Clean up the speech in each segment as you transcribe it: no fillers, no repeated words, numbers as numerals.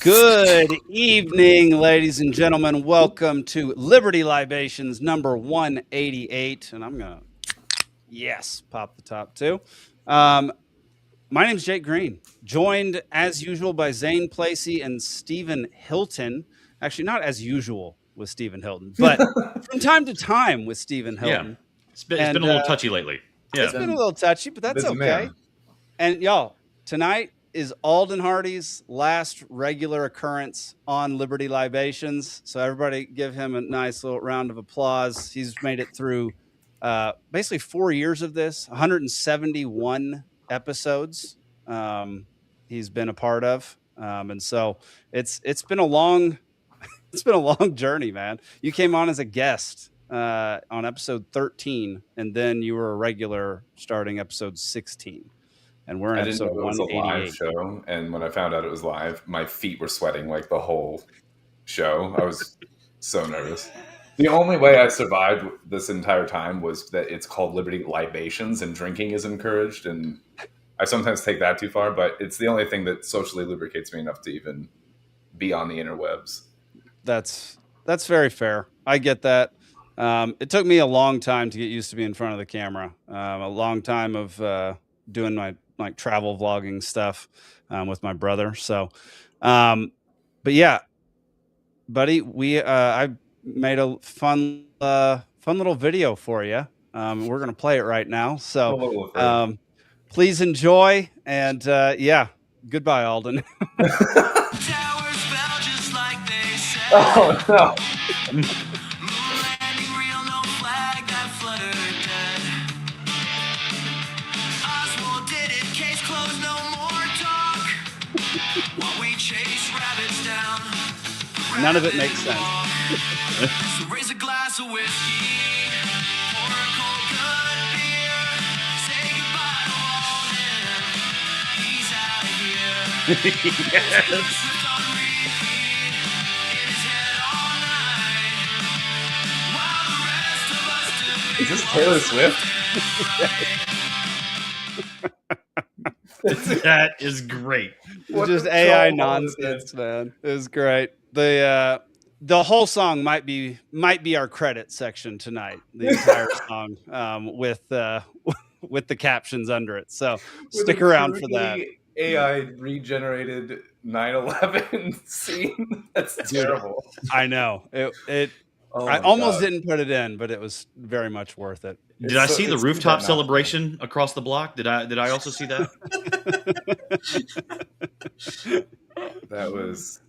Good evening, ladies and gentlemen. Welcome to Liberty Libations number 188. And I'm going to, pop the top too. My name's Jake Green, joined as usual by Zane, Placie, and Stephen Hilton. Actually, not as usual with Stephen Hilton, but from time to time with Stephen Hilton. Yeah, it's been a little touchy lately. Yeah, It's been a little touchy, but that's okay. Man. And y'all, tonight is Alden Hardee's last regular occurrence on Liberty Libations. So everybody give him a nice little round of applause. He's made it through basically 4 years of this, 171 episodes he's been a part of. And so it's been a long journey, man. You came on as a guest on episode 13, and then you were a regular starting episode 16. And we're in episode 188. I didn't know it was a live show, and when I found out it was live, my feet were sweating like the whole show. I was so nervous. The only way I survived this entire time was that it's called Liberty Libations, and drinking is encouraged, and I sometimes take that too far, but it's the only thing that socially lubricates me enough to even be on the interwebs. That's very fair. I get that. It took me a long time to get used to being in front of the camera. A long time of doing my travel vlogging stuff with my brother. So, but yeah, buddy, I made a fun little video for you. We're gonna play it right now. So, please enjoy. And goodbye, Alden. Oh no. None of it makes sense. So raise a glass of whiskey, pour a cold good beer, say goodbye to Alden, he's out of here. yes. Is this Taylor Swift? That is great. Just AI nonsense, man. It was great. The whole song might be our credit section tonight. The entire song with the captions under it. So stick around for that. AI regenerated 9/11 scene. That's terrible. I know it. Oh I almost didn't put it in, but it was very much worth it. Did I see the rooftop celebration across the block? Did I also see that?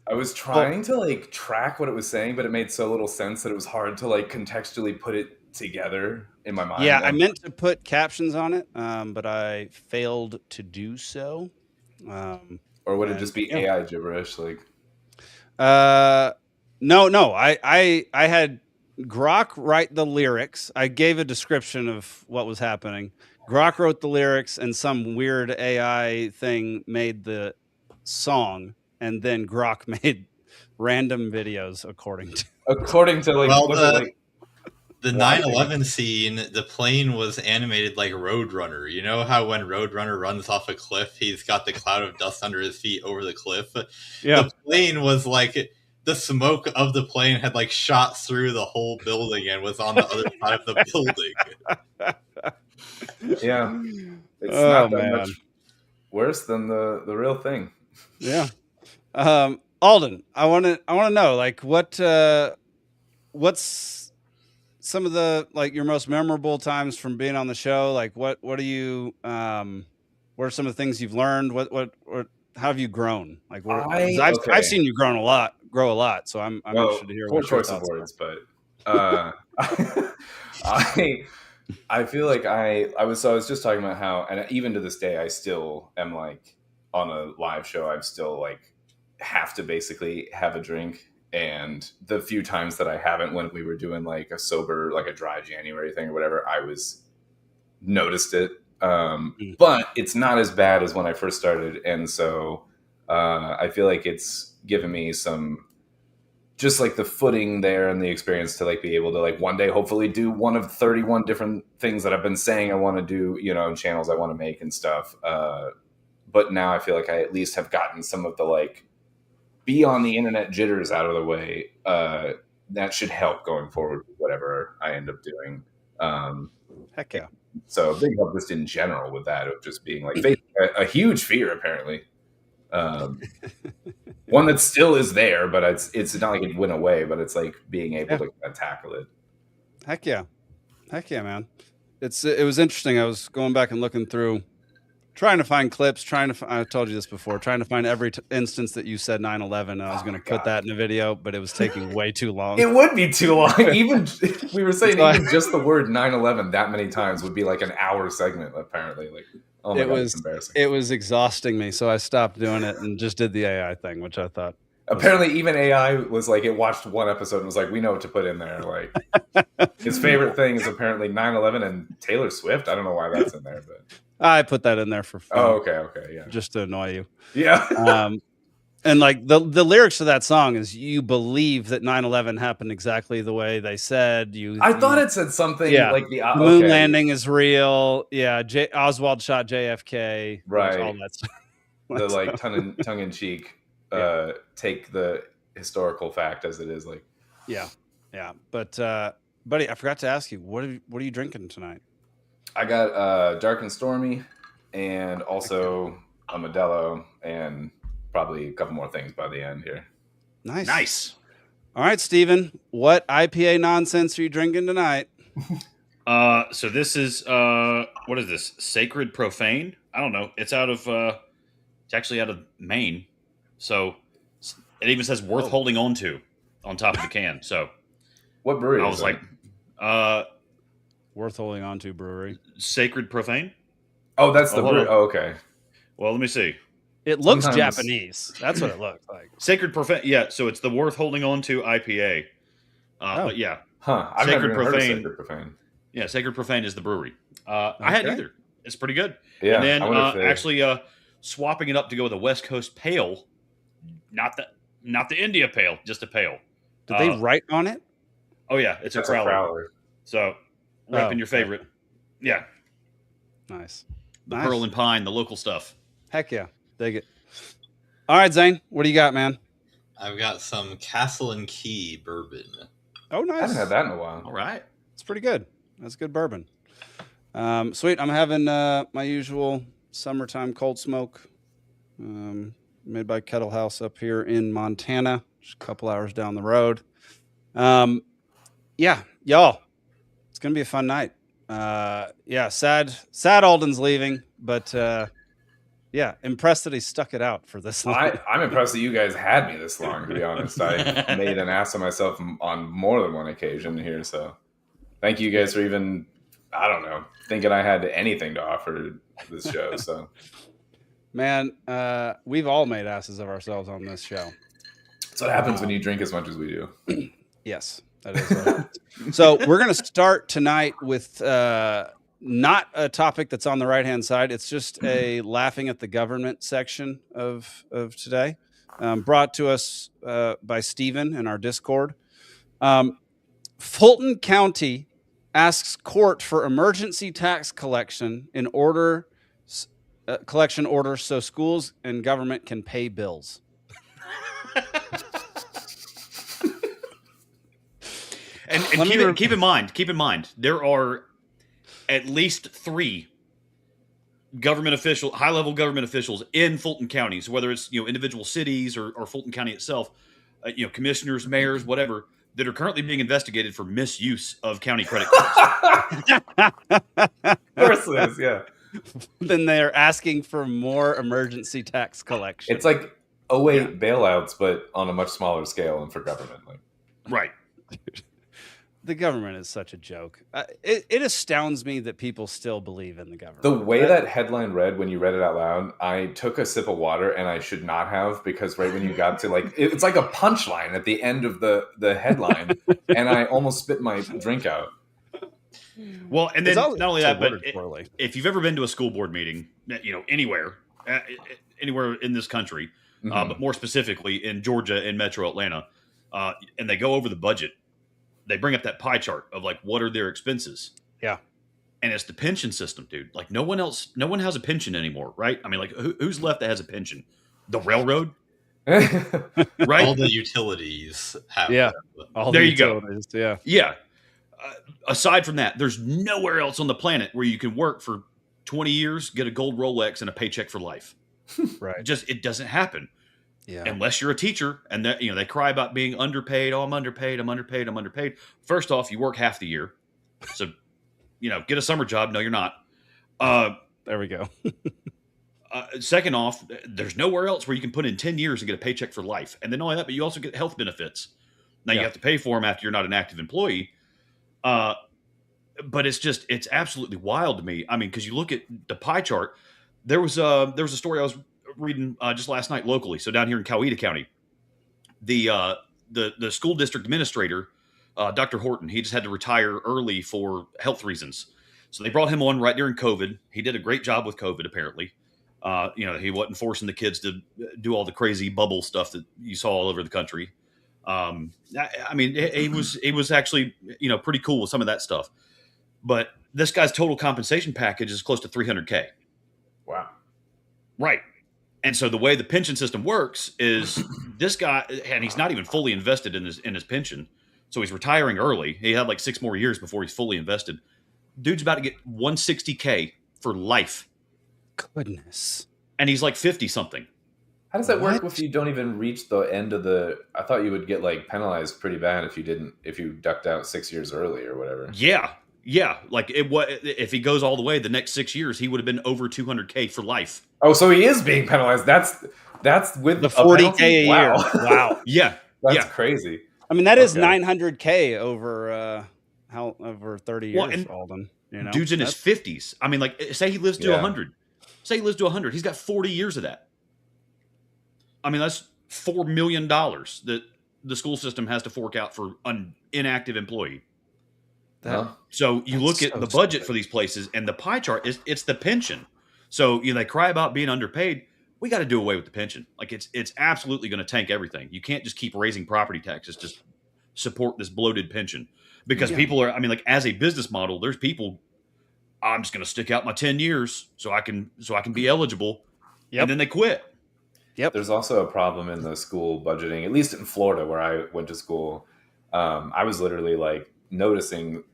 I was trying to track what it was saying, but it made so little sense that it was hard to contextually put it together in my mind. Yeah, I meant to put captions on it, but I failed to do so. Or would it just be AI gibberish? No. I had Grok write the lyrics. I gave a description of what was happening. Grok wrote the lyrics, and some weird AI thing made the song, and then Grok made random videos according to the 9/11 scene. The plane was animated like Roadrunner. You know how when Roadrunner runs off a cliff, he's got the cloud of dust under his feet over the cliff. Yeah, the plane was the smoke of the plane had shot through the whole building and was on the other side of the building. Yeah, it's not that much worse than the real thing. Yeah. Alden, I want to know what's some of the your most memorable times from being on the show? What are you what are some of the things you've learned? What how have you grown? I've seen you grow a lot, so I'm interested to hear poor choice of words, but I feel like I was just talking about how, and even to this day I still am on a live show, I'm still have to basically have a drink, and the few times that I haven't, when we were doing a sober, a dry January thing or whatever, I noticed it. But it's not as bad as when I first started. And so I feel like it's given me some, just the footing there and the experience to be able to one day hopefully do one of 31 different things that I've been saying I want to do, and channels I want to make and stuff. But now I feel like I at least have gotten some of the be on the internet jitters out of the way. That should help going forward with whatever I end up doing. Heck yeah. So big help just in general with that, of just being like facing a huge fear, apparently. One that still is there, but it's not like it went away, but it's like being able to kind of tackle it. Heck yeah, man. It was interesting. I was going back and looking through, trying to find clips, I told you this before, trying to find every instance that you said 9/11. And I was going to put that in a video, but it was taking way too long. It would be too long. Even we were saying even just the word 9/11 that many times would be like an hour segment, apparently. Like, oh my God, it's embarrassing. It was exhausting me, so I stopped doing it and just did the AI thing, which I thought. Apparently, even AI was like, it watched one episode and was like, we know what to put in there. Like, his favorite thing is apparently 9/11 and Taylor Swift. I don't know why that's in there, but I put that in there for fun. Oh, okay, yeah, just to annoy you. Yeah. And like the lyrics to that song is, you believe that 9/11 happened exactly the way they said. I thought it said something like the moon landing is real. Yeah, Oswald shot JFK. Right. All that stuff. The like tongue in cheek. Take the historical fact as it is. Like, yeah. But buddy, I forgot to ask you, what are you drinking tonight? I got Dark and Stormy, and also a Modelo, and probably a couple more things by the end here. Nice. All right, Steven, what IPA nonsense are you drinking tonight? So this is what is this? Sacred Profane? I don't know. It's actually out of Maine. So it even says worth holding on to on top of the can. So what brewery? I was like, worth holding on to brewery. Sacred Profane. Oh, that's the brewery. Oh, okay. Well, let me see. It looks Japanese. That's what it looks like. Sacred Profane. Yeah. So it's the worth holding on to IPA. But yeah. Huh. I've never heard of Sacred Profane. Yeah. Sacred Profane is the brewery. I had either. It's pretty good. Yeah. And then actually swapping it up to go with a West Coast Pale. Not the India Pale, just a Pale. Did they write on it? Oh yeah, it's a crowler. So, repping your favorite. Okay. Yeah. Nice. The Pearl and Pine, the local stuff. Heck yeah, dig it. All right, Zane, what do you got, man? I've got some Castle and Key bourbon. Oh, nice. I haven't had that in a while. All right, it's pretty good. That's good bourbon. Sweet. I'm having my usual summertime cold smoke. Made by Kettle House up here in Montana, just a couple hours down the road. Yeah, y'all, it's gonna be a fun night. Sad Alden's leaving, but yeah, impressed that he stuck it out for this long. I'm impressed that you guys had me this long, to be honest. I made an ass of myself on more than one occasion here, so thank you guys for even, I don't know, thinking I had anything to offer this show. So man, we've all made asses of ourselves on this show. That's what happens when you drink as much as we do. Yes, that is what happens. So we're going to start tonight with not a topic that's on the right-hand side. It's just a laughing at the government section of today, brought to us by Steven in our Discord. Fulton County asks court for emergency tax collection order so schools and government can pay bills. and keep in mind, there are at least 3 high-level government officials in Fulton County. So whether it's individual cities or Fulton County itself, commissioners, mayors, whatever, that are currently being investigated for misuse of county credit cards. Of course it is, yeah. Then they're asking for more emergency tax collection. It's like bailouts, but on a much smaller scale and for government. Right. The government is such a joke. It astounds me that people still believe in the government. The way that headline read when you read it out loud, I took a sip of water and I should not have, because right when you got to it's like a punchline at the end of the headline, and I almost spit my drink out. Well, and then not only that, but if you've ever been to a school board meeting, anywhere in this country, but more specifically in Georgia and Metro Atlanta, and they go over the budget, they bring up that pie chart of what are their expenses. Yeah. And it's the pension system, dude. No one has a pension anymore, right? I mean, who's left that has a pension? The railroad? Right? All the utilities have Yeah. them. All There the you go. utilities, yeah. Yeah. Aside from that, there's nowhere else on the planet where you can work for 20 years, get a gold Rolex, and a paycheck for life. Right. Just it doesn't happen. Yeah. Unless you're a teacher, and that they cry about being underpaid. Oh, I'm underpaid. I'm underpaid. I'm underpaid. First off, you work half the year, so get a summer job. No, you're not. There we go. Second off, there's nowhere else where you can put in 10 years and get a paycheck for life. And then not only that, but you also get health benefits. Now you have to pay for them after you're not an active employee. But it's absolutely wild to me. I mean, because you look at the pie chart. There was a story I was reading just last night locally. So down here in Coweta County, the school district administrator, Dr. Horton, he just had to retire early for health reasons. So they brought him on right during COVID. He did a great job with COVID, apparently. He wasn't forcing the kids to do all the crazy bubble stuff that you saw all over the country. I mean, he was actually pretty cool with some of that stuff. But this guy's total compensation package is close to $300K. Wow. Right. And so the way the pension system works is this guy, and he's not even fully invested in his pension. So he's retiring early. He had like 6 more years before he's fully invested. Dude's about to get $160K for life. Goodness. And he's like 50 something. How does that work if you don't even reach the end of the? I thought you would get like penalized pretty bad if you ducked out 6 years early or whatever. Yeah. Like if he goes all the way the next 6 years, he would have been over $200K for life. Oh, so he is being penalized. That's with the $40K a year. Wow. Wow. Yeah. That's crazy. I mean, that is $900K over over 30 years, and Alden. Dude's in his 50s. I mean, like, say he lives to 100. Say he lives to 100. He's got 40 years of that. I mean, that's $4 million that the school system has to fork out for an inactive employee. So you look at the budget for these places, and the pie chart it's the pension. So they cry about being underpaid. We got to do away with the pension. Like it's absolutely going to tank everything. You can't just keep raising property taxes to support this bloated pension because people are. I mean, like as a business model, there's people. I'm just going to stick out my 10 years so I can be eligible, and then they quit. Yep. There's also a problem in the school budgeting, at least in Florida where I went to school. I was literally like noticing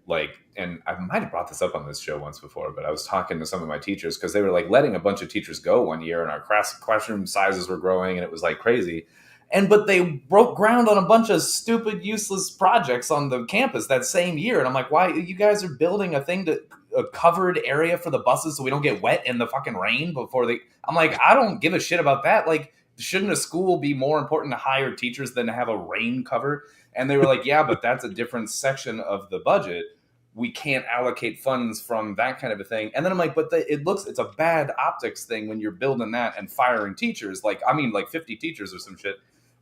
and I might have brought this up on this show once before, but I was talking to some of my teachers because they were like letting a bunch of teachers go one year and our classroom sizes were growing and it was like crazy. But they broke ground on a bunch of stupid, useless projects on the campus that same year. And I'm like, why? You guys are building a covered area for the buses so we don't get wet in the fucking rain before they... I'm like, I don't give a shit about that. Like, shouldn't a school be more important to hire teachers than to have a rain cover? And they were like, yeah, but that's a different section of the budget. We can't allocate funds from that kind of a thing. And then I'm like, but it's a bad optics thing when you're building that and firing teachers. Like 50 teachers or some shit.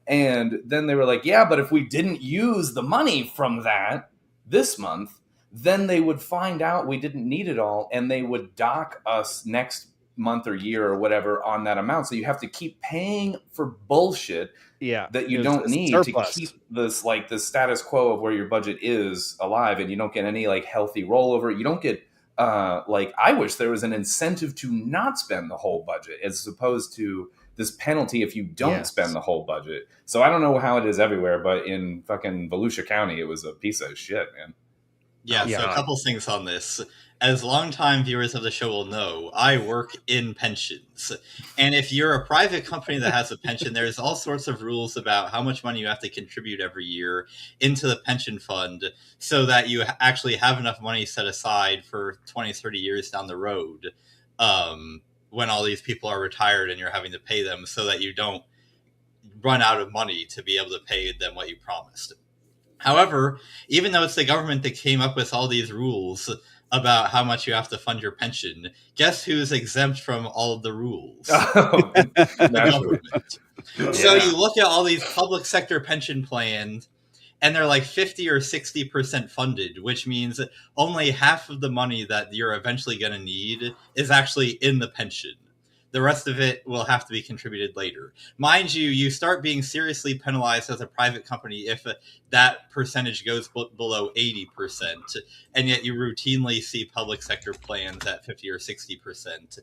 And then they were like, yeah, but if we didn't use the money from that this month, then they would find out we didn't need it all and they would dock us next month or year or whatever on that amount. So you have to keep paying for bullshit that you don't need surplus to keep this the status quo of where your budget is alive, and you don't get any healthy rollover. You don't get I wish there was an incentive to not spend the whole budget as opposed to this penalty if you don't spend the whole budget. So I don't know how it is everywhere, but in fucking Volusia County, it was a piece of shit, man. Yeah, so a couple things on this. As longtime viewers of the show will know, I work in pensions. And if you're a private company that has a pension, there's all sorts of rules about how much money you have to contribute every year into the pension fund so that you actually have enough money set aside for 20, 30 years down the road when all these people are retired and you're having to pay them so that you don't run out of money to be able to pay them what you promised. However, even though it's the government that came up with all these rules about how much you have to fund your pension, guess who's exempt from all of the rules? The government. So you look at all these public sector pension plans, and they're like 50 or 60% funded, which means that only half of the money that you're eventually going to need is actually in the pension. The rest of it will have to be contributed later. Mind you, you start being seriously penalized as a private company if that percentage goes below 80%, and yet you routinely see public sector plans at 50 or 60%.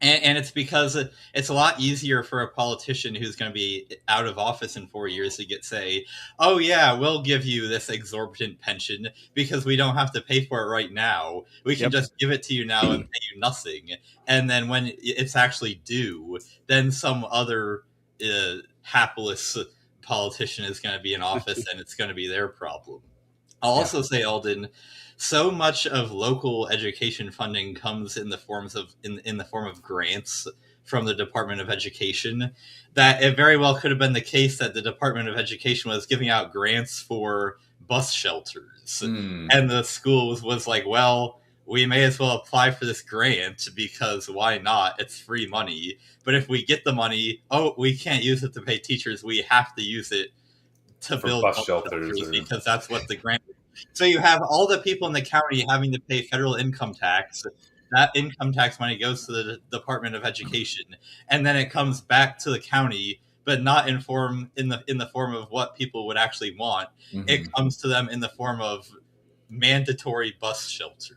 And it's because it's a lot easier for a politician who's going to be out of office in 4 years to say, oh, yeah, we'll give you this exorbitant pension because we don't have to pay for it right now. We can just give it to you now and pay you nothing. And then when it's actually due, then some other hapless politician is going to be in office and it's going to be their problem. I'll also say, Alden, so much of local education funding comes in the form of grants from the Department of Education, that it very well could have been the case that the Department of Education was giving out grants for bus shelters. And the school was like, well, we may as well apply for this grant because why not? It's free money. But if we get the money, we can't use it to pay teachers. We have to use it to build bus shelters because that's what the grant is. So you have all the people in the county having to pay federal income tax. That income tax money goes to the Department of Education, and then it comes back to the county, but not in the form of what people would actually want. It comes to them in the form of mandatory bus shelters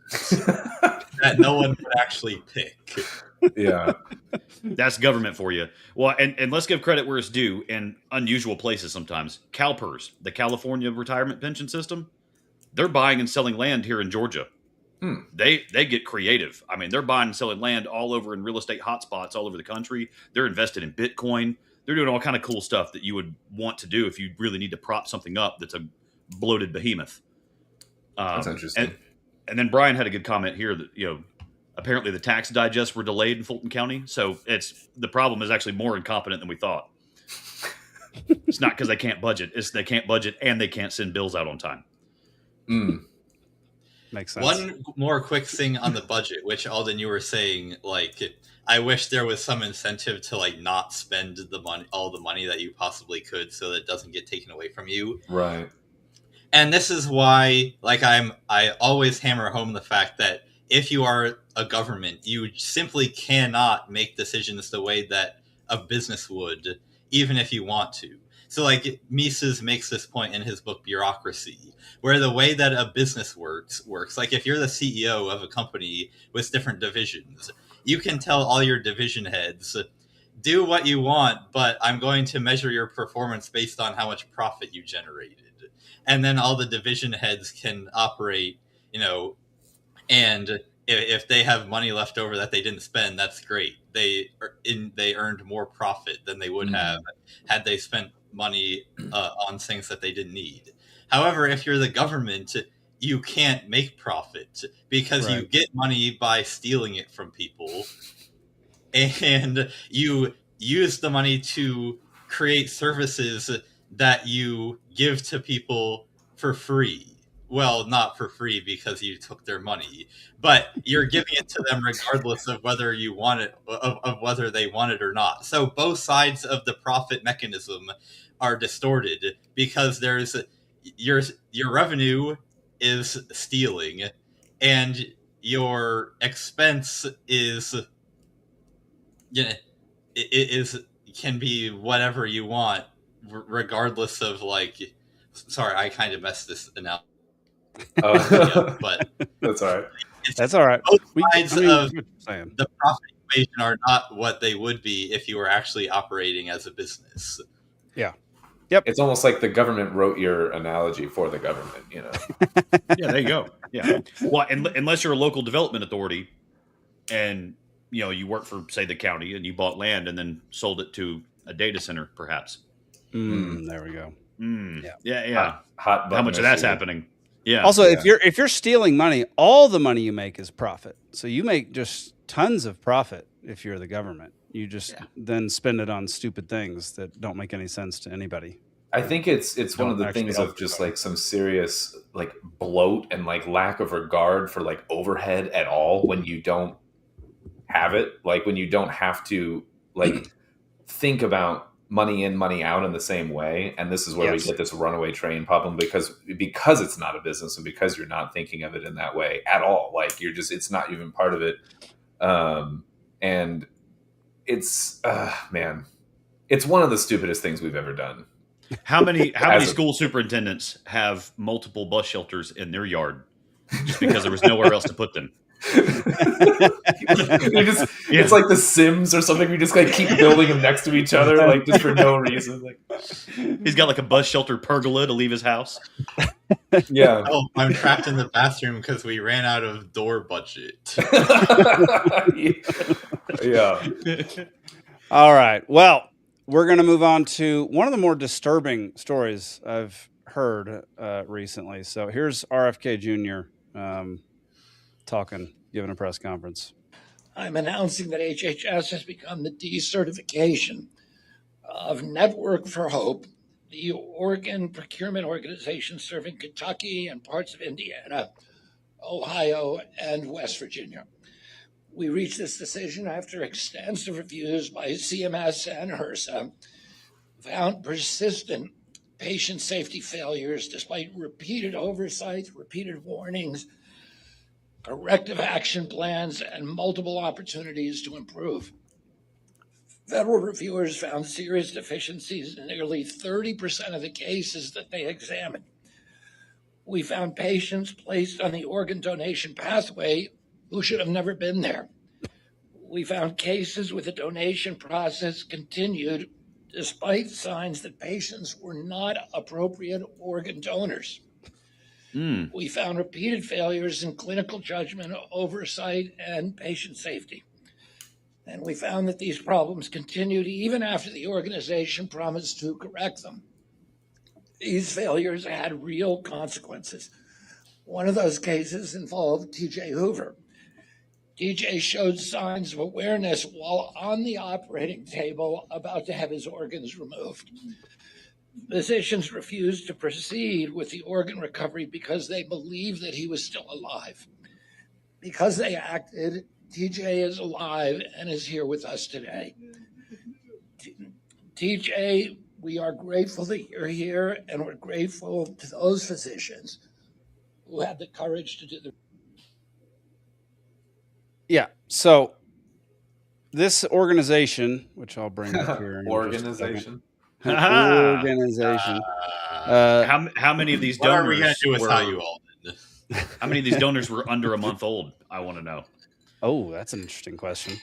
that no one would actually pick. Yeah. That's government for you. Well, and let's give credit where it's due in unusual places sometimes. CalPERS, the California Retirement Pension System, they're buying and selling land here in Georgia. They get creative. I mean, they're buying and selling land all over in real estate hotspots all over the country. They're invested in Bitcoin. They're doing all kind of cool stuff that you would want to do if you really need to prop something up that's a bloated behemoth. That's interesting. And then Brian had a good comment here that, apparently the tax digests were delayed in Fulton County. So the problem is actually more incompetent than we thought. It's not because they can't budget. It's they can't budget and they can't send bills out on time. Makes sense. One more quick thing on the budget, which Alden, you were saying, I wish there was some incentive to not spend all the money that you possibly could so that it doesn't get taken away from you. Right. And this is why, I always hammer home the fact that if you are a government, you simply cannot make decisions the way that a business would, even if you want to. So, Mises makes this point in his book Bureaucracy, where the way that a business works. If you're the CEO of a company with different divisions, you can tell all your division heads, do what you want, but I'm going to measure your performance based on how much profit you generated. And then all the division heads can operate, and if they have money left over that they didn't spend, that's great. They earned more profit than they would have had they spent money on things that they didn't need. However, if you're the government, you can't make profit because you get money by stealing it from people, and you use the money to create services that you give to people for free. Well, not for free because you took their money, but you're giving it to them regardless of whether you want it, of whether they want it or not. So both sides of the profit mechanism are distorted because there's your revenue is stealing and your expense is can be whatever you want regardless of sorry, I kind of messed this analogy. But that's all right. That's all right. Both sides of the profit equation are not what they would be if you were actually operating as a business. Yeah. Yep. It's almost like the government wrote your analogy for the government, Yeah, there you go. Yeah. Well, unless you're a local development authority and, you work for, say, the county and you bought land and then sold it to a data center, perhaps. There we go. Yeah. Hot how much of that's happening? Yeah. Also, if you're stealing money, all the money you make is profit. So you make just tons of profit if you're the government. You just then spend it on stupid things that don't make any sense to anybody. I think it's one of the things of just some serious bloat and lack of regard for overhead at all when you don't have it, when you don't have to think about money in, money out in the same way. And this is where we get this runaway train problem because it's not a business and because you're not thinking of it in that way at all. It's not even part of it. And it's, it's one of the stupidest things we've ever done. How many school superintendents have multiple bus shelters in their yard just because there was nowhere else to put them? It's like The Sims or something. We just like keep building them next to each other, like just for no reason. Like he's got like a bus shelter pergola to leave his house. Yeah. Oh, I'm trapped in the bathroom because we ran out of door budget. Yeah. All right. Well, we're going to move on to one of the more disturbing stories I've heard recently. So here's RFK Jr. Giving a press conference. I'm announcing that HHS has become the decertification of Network for Hope, the organ procurement organization serving Kentucky and parts of Indiana, Ohio, and West Virginia. We reached this decision after extensive reviews by CMS and HRSA found persistent patient safety failures despite repeated oversight, repeated warnings, corrective action plans, and multiple opportunities to improve. Federal reviewers found serious deficiencies in nearly 30% of the cases that they examined. We found patients placed on the organ donation pathway who should have never been there. We found cases with the donation process continued despite signs that patients were not appropriate organ donors. We found repeated failures in clinical judgment, oversight, and patient safety. And we found that these problems continued even after the organization promised to correct them. These failures had real consequences. One of those cases involved TJ Hoover. TJ showed signs of awareness while on the operating table about to have his organs removed. Physicians refused to proceed with the organ recovery because they believed that he was still alive. Because they acted, TJ is alive and is here with us today. TJ, we are grateful that you're here, and we're grateful to those physicians who had the courage to do the. Yeah. So this organization, which I'll bring up here. Organization. Organization. How many of these donors? What are we going to do without you, Alden? How many of these donors were under a month old? I want to know. Oh, that's an interesting question.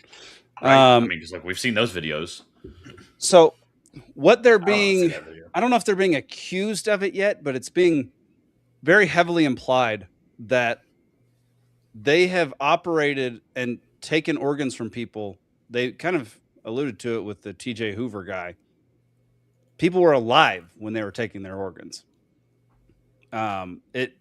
I mean, because like we've seen those videos. So what they're being, I don't know if they're being accused of it yet, but it's being very heavily implied that they have operated and taken organs from people. They kind of alluded to it with the TJ Hoover guy. People were alive when they were taking their organs. It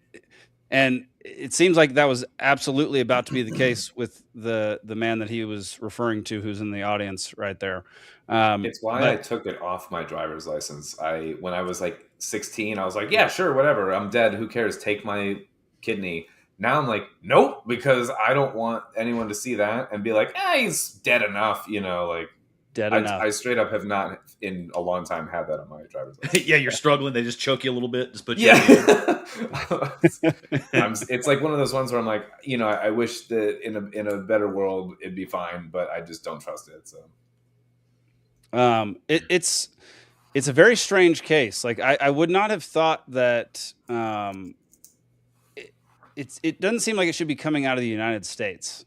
seems like that was absolutely about to be the case with the man that he was referring to, who's in the audience right there. It's why I took it off my driver's license. When I was like 16, I was like, yeah, sure, whatever. I'm dead. Who cares? Take my kidney. Now I'm like, nope, because I don't want anyone to see that and be like, he's dead enough, like. Enough. I straight up have not in a long time had that on my driver's license. Yeah, you're struggling. They just choke you a little bit. Just put you. Yeah. It's like one of those ones where I'm like, I wish that in a better world it'd be fine, but I just don't trust it. So, it's a very strange case. Like I would not have thought that. It doesn't seem like it should be coming out of the United States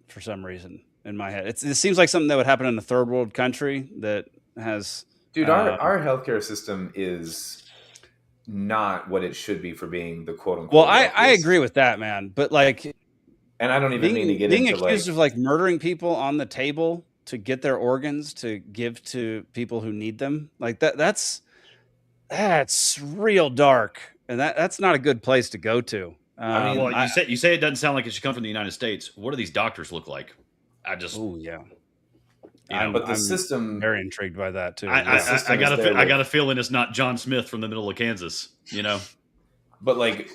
for some reason. In my head, it seems like something that would happen in a third world country that has. Dude, our healthcare system is not what it should be for being the quote unquote. Well, I agree with that, man. But like, and I don't even mean to get being into accused of like murdering people on the table to get their organs to give to people who need them, like that's real dark, and that's not a good place to go to. I mean, well, you say it doesn't sound like it should come from the United States. What do these doctors look like? Oh yeah. But the system, very intrigued by that too. I got a feeling it's not John Smith from the middle of Kansas, But like,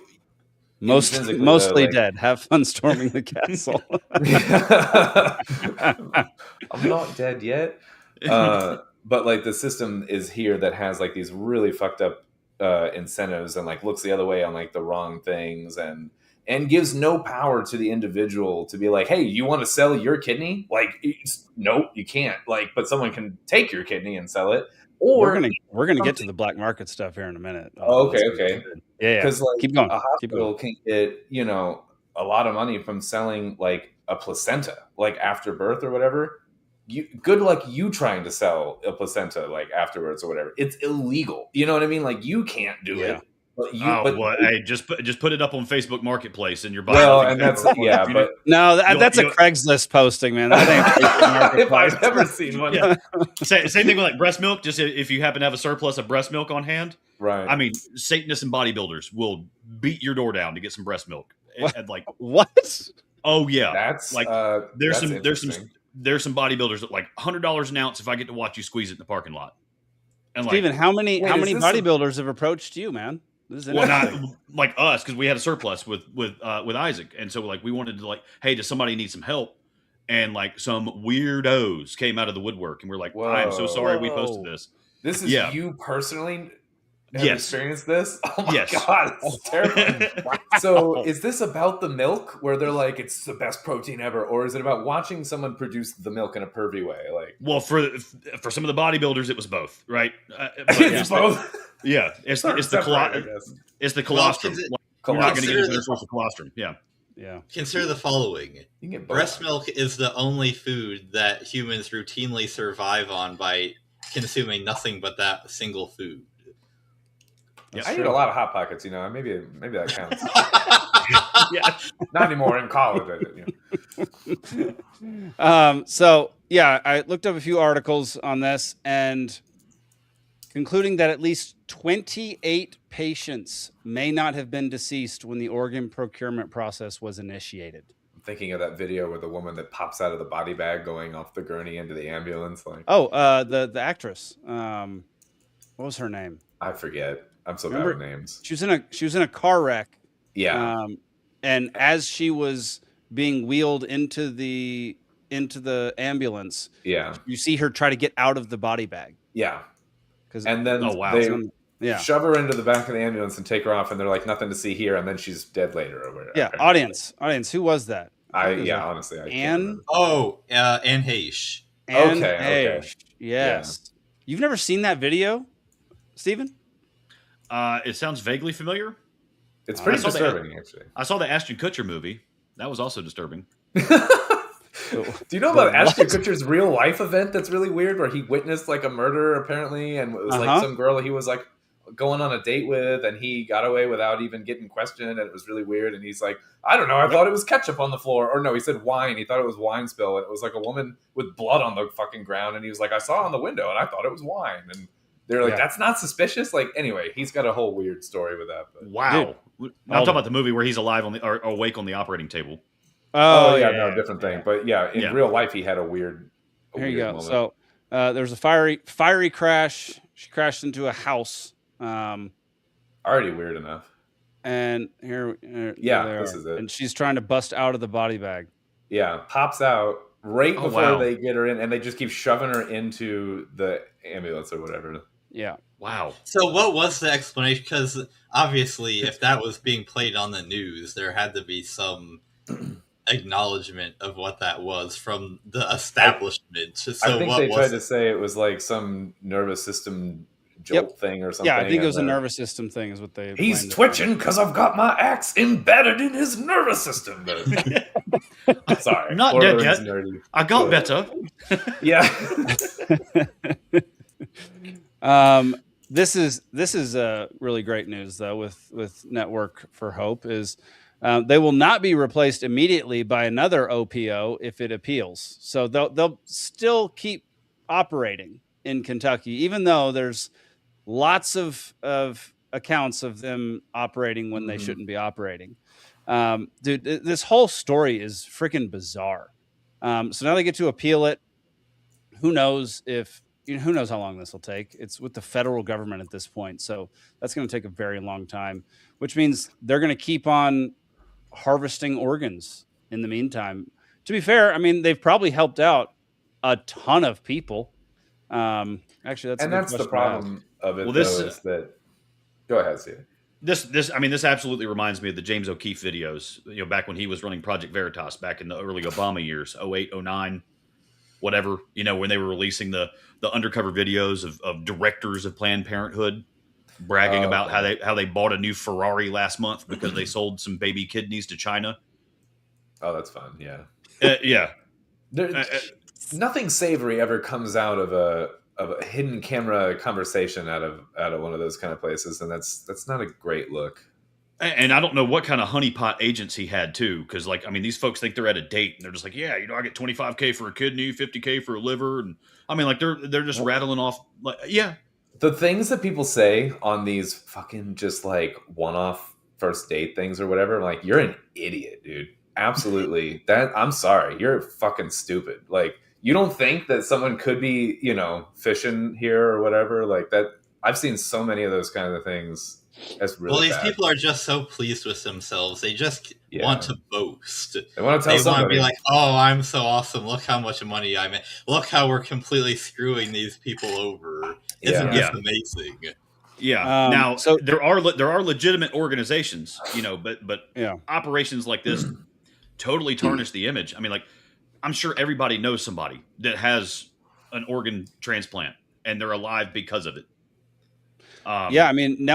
mostly dead. Have fun storming the castle. I'm not dead yet. But like the system is here that has like these really fucked up incentives and like looks the other way on like the wrong things and gives no power to the individual to be like, hey, you want to sell your kidney? Like, nope, you can't. Like, but someone can take your kidney and sell it. Or we're gonna get to the black market stuff here in a minute. Okay. Yeah. Because like keep going. A hospital can get a lot of money from selling like a placenta, like after birth or whatever. Good luck you trying to sell a placenta like afterwards or whatever. It's illegal. You know what I mean? Like you can't do it. But hey, just put it up on Facebook Marketplace and you're buying. Well, and that's but no, that's a Craigslist posting, man. That ain't if I've ever seen one. Yeah. Same thing with like breast milk. Just if you happen to have a surplus of breast milk on hand, right? I mean, Satanists and bodybuilders will beat your door down to get some breast milk. And like what? Oh yeah, that's like there's some bodybuilders that like $100 an ounce if I get to watch you squeeze it in the parking lot. And Steven, like, how many bodybuilders have approached you, man? Well, not like us, because we had a surplus with Isaac, and so like we wanted to like, hey, does somebody need some help? And like some weirdos came out of the woodwork, and we're like, I am so sorry we posted this. This is you personally have experienced this? Oh my yes. God, it's terrifying. So is this about the milk where they're like, it's the best protein ever? Or is it about watching someone produce the milk in a pervy way? Like, well, for some of the bodybuilders, it was both, right? It's both? Yeah. It's the colostrum. You're not going to get into the source of colostrum. Yeah. Yeah. Consider the following. Breast milk is the only food that humans routinely survive on by consuming nothing but that single food. I eat a lot of Hot Pockets, you know. Maybe that counts. Yeah, not anymore. In college, I did. You know. So yeah, I looked up a few articles on this, and concluding that at least 28 patients may not have been deceased when the organ procurement process was initiated. I'm thinking of that video with the woman that pops out of the body bag going off the gurney into the ambulance. Like, the actress. What was her name? I forget. I'm so bad with names. She was in a car wreck. Yeah. And as she was being wheeled into the ambulance, you see her try to get out of the body bag. Yeah. And then they shove her into the back of the ambulance and take her off, and they're like, nothing to see here, and then she's dead later or whatever. Yeah. Audience, who was that? Honestly, I Anne Heche. Anne Heche. Yes. Yeah. You've never seen that video, Steven? It sounds vaguely familiar. It's pretty disturbing, actually. I saw the Ashton Kutcher movie. That was also disturbing. Do you know about Ashton Kutcher's real life event that's really weird, where he witnessed like a murder apparently, and it was like some girl he was like going on a date with, and he got away without even getting questioned, and it was really weird. And he's like, I don't know, I thought it was ketchup on the floor, or no, he said wine. He thought it was wine spill, and it was like a woman with blood on the fucking ground, and he was like, I saw it on the window, and I thought it was wine. And they're like, that's not suspicious. Like, anyway, he's got a whole weird story with that. But. Wow. Dude, I'm talking about the movie where he's alive or awake on the operating table. Different thing. But in real life, he had a weird. Here you go. Moment. So there's a fiery crash. She crashed into a house. Already weird enough. And here this is it. And she's trying to bust out of the body bag. Yeah, pops out right before they get her in, and they just keep shoving her into the ambulance or whatever. Yeah. Wow. So what was the explanation? Because obviously, if that was being played on the news, there had to be some acknowledgement of what that was from the establishment. So I think they tried to say it was like some nervous system jolt thing or something. Yeah, I think it was a nervous system thing is what they... He's twitching because I've got my axe embedded in his nervous system. Sorry. I'm not dead yet. Nerdy. I got better. Yeah. This is really great news though with Network for Hope is they will not be replaced immediately by another OPO if it appeals. So they'll still keep operating in Kentucky, even though there's lots of accounts of them operating when they shouldn't be operating. Dude, this whole story is freaking bizarre. So now they get to appeal it. Who knows who knows how long this will take? It's with the federal government at this point. So that's going to take a very long time, which means they're going to keep on harvesting organs in the meantime. To be fair, I mean, they've probably helped out a ton of people. Actually, that's the problem of it. Is that go ahead, Steve. This absolutely reminds me of the James O'Keefe videos, back when he was running Project Veritas back in the early Obama years, 08, 09, whatever, when they were releasing the undercover videos of directors of Planned Parenthood bragging about how they bought a new Ferrari last month because they sold some baby kidneys to China. Oh, that's fun. Yeah. Yeah. Nothing savory ever comes out of a hidden camera conversation out of one of those kind of places, and that's not a great look. And I don't know what kind of honeypot agents he had too, because like I mean, these folks think they're at a date and they're just like, yeah, I get $25K for a kidney, $50K for a liver, and I mean, like they're just rattling off like, yeah. The things that people say on these fucking just like one-off first date things or whatever, like you're an idiot, dude. Absolutely. I'm sorry, you're fucking stupid. Like you don't think that someone could be, fishing here or whatever like that. I've seen so many of those kind of things. That's really these bad. people are just so pleased with themselves. They just want to boast. They want to tell somebody. Want to be like, "Oh, I'm so awesome! Look how much money I made. Look how we're completely screwing these people over. Isn't this amazing?" Yeah. Now, so there are legitimate organizations, but operations like this totally tarnish the image. I mean, like, I'm sure everybody knows somebody that has an organ transplant and they're alive because of it. I mean,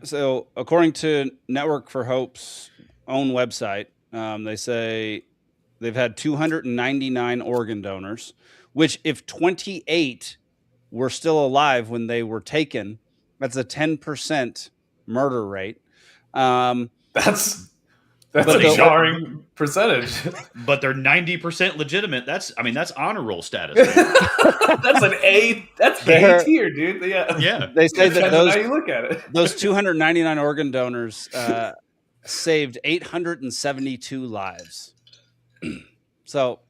so according to Network for Hope's own website, they say they've had 299 organ donors, which if 28 were still alive when they were taken, that's a 10% murder rate. That's a jarring percentage. But they're 90% legitimate. That's honor roll status. That's an A. That's A tier, dude. Yeah. They say that how you look at it. Those 299 organ donors saved 872 lives. So,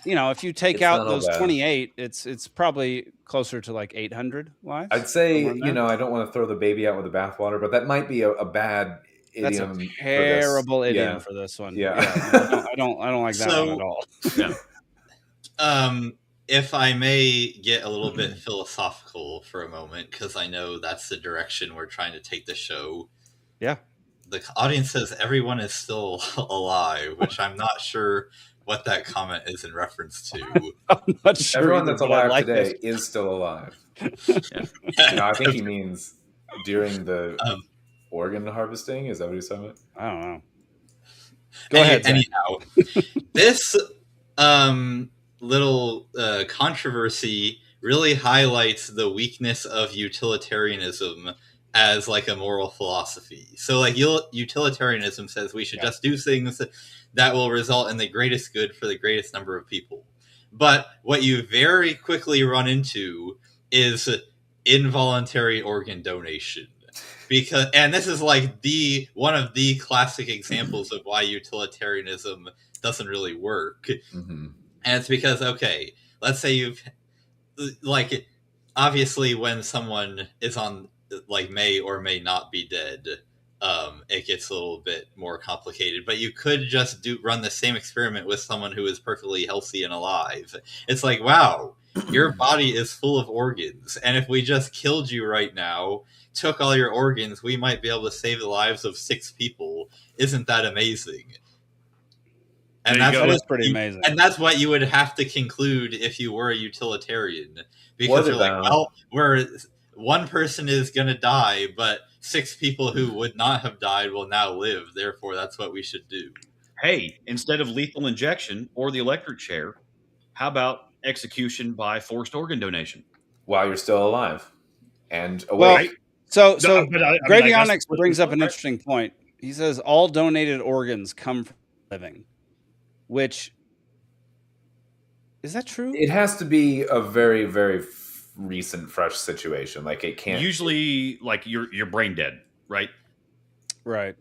if you take out those 28, it's probably closer to like 800 lives. I'd say, I don't want to throw the baby out with the bathwater, but that might be a bad idiom. That's a terrible idiom for this one. Yeah. I don't like that one at all. Yeah. If I may get a little bit philosophical for a moment, because I know that's the direction we're trying to take the show. Yeah. The audience says everyone is still alive, which I'm not sure what that comment is in reference to. I'm not sure. Everyone that's alive today is still alive. I think he means during the organ harvesting. Is that what he's talking about? I don't know. Go ahead. Anyhow, this little controversy really highlights the weakness of utilitarianism as like a moral philosophy. So like utilitarianism says we should just do things that will result in the greatest good for the greatest number of people. But what you very quickly run into is involuntary organ donation. And this is like one of the classic examples of why utilitarianism doesn't really work. Mm-hmm. And it's because, okay, let's say you've like, obviously when someone is on like may or may not be dead, it gets a little bit more complicated, but you could just run the same experiment with someone who is perfectly healthy and alive. It's like, wow, your body is full of organs. And if we just killed you right now, took all your organs, we might be able to save the lives of 6 people. Isn't that amazing? And that is pretty amazing. And that's what you would have to conclude if you were a utilitarian, because you're like, well, one person is going to die, but 6 people who would not have died will now live. Therefore, that's what we should do. Hey, instead of lethal injection or the electric chair, how about execution by forced organ donation? While you're still alive and awake. Well, so Gravionics brings up an interesting point. He says all donated organs come from living, which is that true? It has to be a very, very recent, fresh situation. Like it can't usually like you're brain dead, right? Right.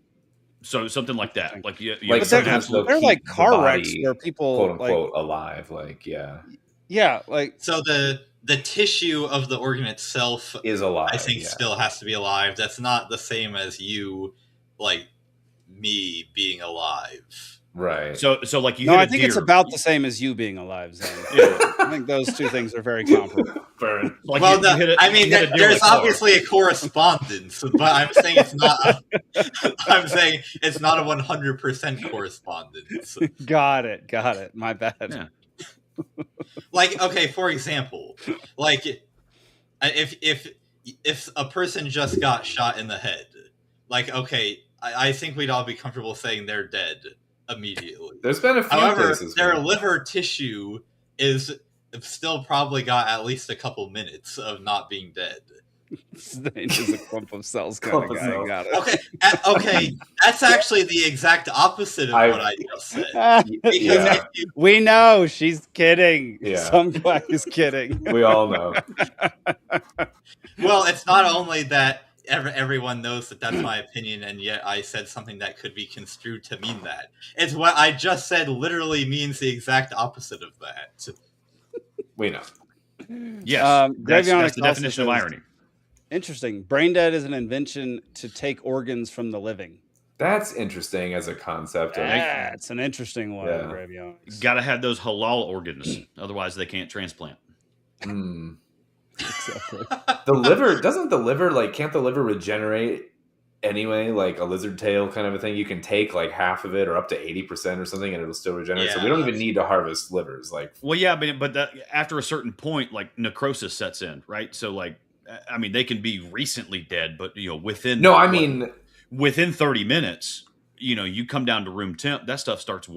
So something like that. Like they're like car wrecks where people quote unquote alive. Like yeah, like so the tissue of the organ itself is alive. I think still has to be alive. That's not the same as you, like me being alive. Right. So like I think it's about the same as you being alive, Zane. Yeah. I think those two things are very comparable. Like there's obviously a correspondence, but I'm saying it's not. I'm saying it's not a 100% correspondence. Got it. My bad. Yeah. Like, okay, for example, like if a person just got shot in the head, like, okay, I think we'd all be comfortable saying they're dead. immediately. There's been a few However, cases their where- liver tissue is still probably got at least a couple minutes of not being dead. Zane is a clump of cells kind of guy. Got it. Okay, that's actually the exact opposite of what I just said. Yeah. We know she's kidding. Yeah. Some quack is kidding. We all know. Well, it's not only that everyone knows that that's my opinion, and yet I said something that could be construed to mean that. It's what I just said literally means the exact opposite of that. We know. Yes, that's the definition of says, irony. Interesting. Brain dead is an invention to take organs from the living. That's interesting as a concept. That's an interesting one. Yeah. Gravionics. Got to have those halal organs, otherwise they can't transplant. Exactly. The liver, doesn't the liver, like, can't the liver regenerate anyway? Like a lizard tail kind of a thing? You can take like half of it or up to 80% or something and it'll still regenerate. So we don't even need to harvest livers. Like, well, yeah, but after a certain point, like necrosis sets in, right? So like, I mean, they can be recently dead, but within within 30 minutes, you come down to room temp, that stuff stops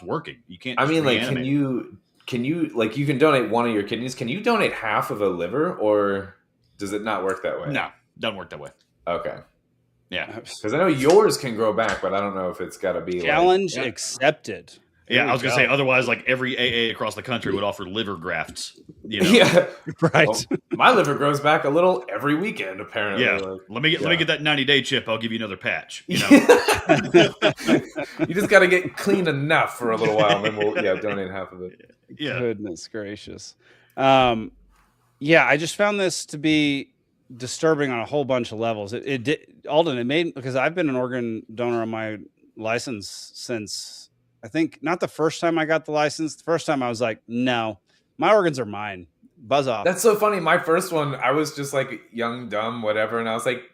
working. You can't. I mean, like, can you like, you can donate one of your kidneys. Can you donate half of a liver, or does it not work that way? No, doesn't work that way. Okay. Yeah, because I know yours can grow back, but I don't know if it's got to be challenge accepted. Yeah, I was gonna say otherwise, like every AA across the country would offer liver grafts. Yeah, right. Well, my liver grows back a little every weekend, apparently. Yeah, let me get that 90-day chip. I'll give you another patch. You just got to get clean enough for a little while, and then we'll donate half of it. Yeah, goodness gracious. I just found this to be disturbing on a whole bunch of levels. It did, Alden. It made, because I've been an organ donor on my license since. I think not the first time I got the license. The first time I was like, no, my organs are mine. Buzz off. That's so funny. My first one, I was just like young, dumb, whatever. And I was like,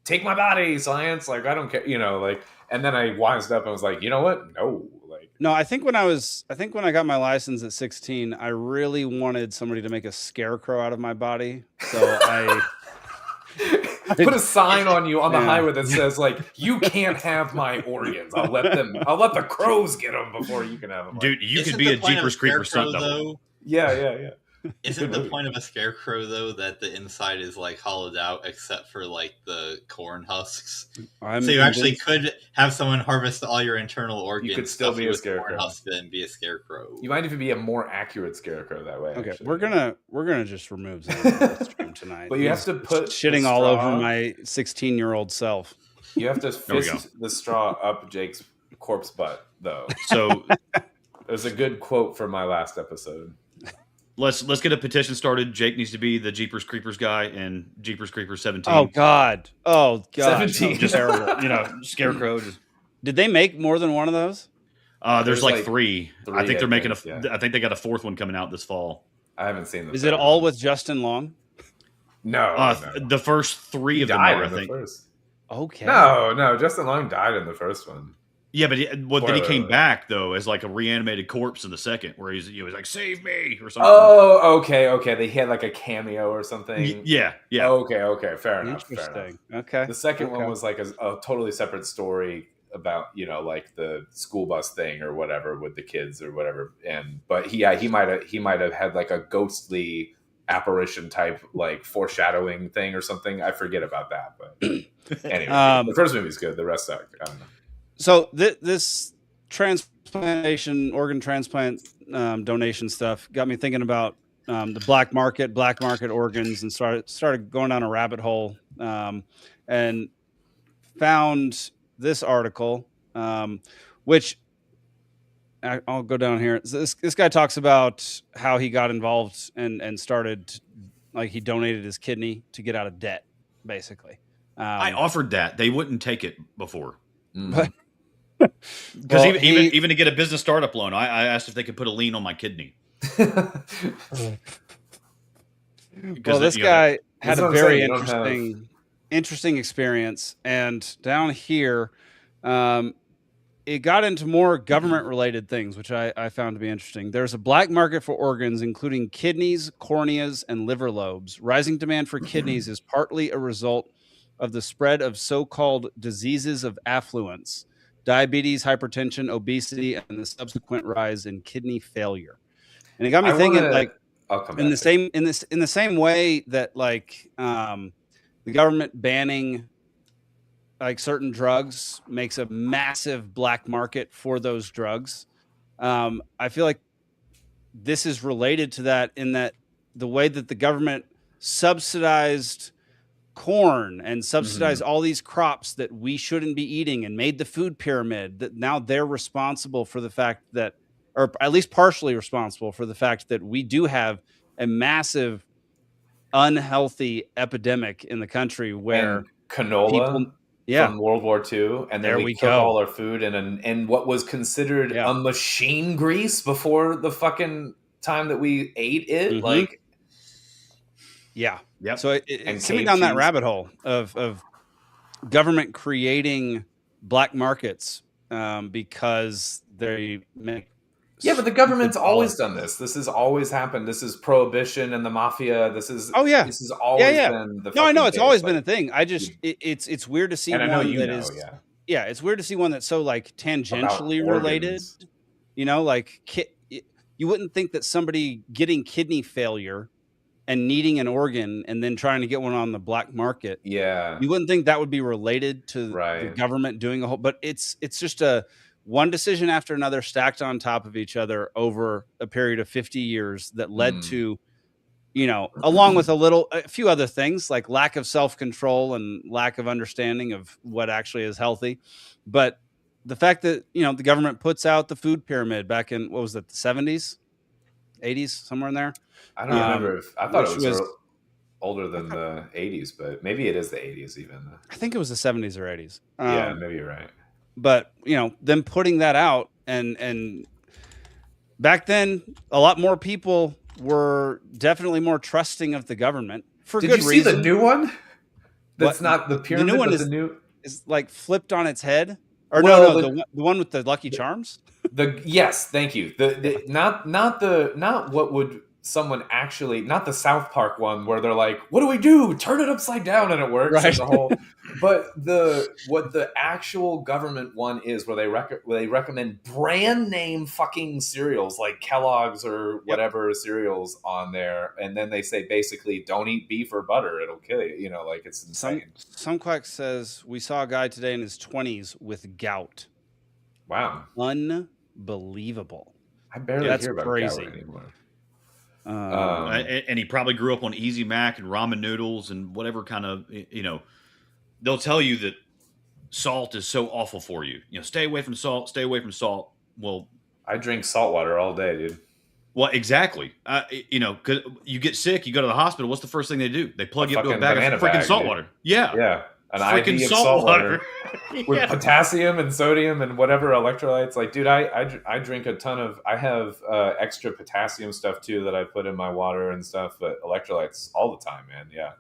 take my body, science. Like, I don't care, like, and then I wised up and was like, you know what? No, I think when I got my license at 16, I really wanted somebody to make a scarecrow out of my body. So I put a sign on you on the highway that says, like, you can't have my organs. I'll let the crows get them before you can have them. Dude, you could be a Jeepers Creepers stunt double. Yeah. Isn't the point of a scarecrow, though, that the inside is, like, hollowed out except for, like, the corn husks? So you actually could have someone harvest all your internal organs. You could still be a scarecrow. And be a scarecrow. You might even be a more accurate scarecrow that way. Okay, actually. we're gonna just remove Zane from the stream tonight. But you have to put shitting all over my 16-year-old self. You have to fist the straw up Jake's corpse butt, though. So there's a good quote from my last episode. Let's get a petition started. Jake needs to be the Jeepers Creepers guy and Jeepers Creepers 17. Oh God. 17. Just terrible. Scarecrow. Did they make more than one of those? There's like three. I think they're making I think they got a fourth one coming out this fall. I haven't seen them. Is it all with Justin Long? No. The first three of them are, I think. Okay. No. Justin Long died in the first one. Yeah, but then he came back though as like a reanimated corpse in the second, where he's like, "Save me" or something. Oh, okay. They had like a cameo or something. Yeah. Okay. Fair enough. Okay. The second one was like a totally separate story about like the school bus thing or whatever with the kids or whatever. But he might have had like a ghostly apparition type like foreshadowing thing or something. I forget about that, but anyway, the first movie's good. The rest suck. I don't know. So this transplantation, organ transplant donation stuff got me thinking about the black market organs, and started going down a rabbit hole, and found this article, which I'll go down here. This guy talks about how he got involved and started, like, he donated his kidney to get out of debt, basically. I offered that. They wouldn't take it before. But because even to get a business startup loan, I asked if they could put a lien on my kidney. Well, this guy had a very interesting experience, and down here, it got into more government-related things, which I found to be interesting. There's a black market for organs, including kidneys, corneas, and liver lobes. Rising demand for kidneys is partly a result of the spread of so-called diseases of affluence. diabetes, hypertension, obesity, and the subsequent rise in kidney failure. And it got me thinking, like, in the same way that, like, the government banning like certain drugs makes a massive black market for those drugs. I feel like this is related to that, in that the way that the government subsidized corn and subsidized all these crops that we shouldn't be eating and made the food pyramid, that now they're responsible for the fact that, or at least partially responsible for the fact that we do have a massive unhealthy epidemic in the country where canola from World War II, and then we cook all our food in what was considered a machine grease before the fucking time that we ate it. Like, so it's sitting down that rabbit hole of government creating black markets because they make. Yeah, but the government's always done this. This has always happened. This is prohibition and the mafia. This is this has always been the. No, I know it's always been a thing. I just it's weird to see one that is. Yeah, it's weird to see one that's so like tangentially related. You know, like you wouldn't think that somebody getting kidney failure and needing an organ and then trying to get one on the black market. Yeah, you wouldn't think that would be related to the government doing a whole. But it's just a. One decision after another stacked on top of each other over a period of 50 years that led to, you know, along with a few other things like lack of self-control and lack of understanding of what actually is healthy. But the fact that, you know, the government puts out the food pyramid back in, what was it, the 70s, 80s, somewhere in there? I don't remember. I thought it was older than the 80s, but maybe it is the 80s even. I think it was the 70s or 80s. Yeah, maybe you're right. But, you know, them putting that out and back then, a lot more people were definitely more trusting of the government for good reason. Did you see the new one? That's not the pyramid. The new one is like flipped on its head. Or the one with the Lucky Charms. Yes, thank you. Not what would someone actually, not the South Park one where they're like, what do we do? Turn it upside down and it works. Right. But what the actual government one is, where they recommend brand name fucking cereals like Kellogg's or whatever cereals on there, and then they say basically don't eat beef or butter, it'll kill you. You know, like, it's insane. Some quack says we saw a guy today in his 20s with gout. Wow, unbelievable. I barely hear about gout anymore. And he probably grew up on Easy Mac and ramen noodles and whatever kind of, you know, they'll tell you that salt is so awful for you. You know, stay away from salt, stay away from salt. Well, I drink salt water all day, dude. Well, exactly. You know, cause you get sick, you go to the hospital. What's the first thing they do? They plug you up to a bag of freaking salt water. Yeah. Yeah. An freaking IV of salt water with potassium and sodium and whatever electrolytes. Like, dude, I drink a ton of. I have extra potassium stuff too that I put in my water and stuff, but electrolytes all the time, man. Yeah,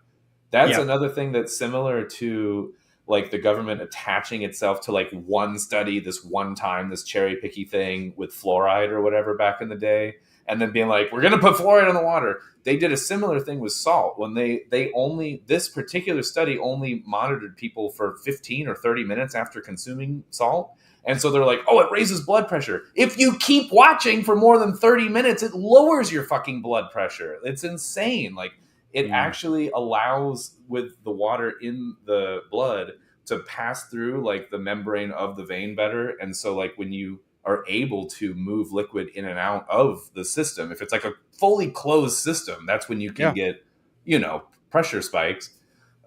that's another thing that's similar to like the government attaching itself to like one study, this one time, this cherry picky thing with fluoride or whatever back in the day, and then being like, we're gonna put fluoride in the water. They did a similar thing with salt when this particular study only monitored people for 15 or 30 minutes after consuming salt. And so they're like, oh, it raises blood pressure. If you keep watching for more than 30 minutes, it lowers your fucking blood pressure. It's insane. Like, it actually allows with the water in the blood to pass through like the membrane of the vein better. And so like when you are able to move liquid in and out of the system, if it's like a fully closed system, that's when you can get, you know, pressure spikes.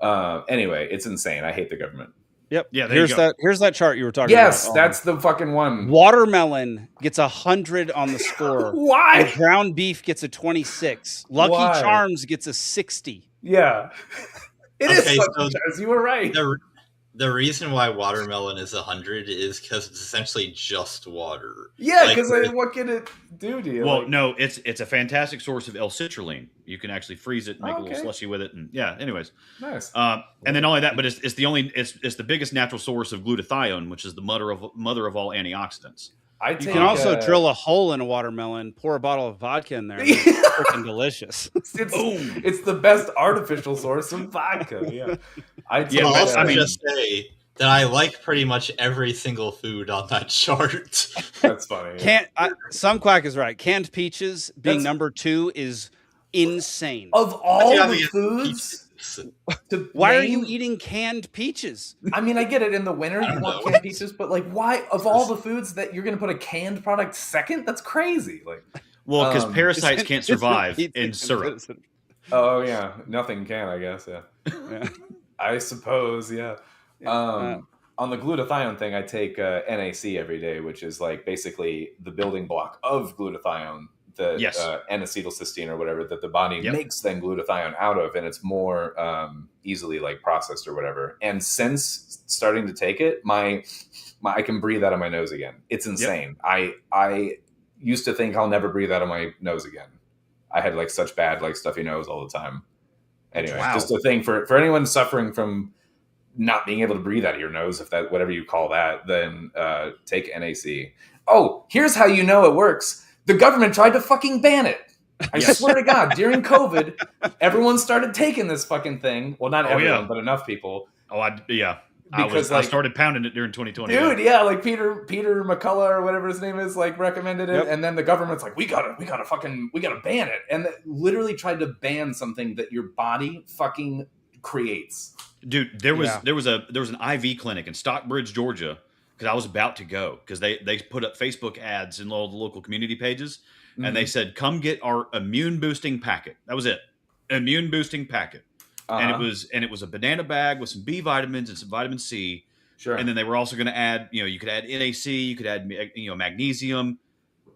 Anyway, it's insane. I hate the government. Yep. Yeah. Here's that chart you were talking about. Yes, that's the fucking one. Watermelon gets 100 on the score. Why? And ground beef gets a 26. Lucky Charms gets a 60. Yeah. It is so you were right. The reason why watermelon is 100 is because it's essentially just water. Yeah, because what can it do to you? Well, no, it's a fantastic source of L-citrulline. You can actually freeze it and make a little slushy with it, and anyways, nice. And then not only that, but it's the biggest natural source of glutathione, which is the mother of all antioxidants. You can also drill a hole in a watermelon, pour a bottle of vodka in there. And it's freaking delicious. It's the best artificial source of vodka. Yeah. I'll just say that I like pretty much every single food on that chart. That's funny. Yeah. Some quack is right. Canned peaches being number 2 is insane. Of all the foods, why are you eating canned peaches? I mean, I get it in the winter you want canned peaches, but like, why of all the foods that you're going to put a canned product second? That's crazy. Like, well, because parasites can't survive in syrup. Oh yeah, nothing can, I guess. Yeah. I suppose. Yeah. On the glutathione thing, I take NAC every day, which is like basically the building block of glutathione, the N-acetylcysteine or whatever that the body makes then glutathione out of, and it's more easily like processed or whatever. And since starting to take it, my I can breathe out of my nose again. It's insane. I used to think I'll never breathe out of my nose again. I had like such bad like stuffy nose all the time. Anyway, just a thing for anyone suffering from not being able to breathe out of your nose, if that whatever you call that, then take NAC. Oh, here's how you know it works. The government tried to fucking ban it. I swear to God, during COVID, everyone started taking this fucking thing. Well, not everyone, but enough people. Because I started pounding it during 2020. Dude, like Peter McCullough or whatever his name is, like recommended it, and then the government's like, we gotta ban it, and literally tried to ban something that your body fucking creates. Dude, there was an IV clinic in Stockbridge, Georgia, because I was about to go because they put up Facebook ads in all the local community pages, and they said, come get our immune boosting packet. That was it, immune boosting packet. And it was a banana bag with some B vitamins and some vitamin C. Sure. And then they were also going to add, you could add NAC, you could add, magnesium.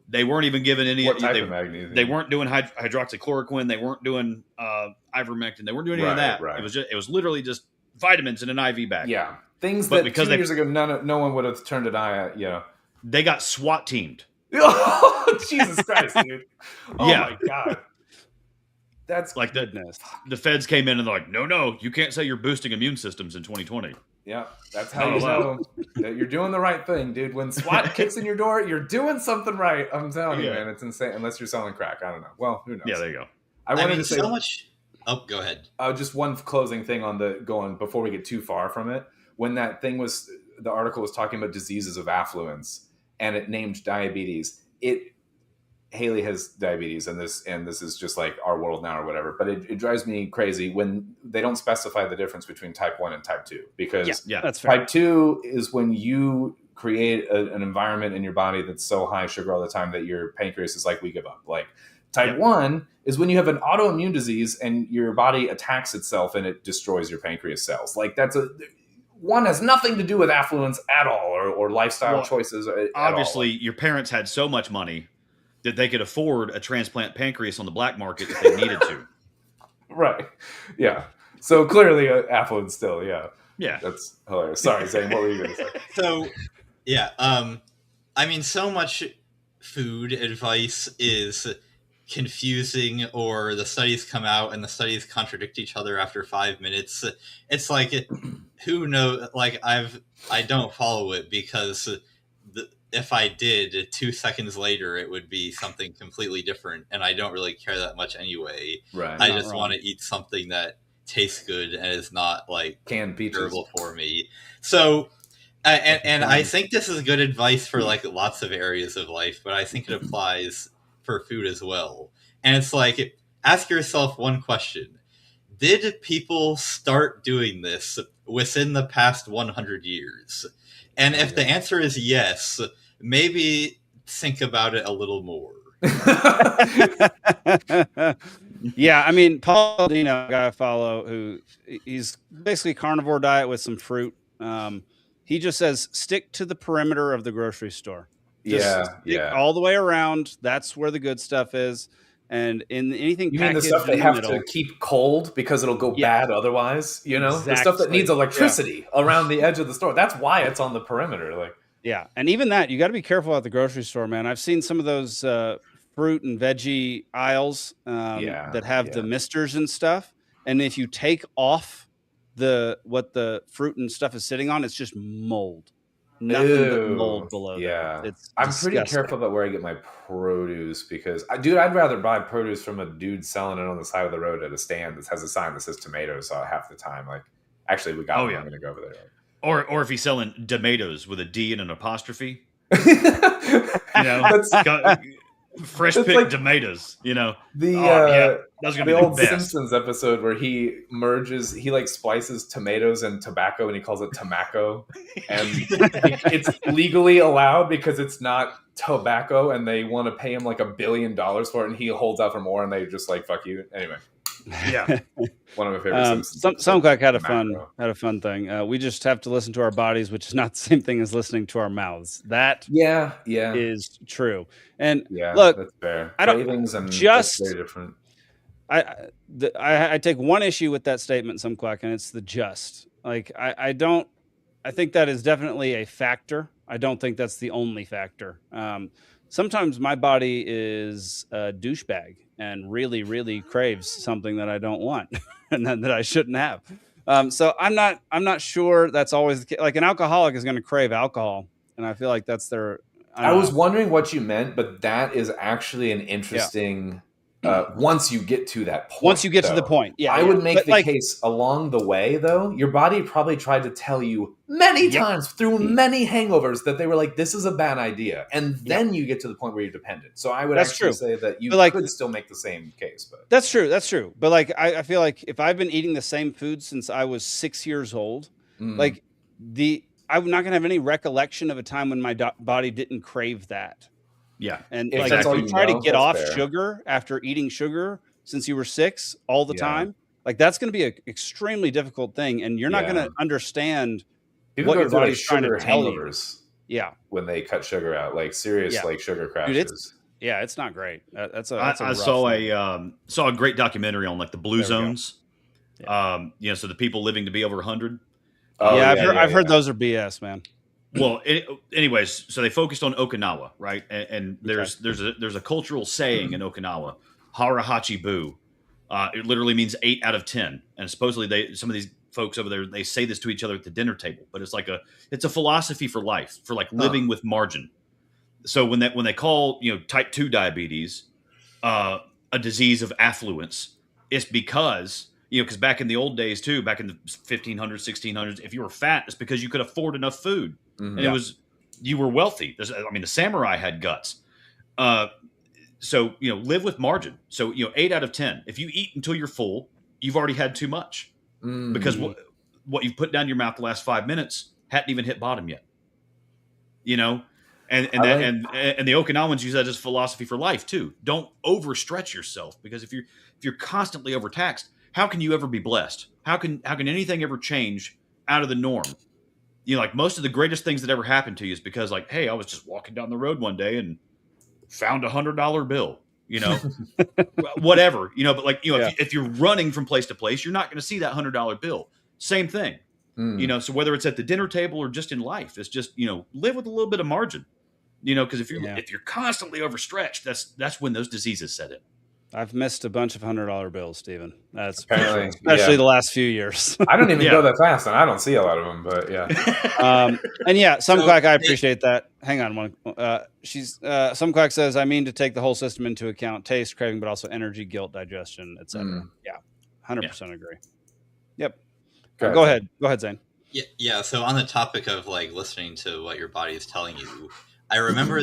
They weren't even given any. What type of magnesium? They weren't doing hydroxychloroquine. They weren't doing ivermectin. They weren't doing any of that. Right. It was literally just vitamins in an IV bag. Yeah, things that 2 years ago no one would have turned an eye at. They got SWAT teamed. Oh, Jesus Christ, dude! Oh my God. That's like the feds came in and they're like, no, you can't say you're boosting immune systems in 2020. Yeah, that's how you know that you're doing the right thing, dude. When SWAT kicks in your door, you're doing something right. I'm telling you, man, it's insane. Unless you're selling crack, I don't know. Well, who knows? Yeah, there you go. I wanted to say so much. Oh, go ahead. Just one closing thing on before we get too far from it. When that thing the article was talking about diseases of affluence, and it named diabetes. Haley has diabetes, and this is just like our world now or whatever. But it drives me crazy when they don't specify the difference between type 1 and type 2, because that's fair. Type 2 is when you create an environment in your body that's so high sugar all the time that your pancreas is like, we give up. Like type 1 is when you have an autoimmune disease and your body attacks itself and it destroys your pancreas cells. Like one has nothing to do with affluence at all or lifestyle choices. Obviously, your parents had so much money that they could afford a transplant pancreas on the black market if they needed to. Right. Yeah. So clearly affluent still. Yeah. Yeah. That's hilarious. Sorry, Zane, what were you going to say? So, yeah. I mean, so much food advice is confusing, or the studies come out and the studies contradict each other after 5 minutes. It's like, who knows? Like, I don't follow it because if I did, 2 seconds later, it would be something completely different, and I don't really care that much anyway. Right. I just want to eat something that tastes good and is not like canned peaches terrible for me. So, and I think this is good advice for like lots of areas of life, but I think it applies for food as well. And it's like, ask yourself one question: did people start doing this within the past 100 years? And if the answer is yes, maybe think about it a little more. Yeah, I mean, Paul Dino, a guy I follow, he's basically carnivore diet with some fruit. He just says, stick to the perimeter of the grocery store. Just stick all the way around. That's where the good stuff is. And in anything, you mean the stuff they have to keep cold because it'll go bad otherwise? Exactly. The stuff that needs electricity around the edge of the store. That's why it's on the perimeter. Like, yeah, and even that, you got to be careful at the grocery store, man. I've seen some of those fruit and veggie aisles that have the misters and stuff, and if you take off what the fruit and stuff is sitting on, it's just mold. Nothing but mold below. Yeah, it's I'm disgusting. Pretty careful about where I get my produce because, I'd rather buy produce from a dude selling it on the side of the road at a stand that has a sign that says tomatoes half the time. Like, actually, we got one. I'm going to go over there. Or if he's selling tomatoes with a D and an apostrophe. Fresh picked tomatoes. That's gonna be the the old best. Simpsons episode where he splices tomatoes and tobacco and he calls it tobacco, and it's legally allowed because it's not tobacco, and they want to pay him like $1 billion for it, and he holds out for more, and they just like fuck you anyway. Yeah, one of my favorite Simpsons. Some quack had a fun thing. We just have to listen to our bodies, which is not the same thing as listening to our mouths. That is true. And look, that's fair. I don't Cravings and just very different. I take one issue with that statement, some quack, and it's the just. Like I think that is definitely a factor. I don't think that's the only factor. Sometimes my body is a douchebag and really, really craves something that I don't want and that I shouldn't have. So I'm not sure that's always the case. Like an alcoholic is going to crave alcohol, and I feel like that's their. I was wondering what you meant, but that is actually an interesting. Once you get to that point, to the point, I would make the case along the way, though. Your body probably tried to tell you many times through many hangovers that they were like, "This is a bad idea," and then you get to the point where you're dependent. So I would say that you could still make the same case. But that's true. But like, I feel like if I've been eating the same food since I was 6 years old, I'm not gonna have any recollection of a time when my body didn't crave that. Yeah. And if you try to get off sugar after eating sugar since you were 6 all the time, like that's going to be an extremely difficult thing. And you're not going to understand what your body's trying to tell you. Yeah. When they cut sugar out, like serious, like sugar crashes. Dude, it's not great. I saw a great documentary on like the blue zones. So the people living to be over 100. I've heard those are BS, man. Well, anyways, so they focused on Okinawa, right? And there's a cultural saying in Okinawa, "Harahachi bu." It literally means 8 out of 10, and supposedly some of these folks over there, they say this to each other at the dinner table. But it's like it's a philosophy for life, for like living with margin. So when they call type 2 diabetes a disease of affluence, it's because because back in the old days too, back in the 1500s, 1600s, if you were fat, it's because you could afford enough food. And you were wealthy. The samurai had guts. So live with margin. So 8 out of 10. If you eat until you're full, you've already had too much because what you've put down your mouth the last 5 minutes hadn't even hit bottom yet. And the Okinawans use that as philosophy for life too. Don't overstretch yourself, because if you're constantly overtaxed, how can you ever be blessed? How can anything ever change out of the norm? Like most of the greatest things that ever happened to you is because like, hey, I was just walking down the road one day and found $100 bill, whatever, but like, if you're running from place to place, you're not going to see that $100 bill. Same thing, so whether it's at the dinner table or just in life, it's just, live with a little bit of margin, because if you're constantly overstretched, that's when those diseases set in. I've missed a bunch of $100 bills, Stephen. That's especially the last few years. I don't even go that fast, and I don't see a lot of them. But and some quack, I appreciate that. Hang on, one. Some quack says, I mean to take the whole system into account: taste, craving, but also energy, guilt, digestion, etc. 100% agree. Yep. Go ahead, Zane. Yeah. So on the topic of like listening to what your body is telling you, I remember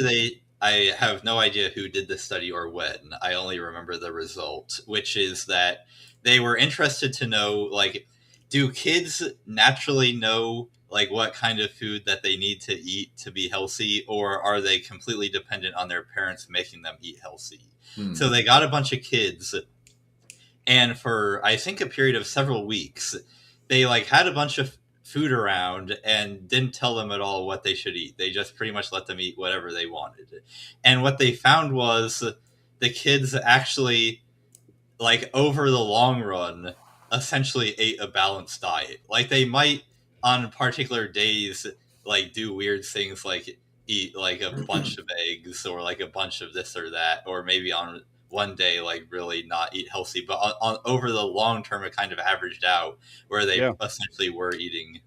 I have no idea who did this study or when. I only remember the result, which is that they were interested to know, like, do kids naturally know, like, what kind of food that they need to eat to be healthy, or are they completely dependent on their parents making them eat healthy? So they got a bunch of kids, and for, I think, a period of several weeks, they, like, had a bunch of food around and didn't tell them at all what they should eat. They just pretty much let them eat whatever they wanted. And what they found was the kids actually, like, over the long run, essentially ate a balanced diet. Like, they might on particular days like do weird things like eat like a bunch of eggs or like a bunch of this or that, or maybe on one day like really not eat healthy, but on over the long term it kind of averaged out where they essentially were eating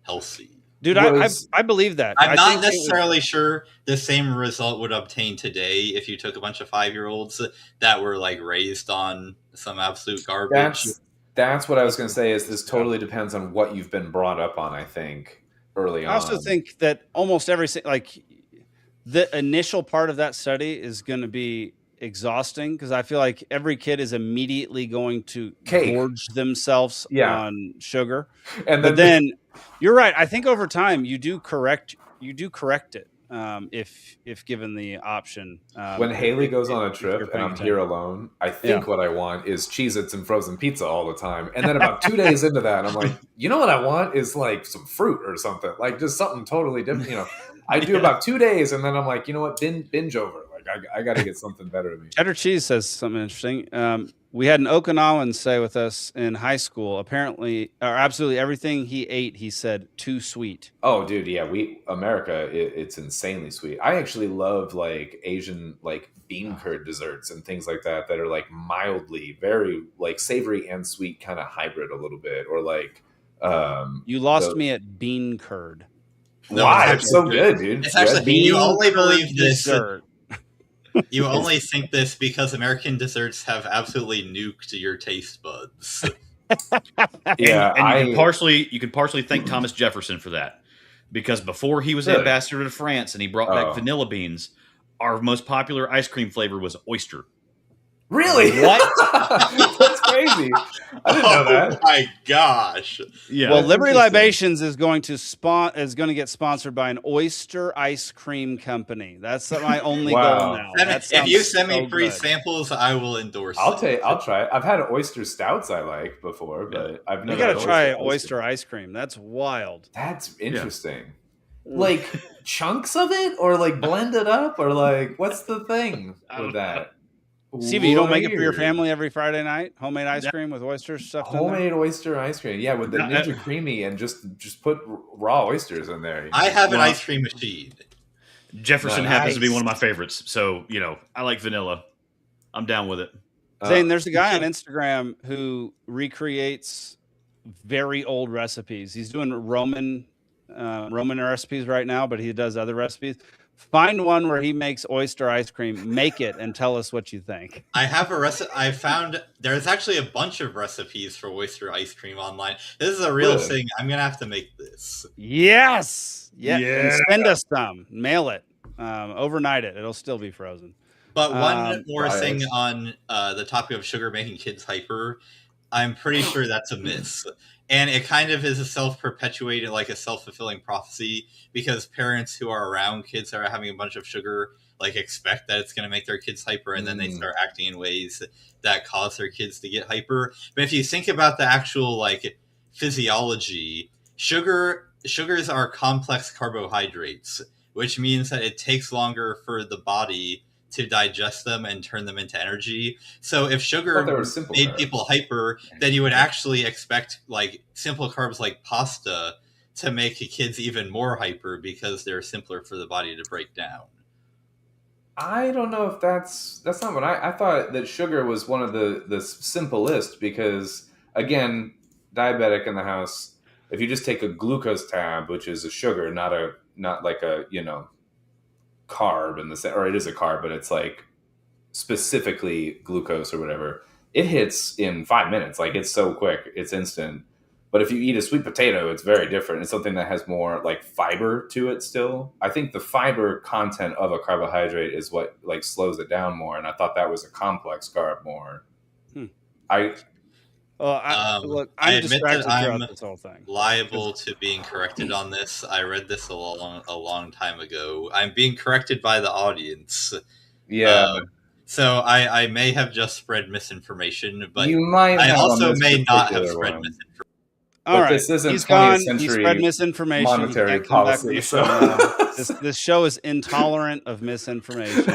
healthy. Dude, I believe that. I'm not necessarily sure the same result would obtain today if you took a bunch of 5-year-olds that were like raised on some absolute garbage. That's what I was going to say, is this totally depends on what you've been brought up on, I think. early on. I also think that almost the initial part of that study is going to be exhausting because I feel like every kid is immediately going to gorge themselves on sugar. And then you're right. I think over time you do correct it if given the option. When Haley goes on a trip and I'm here alone, I think what I want is Cheez-Its and frozen pizza all the time. And then about 2 days into that, I'm like, you know what I want is like some fruit or something, like just something totally different. You know, I do about 2 days and then I'm like, you know what, binge over. Like I got to get something better to me. Cheddar Cheese says something interesting. We had an Okinawan stay with us in high school. Apparently, or absolutely everything he ate, he said, too sweet. Oh, dude, yeah. America, it's insanely sweet. I actually love like Asian like bean curd desserts and things like that are like mildly, very like savory and sweet, kind of hybrid a little bit, or like. You lost me at bean curd. No, why? It's so good, dude. It's actually you only believe this. Dessert. You only think this because American desserts have absolutely nuked your taste buds. Yeah, and you can partially thank Thomas Jefferson for that, because before he was ambassador to France and he brought back vanilla beans, our most popular ice cream flavor was oyster. Really? What? That's crazy. I didn't know that. Oh my gosh. Yeah. Well, Liberty Libations is going to get sponsored by an oyster ice cream company. That's my only goal now. If you send me free samples, I will endorse. I'll try it. I've had oyster stouts I like before, but I've never. You got to try oyster ice cream. That's wild. That's interesting. Yeah. Like chunks of it, or like blended up, or like what's the thing with that? Stevie, you don't make it for your family every Friday night? Homemade ice cream with oysters stuffed in there? Homemade oyster ice cream. Yeah, with the Ninja Creamy and just put raw oysters in there. I have an ice cream machine. Jefferson happens to be one of my favorites. So, I like vanilla. I'm down with it. Zane, there's a guy on Instagram who recreates very old recipes. He's doing Roman recipes right now, but he does other recipes. Find one where he makes oyster ice cream, make it, and tell us what you think. I have a recipe. I found there's actually a bunch of recipes for oyster ice cream online. This is a real thing. I'm going to have to make this. Yes. Yeah. And send us some. Mail it. Overnight it. It'll still be frozen. But one more thing on the topic of sugar making kids hyper. I'm pretty sure that's a myth. And it kind of is a self-perpetuated, like a self-fulfilling prophecy, because parents who are around kids that are having a bunch of sugar, like expect that it's going to make their kids hyper, and then they start acting in ways that cause their kids to get hyper. But if you think about the actual like physiology, sugars are complex carbohydrates, which means that it takes longer for the body to digest them and turn them into energy. So if sugar made people hyper, then you would actually expect like simple carbs like pasta to make kids even more hyper because they're simpler for the body to break down. I don't know if that's not what I thought. That sugar was one of the simplest, because again, diabetic in the house, if you just take a glucose tab, which is a sugar, not like a carb in the sense, or it is a carb, but it's like specifically glucose or whatever, it hits in 5 minutes. Like it's so quick, it's instant. But if you eat a sweet potato, it's very different. It's something that has more like fiber to it still. I think the fiber content of a carbohydrate is what like slows it down more, and I thought that was a complex carb more. I admit that I'm this whole thing. Liable to being corrected on this. I read this a long time ago. I'm being corrected by the audience. Yeah. So I may have just spread misinformation, but you might I also may not have spread misinformation. All right, this isn't he's 20th gone. century he spread misinformation. monetary policy. This show is intolerant of misinformation. Do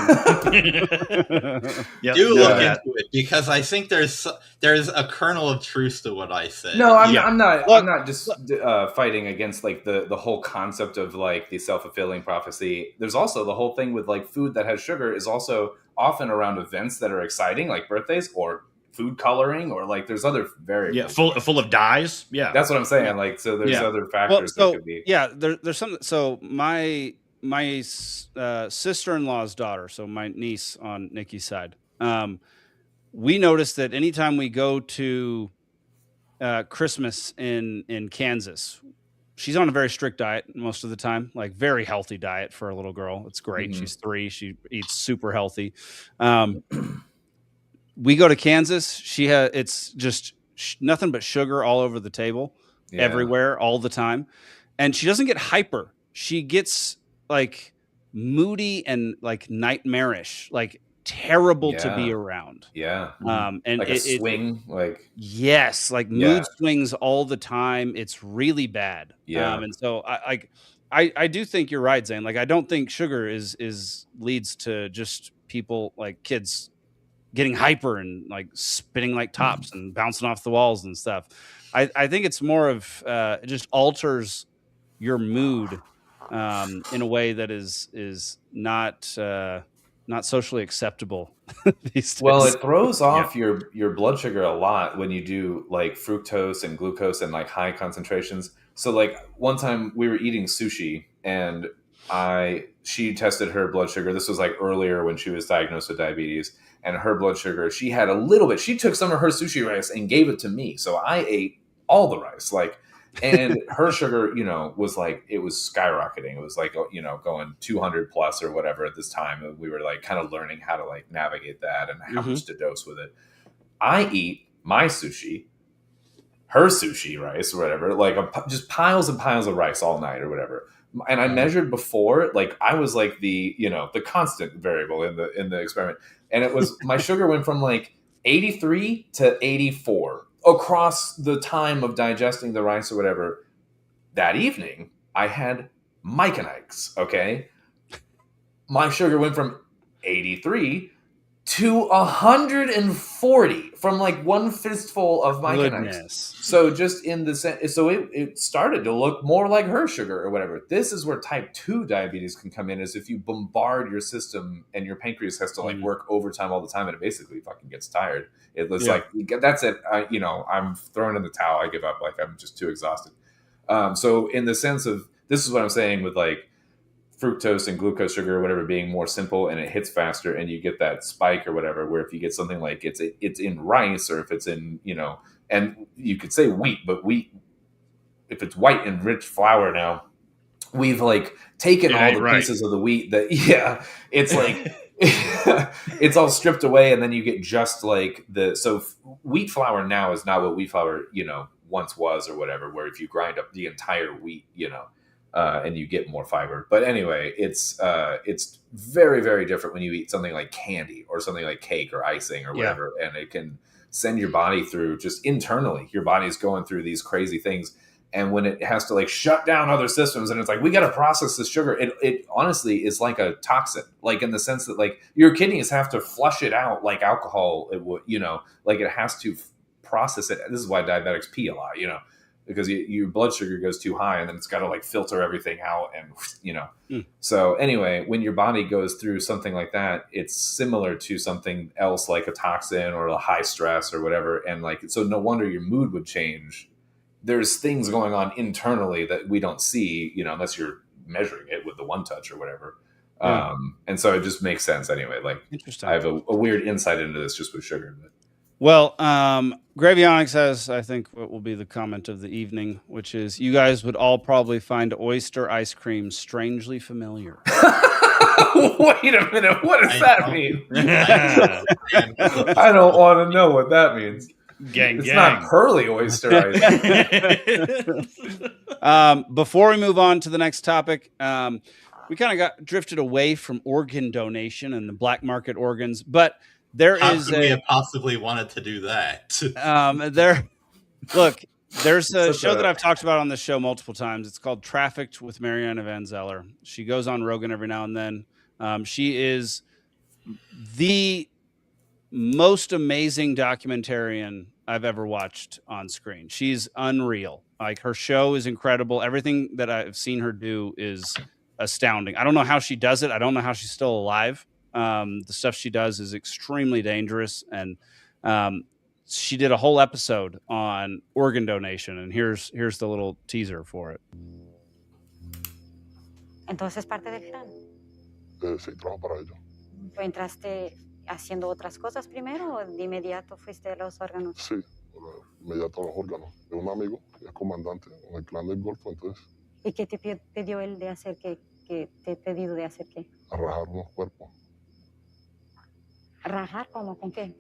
look into it, because I think there's a kernel of truth to what I said. No, I'm not just fighting against like the whole concept of like the self-fulfilling prophecy. There's also the whole thing with like food that has sugar is also often around events that are exciting, like birthdays or food coloring, or like there's other variables. Yeah, full of dyes. Yeah, that's what I'm saying. Like, so there's other factors that could be. Yeah, there's something. So my sister-in-law's daughter, so my niece on Nikki's side, we noticed that anytime we go to Christmas in Kansas, she's on a very strict diet most of the time, like very healthy diet for a little girl. It's great. She's 3. She eats super healthy. We go to Kansas. It's just nothing but sugar all over the table, everywhere, all the time. And she doesn't get hyper. She gets like moody and like nightmarish, like terrible to be around. Yeah. And like a swing, like yes, like mood swings all the time. It's really bad. Yeah. And so I do think you're right, Zane. Like I don't think sugar leads to just people like kids getting hyper and like spinning like tops and bouncing off the walls and stuff. I think it's more of it just alters your mood in a way that is not socially acceptable these days. Well, it throws off your blood sugar a lot when you do like fructose and glucose and like high concentrations. So like one time we were eating sushi and she tested her blood sugar. This was like earlier when she was diagnosed with diabetes, and her blood sugar, she had a little bit. She took some of her sushi rice and gave it to me. So I ate all the rice, like, and her sugar, was like, it was skyrocketing. It was like, going 200 plus or whatever at this time. We were like kind of learning how to like navigate that and how much to dose with it. I eat my sushi, her sushi rice or whatever, like just piles and piles of rice all night or whatever. And I measured before, like I was like the constant variable in the experiment. And it was, my sugar went from like 83 to 84 across the time of digesting the rice or whatever. That evening, I had Mike and Ike's, okay? My sugar went from 83 to 140 from like one fistful of Mike and Ike's. So just in the sense, so it started to look more like her sugar or whatever. This is where type 2 diabetes can come in, is if you bombard your system and your pancreas has to like work overtime all the time and it basically fucking gets tired. It was like, that's it. I'm throwing in the towel. I give up. Like I'm just too exhausted. So in the sense of, this is what I'm saying with like fructose and glucose sugar or whatever being more simple and it hits faster and you get that spike or whatever, where if you get something like it's in rice or if it's in, and you could say wheat, but wheat, if it's white and rich flour now, we've like taken all the pieces of the wheat that, it's like, it's all stripped away and then you get just like so wheat flour now is not what wheat flour, once was or whatever, where if you grind up the entire wheat, and you get more fiber. But anyway, it's very, very different when you eat something like candy or something like cake or icing or whatever, and it can send your body through, just internally, your body's going through these crazy things. And when it has to like shut down other systems and it's like, we got to process this sugar, it honestly is like a toxin, like in the sense that like your kidneys have to flush it out like alcohol, it would, like it has to process it. This is why diabetics pee a lot, because your blood sugar goes too high and then it's got to like filter everything out and, So anyway, when your body goes through something like that, it's similar to something else like a toxin or a high stress or whatever. And like, so no wonder your mood would change. There's things going on internally that we don't see, unless you're measuring it with the one touch or whatever. And so it just makes sense anyway. Like, interesting. I have a weird insight into this just with sugar. But. Well, Gravionics has, I think, what will be the comment of the evening, which is you guys would all probably find oyster ice cream strangely familiar. Wait a minute. What does that mean? I don't want to know what that means. It's not pearly oyster ice. Before we move on to the next topic, we kind of got drifted away from organ donation and the black market organs, but How could we have possibly wanted to do that? There's a show that I've talked about on this show multiple times. It's called Trafficked with Mariana Van Zeller. She goes on Rogan every now and then. She is the most amazing documentarian I've ever watched on screen. She's unreal. Like, her show is incredible. Everything that I've seen her do is astounding. I don't know how she does it. I don't know how she's still alive. The stuff she does is extremely dangerous. And she did a whole episode on organ donation. And here's the little teaser for it. Entonces, parte del plan. Sí, trabajo para ello. ¿Tú entraste haciendo otras cosas primero o de inmediato fuiste a los órganos? Sí, inmediato a los órganos. Es un amigo, es comandante en el clan del Golfo, entonces. ¿Y qué te pidió él de hacer qué? ¿Qué te he pedido de hacer qué? A rajar unos cuerpos. ¿Rajar cómo? ¿Con qué?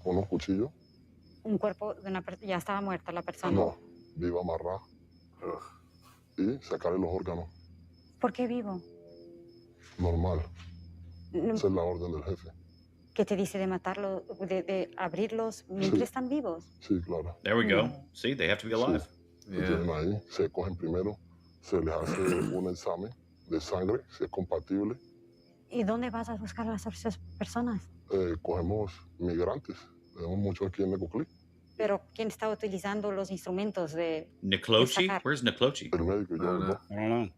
Con unos cuchillos. Un cuerpo de una persona, ya estaba muerta la persona. No, viva amarrada. Y sacarle los órganos. ¿Por qué vivo? Normal. Esa es la orden del jefe. ¿Qué te dice de matarlos, de abrirlos mientras están vivos? Sí, claro. There we go. See, they have to be alive. Sí. Tienen ahí, se cogen primero, se les hace un examen de sangre, si es compatible. ¿Y dónde vas a buscar a esas personas? Cogemos migrantes, tenemos muchos aquí en Necoclí. Pero ¿quién está utilizando los instrumentos de Niclochi? sacar? Where's Niclochi? El médico, yo no. I don't know.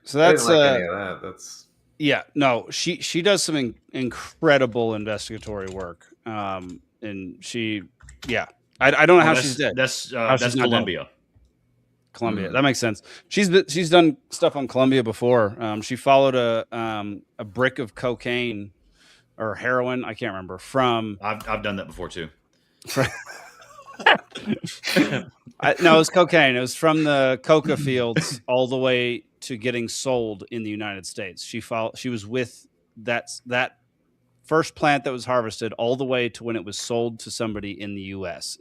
So that's I didn't like any of that. That's yeah, no, she does some incredible investigatory work. And she, yeah, I don't know how she's dead. That's she's not Colombia. Colombia. That makes sense. She's done stuff on Colombia before. She followed a brick of cocaine or heroin, I can't remember, from I've done that before too. No, it was cocaine. It was from the coca fields all the way to getting sold in the United States. She was with that first plant that was harvested all the way to when it was sold to somebody in the U.S.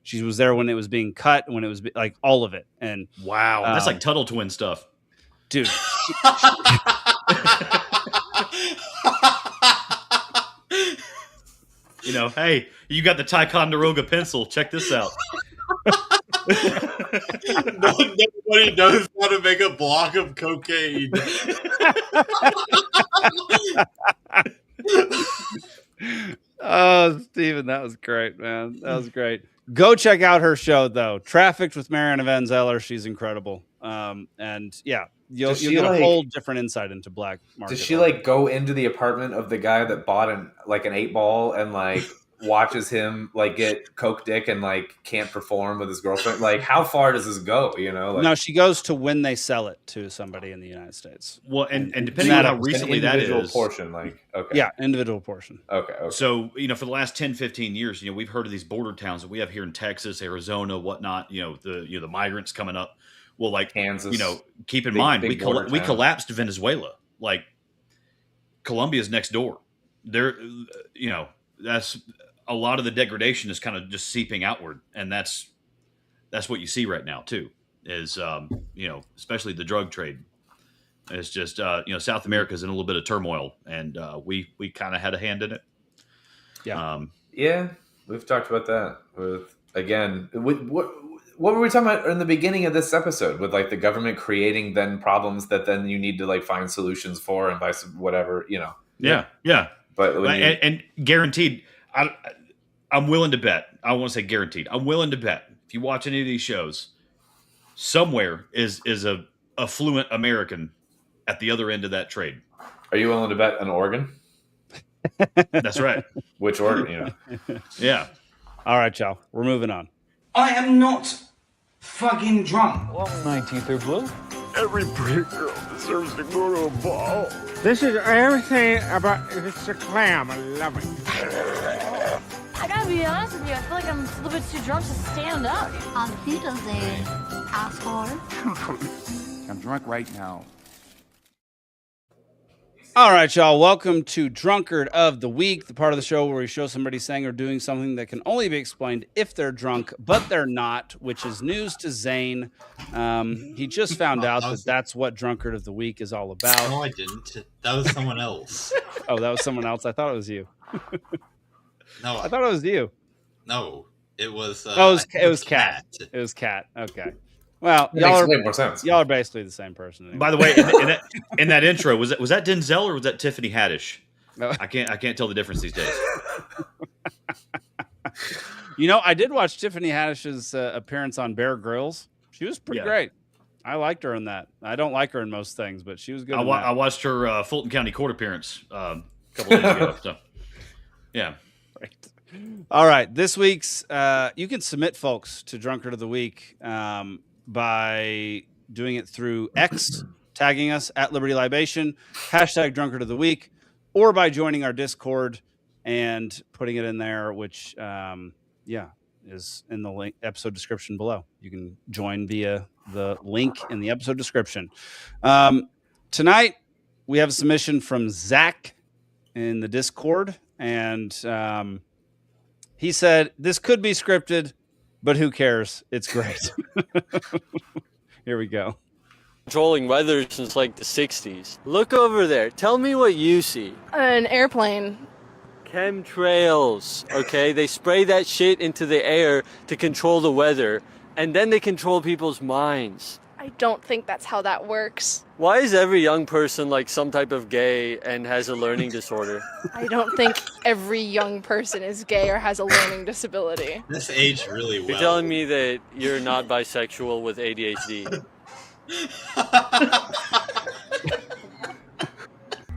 She was there when it was being cut, when it was like all of it. And wow, that's like Tuttle Twin stuff, dude. You know, hey, you got the Ticonderoga pencil. Check this out. Nobody knows how to make a block of cocaine. Oh, Steven, that was great, man. That was great. Go check out her show, though. Trafficked with Mariana Van Zeller. She's incredible. And yeah, you'll get a whole different insight into black market. Does she like go into the apartment of the guy that bought an 8-ball and like watches him like get coke dick and like can't perform with his girlfriend? Like, how far does this go? You know? Like, no, she goes to when they sell it to somebody in the United States. Well, and depending on how recently that is, portion, like okay, yeah, individual portion. Okay. So for the last 10, 15 years, we've heard of these border towns that we have here in Texas, Arizona, whatnot. The migrants coming up. Well, like Kansas. Keep in mind we collapsed Venezuela. Like Colombia's next door. There, that's a lot of the degradation is kind of just seeping outward, and that's what you see right now too. Is especially the drug trade. It's just South America's in a little bit of turmoil, and we kind of had a hand in it. Yeah. Yeah, we've talked about that what were we talking about in the beginning of this episode with like the government creating then problems that then you need to like find solutions for and vice whatever, Yeah. But and guaranteed, I'm willing to bet. I want to say guaranteed. I'm willing to bet if you watch any of these shows, somewhere is a affluent American at the other end of that trade. Are you willing to bet an organ? That's right. Which organ? Yeah. All right, y'all. We're moving on. I am not fucking drunk. Long 19th or blue. Every pretty girl deserves to go to a ball. This is everything about it's a clam. I love it. I gotta be honest with you, I feel like I'm a little bit too drunk to stand up. On Wiedersehen, asshole. I'm drunk right now. All right, y'all. Welcome to Drunkard of the Week, the part of the show where we show somebody saying or doing something that can only be explained if they're drunk, but they're not, which is news to Zane. He just found out that that's what Drunkard of the Week is all about. No, I didn't. That was someone else. Oh, that was someone else? I thought it was you. No. I thought it was you. No, it was... it was Kat. It was Kat. Okay. Well, y'all are basically the same person. Anyway. By the way, in that intro, was that Denzel or was that Tiffany Haddish? No. I can't tell the difference these days. I did watch Tiffany Haddish's appearance on Bear Grylls. She was pretty great. I liked her in that. I don't like her in most things, but she was good. I watched her Fulton County Court appearance a couple days ago. So, yeah. Right. All right. This week's you can submit folks to Drunkard of the Week. By doing it through X, tagging us at Liberty Libation, # Drunkard of the Week, or by joining our Discord and putting it in there, which is in the link episode description below. You can join via the link in the episode description. Tonight we have a submission from Zach in the Discord, and he said this could be scripted, but who cares? It's great. Here we go. Controlling weather since like the 60s. Look over there. Tell me what you see. An airplane. Chemtrails, okay? They spray that shit into the air to control the weather, and then they control people's minds. I don't think that's how that works. Why is every young person like some type of gay and has a learning disorder? I don't think every young person is gay or has a learning disability. This aged really well. You're telling me that you're not bisexual with ADHD?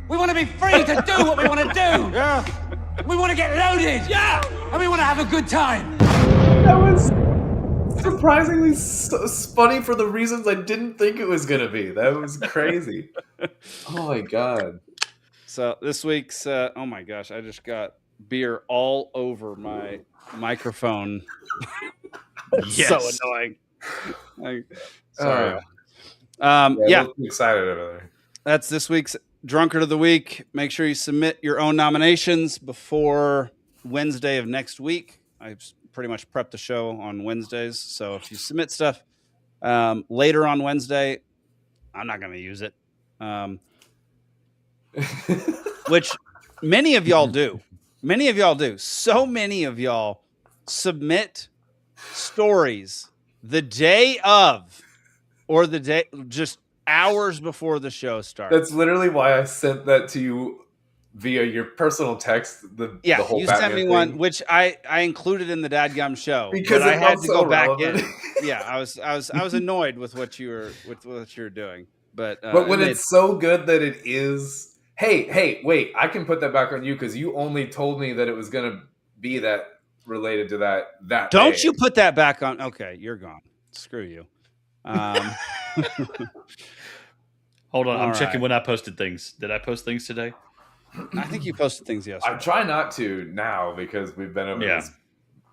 We want to be free to do what we want to do. Yeah. We want to get loaded. Yeah. And we want to have a good time. That was surprisingly funny for the reasons I didn't think it was going to be. That was crazy. Oh my God. So this week's, oh my gosh, I just got beer all over my microphone. Yes. So annoying. Sorry. I'm excited over there. That's this week's Drunkard of the Week. Make sure you submit your own nominations before Wednesday of next week. I've pretty much prepped the show on Wednesdays, so if you submit stuff later on Wednesday, I'm not going to use it. Which many of y'all do. Many of y'all do. So many of y'all submit stories the day of or the day just hours before the show starts. That's literally why I sent that to you via your personal text. The whole you Batman sent me thing. one, which I included in the dadgum show because but I had to go back relevant. in. Yeah, I was annoyed with what you were doing, but when it's so good that it is. Hey, wait! I can put that back on you because you only told me that it was going to be that related to that. Don't day. you put that back on? Okay, you're gone. Screw you. Hold on, I'm All checking right. when I posted things. Did I post things today? I think you posted things yesterday. I try not to now because we've been over this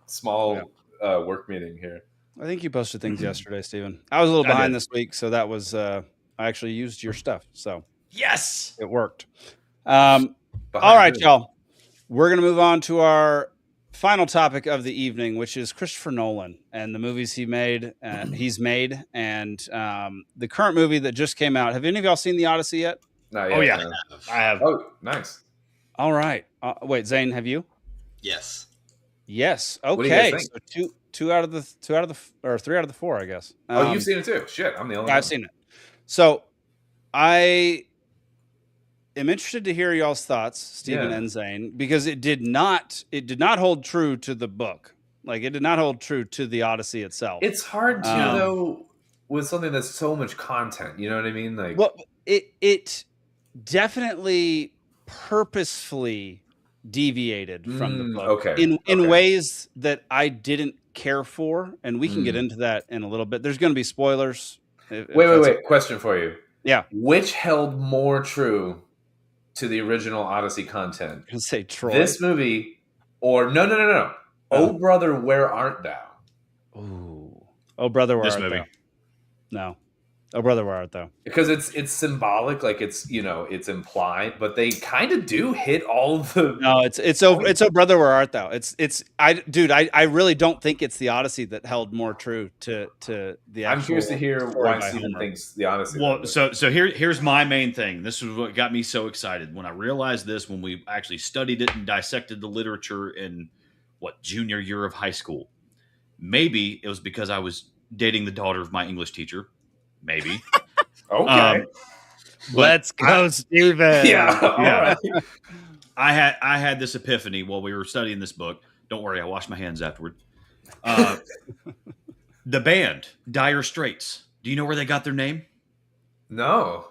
small work meeting here. I think you posted things yesterday, Steven. I was a little behind this week, so that was I actually used your stuff, so yes, it worked. All right, y'all. We're gonna move on to our final topic of the evening, which is Christopher Nolan and the movies he's made, and the current movie that just came out. Have any of y'all seen The Odyssey yet? Not yet, Oh yeah, no. I have. Oh, nice. All right. Wait, Zane, have you? Yes. Yes. What do you guys Okay. think? So three out of the four, I guess. Oh, you've seen it too. Shit, I'm the only one. I've seen it. So I am interested to hear y'all's thoughts, Stephen and Zane, because it did not hold true to the book. Like, it did not hold true to the Odyssey itself. It's hard to though with something that's so much content. You know what I mean? Like, well, it definitely purposefully deviated from the book in ways that I didn't care for, and we can get into that in a little bit. There's going to be spoilers. Wait. Question for you. Yeah. Which held more true to the original Odyssey content? I say Troy. This movie, or no. Oh, brother, where art thou? Ooh. Oh, brother, where This art movie. thou? No. Oh, brother, where art thou? Because it's symbolic, like it's it's implied, but they kind of do hit all of the. No, it's oh brother, where art thou? I really don't think it's the Odyssey that held more true to the. I'm curious to hear why by Stephen Homer. thinks the Odyssey. Well, so here's my main thing. This is what got me so excited when I realized this, when we actually studied it and dissected the literature in junior year of high school. Maybe it was because I was dating the daughter of my English teacher. Maybe. Okay. Let's go, Steven. Yeah. All right. I had this epiphany while we were studying this book. Don't worry, I washed my hands afterward. The band, Dire Straits. Do you know where they got their name? No.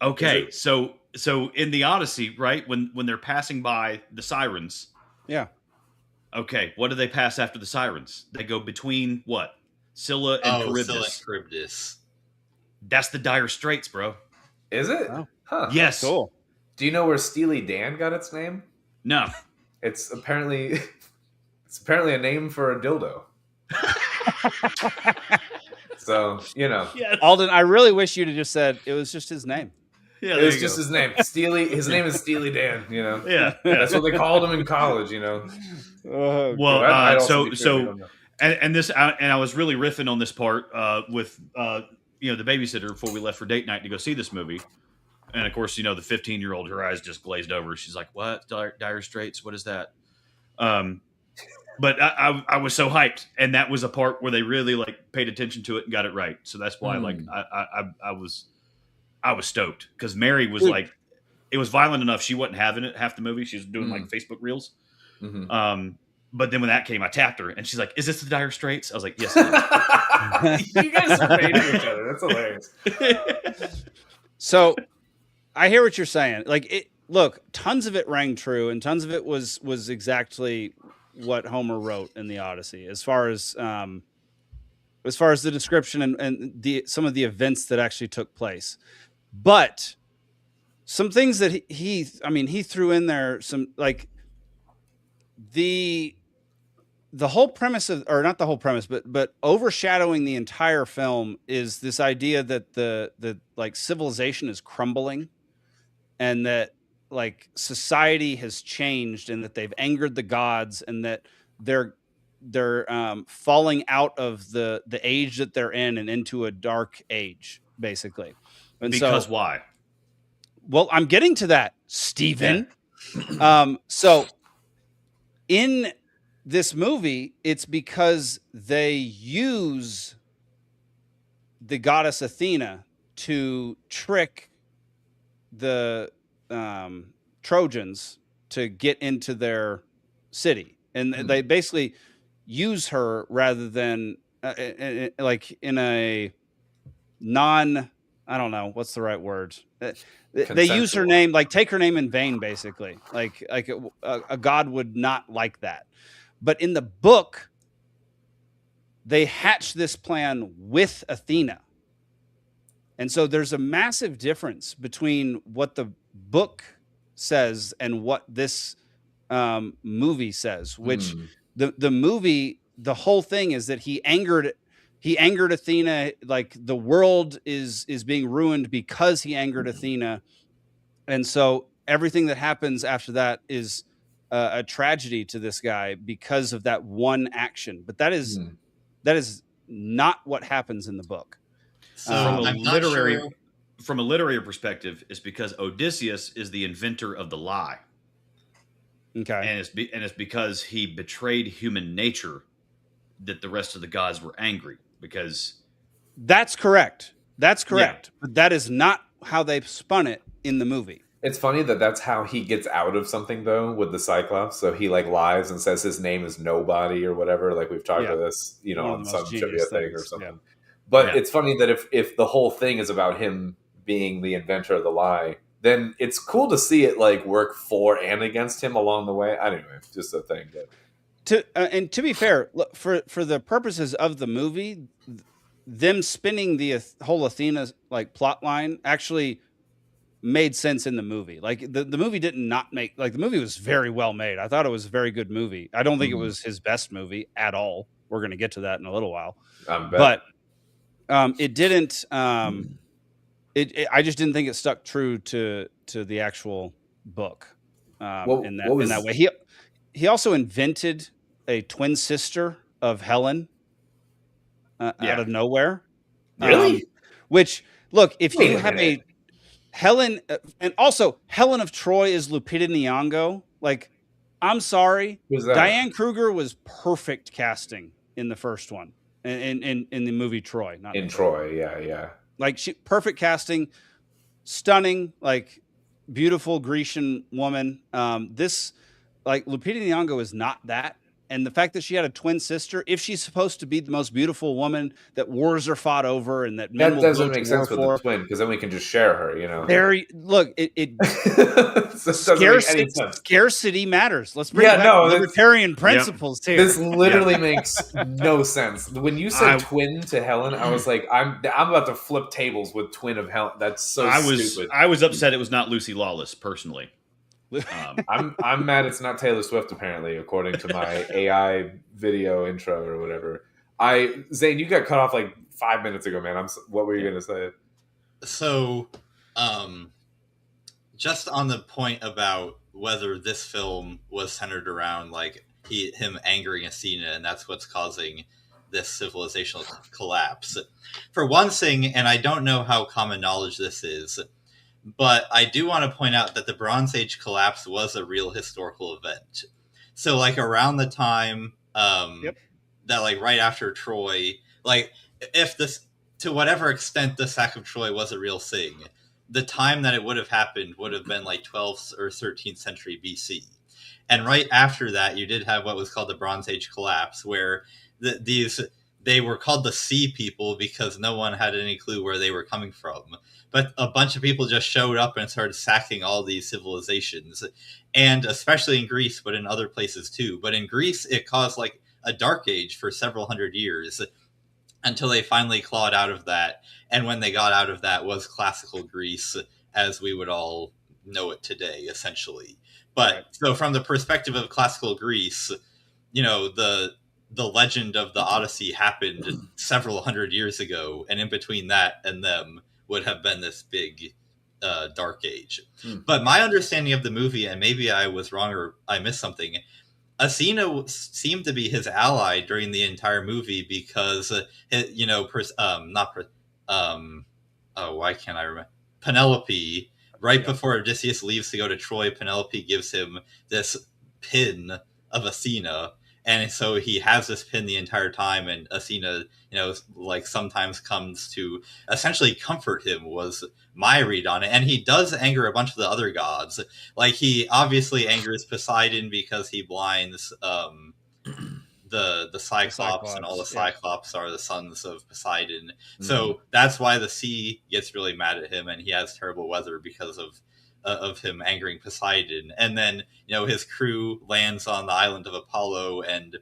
Okay, so in the Odyssey, right, when they're passing by the sirens. Yeah. Okay, what do they pass after the sirens? They go between what? Scylla and Charybdis. Scylla and Charybdis. That's the Dire Straits, bro. Is it? Oh. Huh. Yes. Cool. Do you know where Steely Dan got its name? No. It's apparently a name for a dildo. So, Yes. Alden, I really wish you'd have just said it was just his name. Yeah, it was just his name. Steely. His name is Steely Dan. Yeah. That's what they called him in college. Well, I was really riffing on this part with the babysitter before we left for date night to go see this movie. And of course, the 15-year-old, her eyes just glazed over. She's like, "What? Dire Straits? What is that?" But I was so hyped, and that was a part where they really paid attention to it and got it right. So that's why I was stoked, because Mary was it was violent enough. She wasn't having it half the movie. She was doing Facebook reels. Mm-hmm. But then when that came, I tapped her, and she's like, "Is this the Dire Straits?" I was like, "Yes." It is. You guys are made for each other. That's hilarious. So I hear what you're saying. Look, tons of it rang true, and tons of it was exactly what Homer wrote in the Odyssey, as far as the description and some of the events that actually took place. But some things that he threw in there, some the whole premise of, or not the whole premise, but overshadowing the entire film is this idea that the civilization is crumbling, and that society has changed, and that they've angered the gods, and that they're falling out of the age that they're in and into a dark age, basically. And because why? Well, I'm getting to that, Stephen. Yeah. So in this movie, it's because they use the goddess Athena to trick the Trojans to get into their city, and they basically use her rather than in a non, I don't know what's the right word. They use her name, take her name in vain, basically. A god would not like that. But in the book, they hatch this plan with Athena. And so there's a massive difference between what the book says and what this movie says, which the movie, the whole thing is that he angered Athena. The world is being ruined because he angered Athena. And so everything that happens after that is a tragedy to this guy because of that one action. But that is not what happens in the book. So from a literary perspective, it's because Odysseus is the inventor of the lie. Okay. And it's because he betrayed human nature that the rest of the gods were angry, because that's correct. That's correct. Yeah. But that is not how they spun it in the movie. It's funny that's how he gets out of something, though, with the Cyclops. So he lies and says his name is Nobody or whatever. We've talked about this, on some trivia thing or something. Yeah. But it's funny that if the whole thing is about him being the inventor of the lie, then it's cool to see it work for and against him along the way. Anyway, just a thing. And to be fair, for the purposes of the movie, them spinning the whole Athena plot line actually made sense in the movie. The movie did not make the movie was very well made. I thought it was a very good movie. I don't think it was his best movie at all. We're going to get to that in a little while. But it didn't. I just didn't think it stuck true to the actual book. In that way, he also invented a twin sister of Helen out of nowhere. Really? Which, look, if you have a Helen, and also Helen of Troy is Lupita Nyong'o. I'm sorry, Diane Kruger was perfect casting in the first one, in the movie Troy. Not in Troy, yeah. Perfect casting, stunning, beautiful Grecian woman. This Lupita Nyong'o is not that. And the fact that she had a twin sister, if she's supposed to be the most beautiful woman that wars are fought over and that men will doesn't make sense with the twin, because then we can just share her, Scarcity matters. Let's bring back libertarian principles here. This literally makes no sense. When you said twin to Helen, I was like, I'm about to flip tables with twin of Helen. That's so stupid. I was upset it was not Lucy Lawless, personally. I'm mad it's not Taylor Swift, apparently, according to my AI video intro or whatever. Zane, you got cut off like 5 minutes ago, man. What were you gonna say? So, just on the point about whether this film was centered around like him angering Athena, and that's what's causing this civilizational collapse. For one thing, and I don't know how common knowledge this is, but I do want to point out that the Bronze Age collapse was a real historical event. So, like, around the time that, like, right after Troy, like, if this, to whatever extent the sack of Troy was a real thing, the time that it would have happened would have been like 12th or 13th century BC. And right after that, you did have what was called the Bronze Age collapse, where they were called the Sea People because no one had any clue where they were coming from. But a bunch of people just showed up and started sacking all these civilizations, and especially in Greece, but in other places too. But in Greece, it caused like a dark age for several hundred years until they finally clawed out of that. And when they got out of that was classical Greece as we would all know it today, essentially. But so from the perspective of classical Greece, you know, the legend of the Odyssey happened several hundred years ago, and in between that and them would have been this big dark age. But my understanding of the movie, and maybe I was wrong or I missed something, Athena seemed to be his ally during the entire movie because, you know, why can't I remember? Penelope, before Odysseus leaves to go to Troy, Penelope gives him this pin of Athena. And so he has this pin the entire time, and Athena, you know, like sometimes comes to essentially comfort him, was my read on it. And he does anger a bunch of the other gods. Like, he obviously angers Poseidon because he blinds the Cyclops, and all the Cyclops are the sons of Poseidon. So that's why the sea gets really mad at him, and he has terrible weather because of him angering Poseidon. And then, you know, his crew lands on the island of Apollo and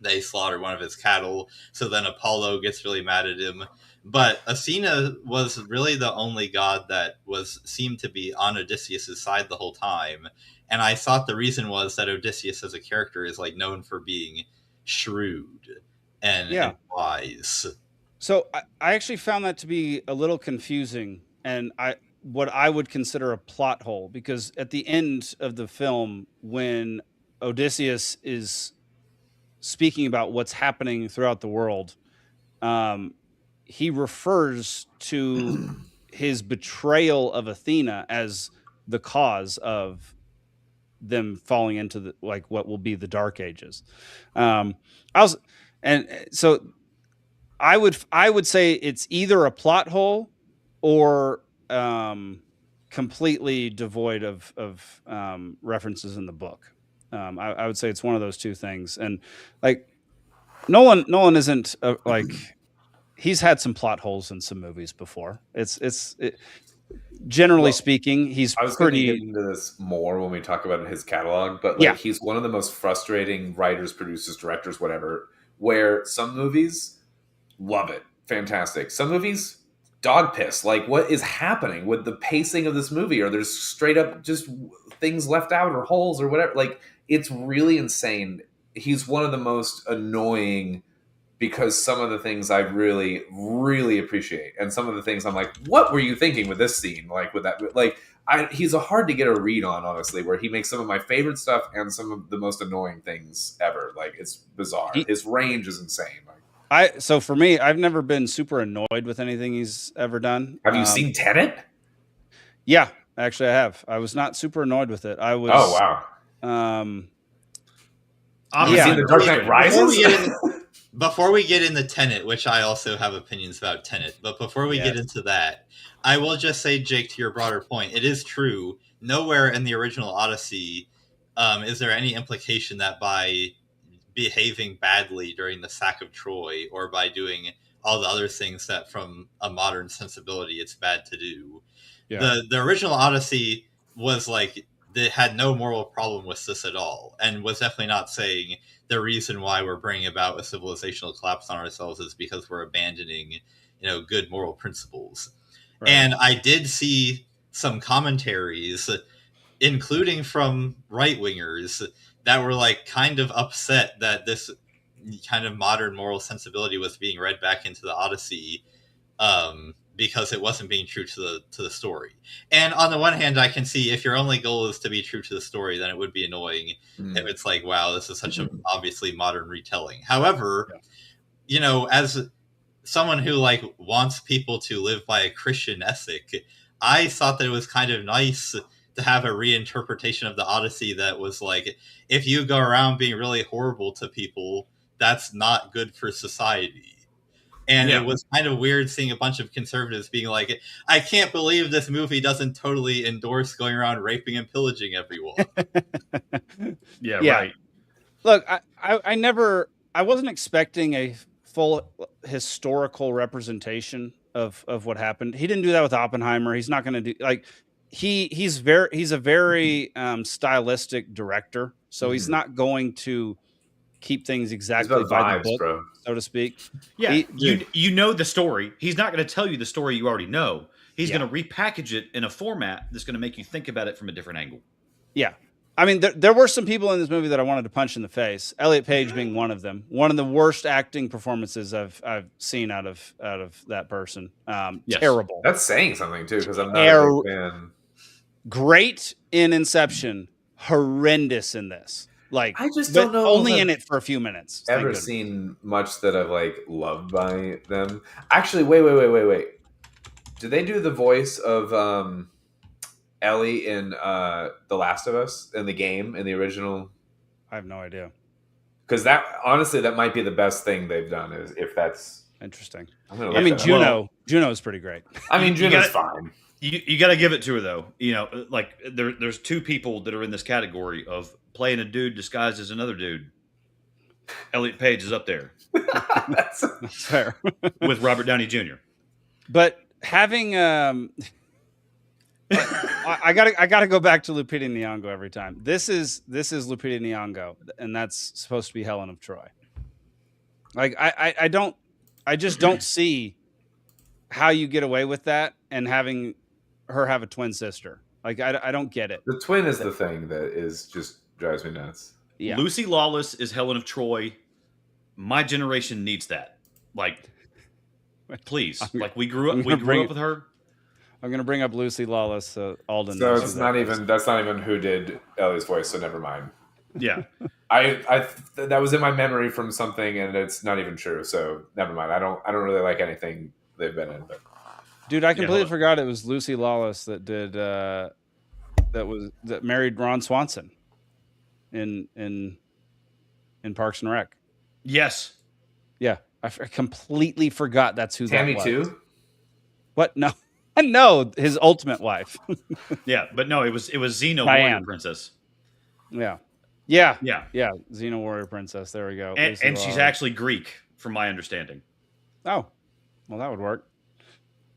they slaughter one of his cattle. So then Apollo gets really mad at him. But Athena was really the only god that seemed to be on Odysseus' side the whole time. And I thought the reason was that Odysseus as a character is like known for being shrewd and wise. So I actually found that to be a little confusing, and what I would consider a plot hole, because at the end of the film, when Odysseus is speaking about what's happening throughout the world, he refers to his betrayal of Athena as the cause of them falling into what will be the Dark Ages. So I would say it's either a plot hole or completely devoid of references in the book. I would say it's one of those two things. And like Nolan isn't he's had some plot holes in some movies before. Generally speaking, I was going to get into this more when we talk about his catalog, but he's one of the most frustrating writers, producers, directors, whatever, where some movies love it. Fantastic. Some movies, dog piss. Like, what is happening with the pacing of this movie? Or there's straight up just things left out or holes or whatever. Like, it's really insane. He's one of the most annoying, because some of the things I really, really appreciate. And some of the things I'm like, what were you thinking with this scene? Like, with that, like, he's a hard to get a read on, honestly, where he makes some of my favorite stuff and some of the most annoying things ever. Like, it's bizarre. His range is insane. So for me, I've never been super annoyed with anything he's ever done. Have you seen Tenet? Yeah, actually I have. I was not super annoyed with it. I was. Oh, wow. Have you seen The Dark Knight Rises? Before we get into Tenet, which I also have opinions about Tenet, but before we get into that, I will just say, Jake, to your broader point, it is true. Nowhere in the original Odyssey is there any implication that by behaving badly during the sack of Troy, or by doing all the other things that from a modern sensibility it's bad to do. Yeah. The original Odyssey was like, they had no moral problem with this at all, and was definitely not saying the reason why we're bringing about a civilizational collapse on ourselves is because we're abandoning, you know, good moral principles. Right. And I did see some commentaries including from right wingers that were like kind of upset that this kind of modern moral sensibility was being read back into the Odyssey, because it wasn't being true to the story. And on the one hand, I can see if your only goal is to be true to the story, then it would be annoying if it's like, wow, this is such an obviously modern retelling. However, you know, as someone who like wants people to live by a Christian ethic, I thought that it was kind of nice to have a reinterpretation of the Odyssey that was like, if you go around being really horrible to people, that's not good for society. And it was kind of weird seeing a bunch of conservatives being like, I can't believe this movie doesn't totally endorse going around raping and pillaging everyone. Right. Look, I wasn't expecting a full historical representation of what happened. He didn't do that with Oppenheimer. He's not going to do like he's a very stylistic director. So he's not going to keep things exactly by the book, bro, so to speak. Yeah, you know the story. He's not going to tell you the story you already know. He's going to repackage it in a format that's going to make you think about it from a different angle. Yeah. I mean, there were some people in this movie that I wanted to punch in the face. Elliot Page being one of them. One of the worst acting performances I've seen out of that person. Terrible. That's saying something too, because I'm not a big fan. Great in Inception, horrendous in this. Like, I just don't know. Only in it for a few minutes. Ever seen much that I've like loved by them? Actually, wait. Did they do the voice of Ellie in The Last of Us in the game, in the original? I have no idea. Because that, honestly, that might be the best thing they've done. Is if that's interesting. I mean, Juno is pretty great. I mean, Juno's fine. You got to give it to her though. You know, like there's two people that are in this category of playing a dude disguised as another dude. Elliot Page is up there. That's fair. With Robert Downey Jr. But having I gotta go back to Lupita Nyong'o every time. This is Lupita Nyong'o, and that's supposed to be Helen of Troy. Like I just don't see how you get away with that and having her have a twin sister. Like I don't get it. The twin is the thing that is just drives me nuts. Yeah. Lucy Lawless is Helen of Troy. My generation needs that. Like, please. Like we grew up with her. I'm gonna bring up Lucy Lawless. Alden. So it's not even. That's not even who did Ellie's voice. So never mind. Yeah. I that was in my memory from something, and it's not even true. So never mind. I don't really like anything they've been in. But. Dude, I completely forgot it was Lucy Lawless that did that married Ron Swanson in Parks and Rec. Yes. Yeah, I completely forgot that's who Tammy that was. too. What? No, no, his ultimate wife. Yeah, but no, it was Xena Warrior Princess. Yeah. Xena Warrior Princess. There we go. And she's actually Greek, from my understanding. Oh, well, that would work.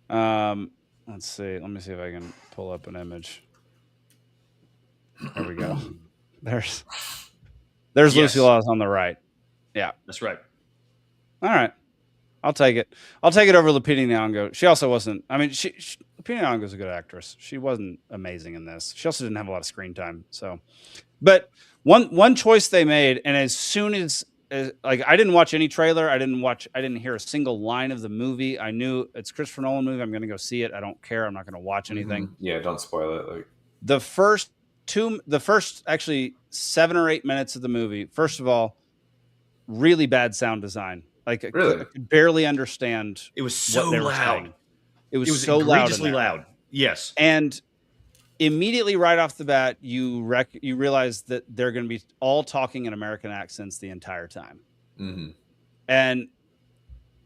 Let's see. Let me see if I can pull up an image. There we go. There's Lucy Lawless on the right. Yeah, that's right. All right, I'll take it. I'll take it over Lupita Nyong'o. She also wasn't. I mean, Lupita Nyong'o's a good actress. She wasn't amazing in this. She also didn't have a lot of screen time. So, but one choice they made, and as soon as like I didn't watch any trailer, I didn't hear a single line of the movie. I knew it's a Christopher Nolan movie. I'm going to go see it. I don't care. I'm not going to watch anything. Yeah, don't spoil it. Like the first actually 7 or 8 minutes of the movie. First of all, really bad sound design. Like really? I could barely understand. It was so loud. It was so egregiously loud. Yes. And immediately right off the bat, you realize that they're going to be all talking in American accents the entire time. Mm-hmm. And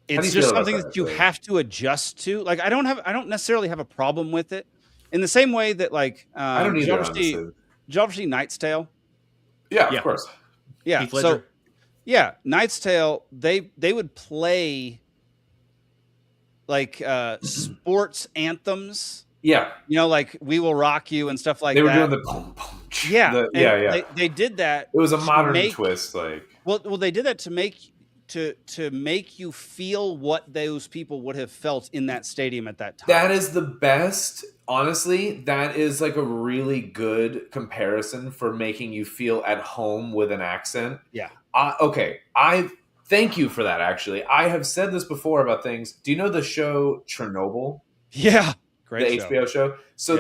it's just something that you have to adjust to. Like I don't necessarily have a problem with it. In the same way that like I don't either. Did you ever see Knight's Tale? Yeah, of course. Yeah. So Knight's Tale, they would play like sports anthems. Yeah. You know, like We Will Rock You and stuff like that. They were doing the boom, boom. Yeah. Yeah. They did that. It was a modern twist. Like well, they did that to make you feel what those people would have felt in that stadium at that time. That is the best. Honestly, that is like a really good comparison for making you feel at home with an accent. Yeah. Okay. I thank you for that, actually. I have said this before about things. Do you know the show Chernobyl? Yeah. Great the HBO show. So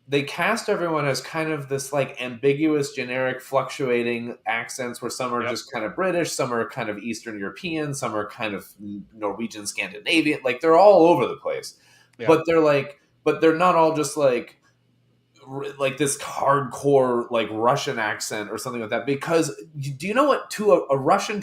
they cast everyone as kind of this like ambiguous, generic, fluctuating accents where some are just kind of British, some are kind of Eastern European, some are kind of Norwegian, Scandinavian. Like they're all over the place. Yeah. But they're not all just like this hardcore like Russian accent or something like that. Because do you know what, to a Russian,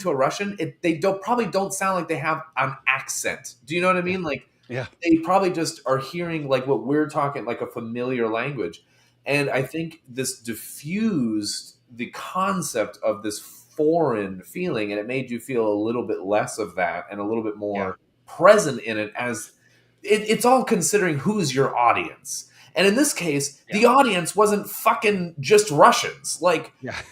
they probably don't sound like they have an accent. Do you know what I mean? Like, yeah, they probably just are hearing like what we're talking, like a familiar language. And I think this diffused the concept of this foreign feeling, and it made you feel a little bit less of that and a little bit more present in it, as it's all considering who's your audience. And in this case, the audience wasn't fucking just Russians.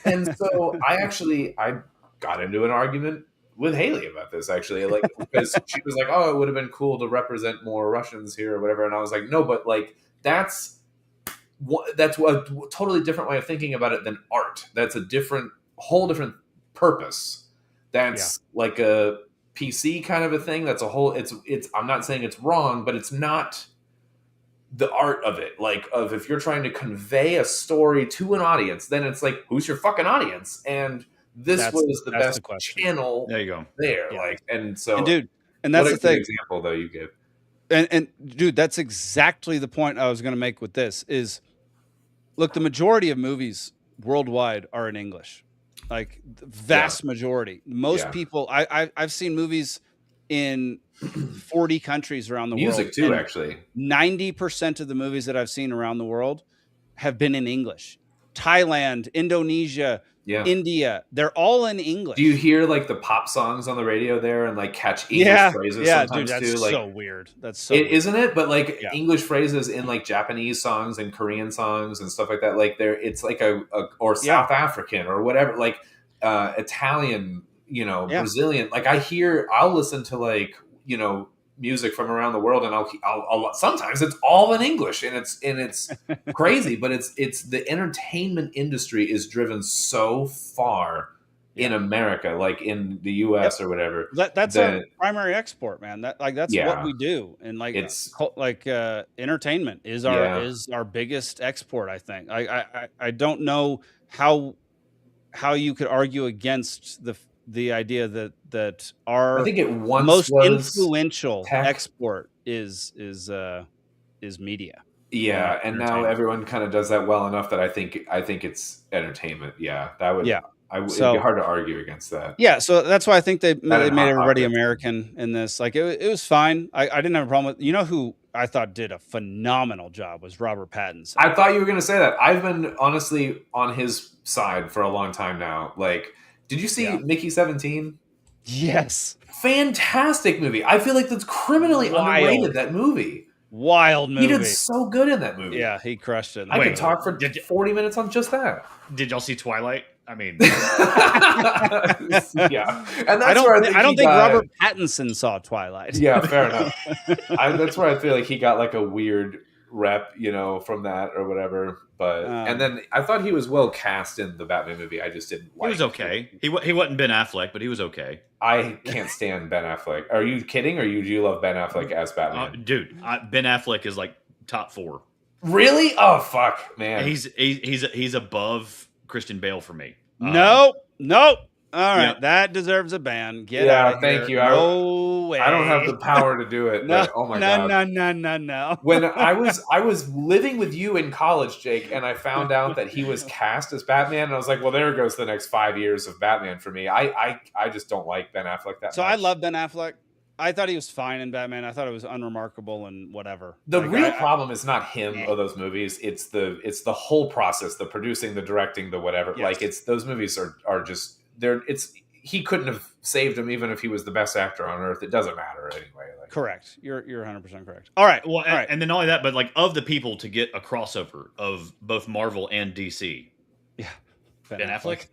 And so I got into an argument with Haley about this, actually, like, because she was like, "Oh, it would have been cool to represent more Russians here or whatever," and I was like, "No, but like that's a totally different way of thinking about it than art. That's a whole different purpose. That's like a PC kind of a thing. That's a whole. It's. I'm not saying it's wrong, but it's not the art of it. Like, if you're trying to convey a story to an audience, then it's like, who's your fucking audience? And this was the best channel. There you go. There, and dude, and that's what the thing. Example though you give. And dude, that's exactly the point I was going to make with this. Is look, the majority of movies worldwide are in English, like the vast majority. Most people, I've seen movies in 40 countries around the world. Music too, actually. 90% of the movies that I've seen around the world have been in English. Thailand, Indonesia, India, they're all in English. Do you hear like the pop songs on the radio there and like catch English phrases sometimes dude, that's too? Like, so weird. That's so weird. Isn't it? But like English phrases in like Japanese songs and Korean songs and stuff like that, like it's like or South African or whatever, like Italian, Brazilian. Like I'll listen to like, music from around the world, and I'll sometimes it's all in English, and it's crazy, but it's the entertainment industry is driven so far in America, like in the US or whatever. That's our primary export, man. That's what we do, and like it's entertainment is our biggest export. I think I don't know how you could argue against the idea that our I think it once most was influential tech. export is media. Yeah, and now everyone kind of does that well enough that I think it's entertainment. Yeah, that would. Yeah, it'd be hard to argue against that. Yeah, so that's why I think they made everybody American in this. Like it was fine. I didn't have a problem with. Who I thought did a phenomenal job was Robert Pattinson. I thought you were going to say that. I've been honestly on his side for a long time now. Like, did you see Mickey 17? Yes. Fantastic movie. I feel like that's criminally underrated, that movie. Wild movie. He did so good in that movie. Yeah, he crushed it. I could talk for 40 minutes on just that. Did y'all see Twilight? I mean, yeah. And that's I don't think got, Robert Pattinson saw Twilight. Yeah, fair enough. That's where I feel like he got like a weird rep, from that or whatever. But and then I thought he was well cast in the Batman movie. I just didn't like. He was okay. He wasn't Ben Affleck, but he was okay. I can't stand Ben Affleck. Are you kidding? Or do you love Ben Affleck as Batman? Dude, Ben Affleck is like top 4. Really? Oh fuck, man. He's above Christian Bale for me. Nope. All right, that deserves a ban. Get out of here. Thank you. No way. I don't have the power to do it. No, but, oh my god. No. When I was living with you in college, Jake, and I found out that he was cast as Batman, and I was like, well, there goes the next 5 years of Batman for me. I just don't like Ben Affleck that much. So I love Ben Affleck. I thought he was fine in Batman. I thought it was unremarkable and whatever. The real problem is not him or those movies. It's the whole process, the producing, the directing, the whatever. Yes. Like those movies are just he couldn't have saved him even if he was the best actor on earth. It doesn't matter anyway. Correct. You're 100% correct. All right. Well, and then not only that, but like of the people to get a crossover of both Marvel and DC. Yeah. Ben Affleck.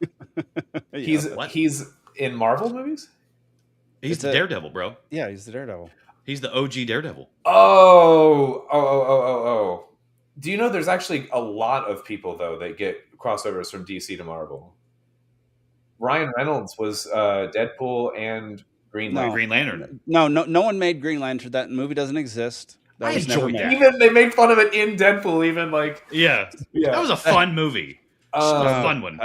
He's in Marvel movies? He's the Daredevil, bro. Yeah, he's the Daredevil. He's the OG Daredevil. Oh. Do you know there's actually a lot of people, though, that get crossovers from DC to Marvel? Ryan Reynolds was Deadpool and Green Lantern. No one made Green Lantern. That movie doesn't exist. That was never made. Even they made fun of it in Deadpool. Even like that was a fun movie. A fun one.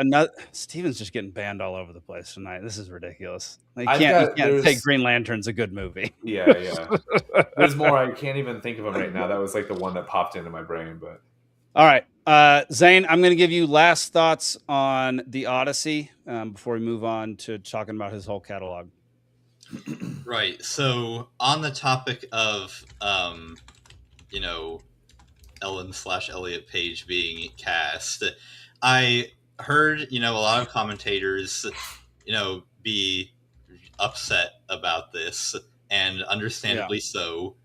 Steven's just getting banned all over the place tonight. This is ridiculous. You I've can't got- say Green Lantern's a good movie. Yeah. There's more. I can't even think of them right now. That was like the one that popped into my brain. But all right, Zane, I'm going to give you last thoughts on the Odyssey before we move on to talking about his whole catalog. Right. So on the topic of, Ellen/Elliot Page being cast, I heard, a lot of commentators, be upset about this, and understandably so.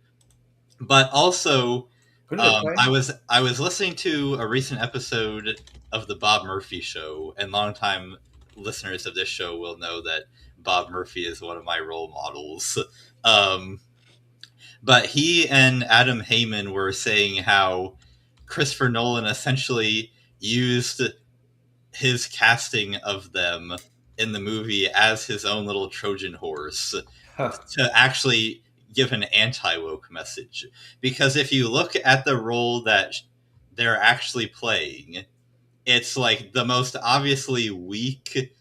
But also, I was listening to a recent episode of the Bob Murphy Show, and longtime listeners of this show will know that Bob Murphy is one of my role models. But he and Adam Heyman were saying how Christopher Nolan essentially used his casting of them in the movie as his own little Trojan horse to actually give an anti-woke message. Because if you look at the role that they're actually playing, it's like the most obviously weak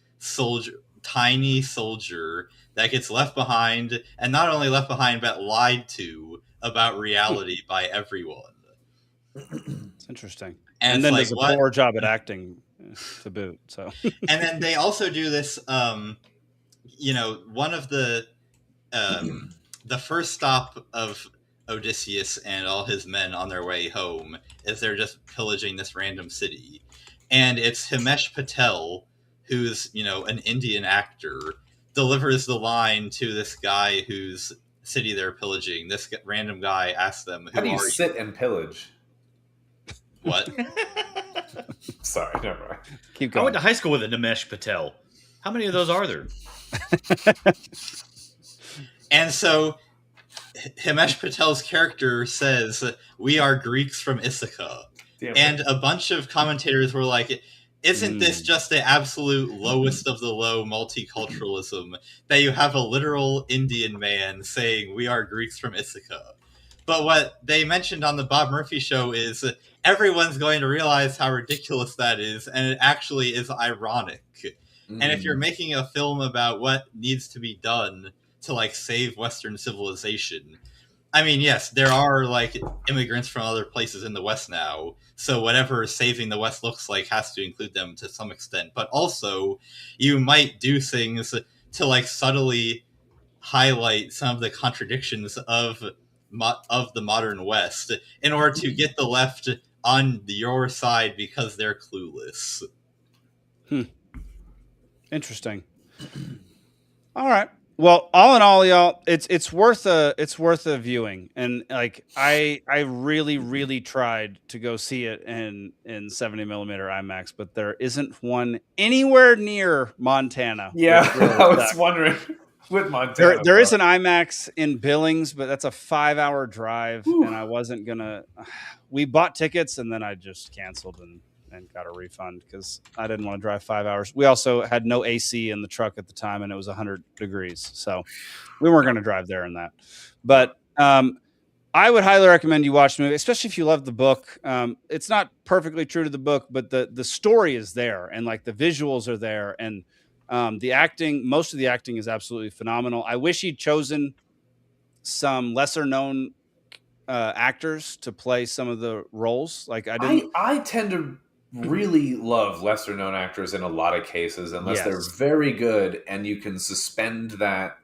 tiny soldier that gets left behind, and not only left behind, but lied to about reality by everyone. It's interesting. And then it's does a poor job at acting to boot. So, and then they also do this. One of the first stop of Odysseus and all his men on their way home is they're just pillaging this random city, and it's Himesh Patel, who's an Indian actor, delivers the line to this guy whose city they're pillaging. This random guy asks them, "How do you sit and pillage?" What? Sorry, never mind. Keep going. I went to high school with a Nimesh Patel. How many of those are there? And so Himesh Patel's character says, "We are Greeks from Ithaca." And a bunch of commentators were like, isn't this just the absolute lowest of the low multiculturalism that you have a literal Indian man saying, "We are Greeks from Ithaca"? But what they mentioned on the Bob Murphy Show is everyone's going to realize how ridiculous that is, and it actually is ironic. And if you're making a film about what needs to be done to save Western civilization, I mean, yes, there are immigrants from other places in the West now, so whatever saving the West looks like has to include them to some extent. But also, you might do things to subtly highlight some of the contradictions of the modern West in order to get the left on your side because they're clueless. Interesting. All right. Well, all in all, y'all, it's worth a viewing, and I really tried to go see it in 70mm IMAX, but there isn't one anywhere near Montana. Yeah, I was wondering with Montana. There is an IMAX in Billings, but that's a 5-hour drive, and I wasn't gonna. We bought tickets, and then I just canceled and got a refund because I didn't want to drive 5 hours. We also had no AC in the truck at the time, and it was 100 degrees. So we weren't going to drive there in that. But I would highly recommend you watch the movie, especially if you love the book. It's not perfectly true to the book, but the story is there, and the visuals are there, and the acting, most of the acting is absolutely phenomenal. I wish he'd chosen some lesser known actors to play some of the roles. I tend to really love lesser known actors in a lot of cases, unless they're very good and you can suspend that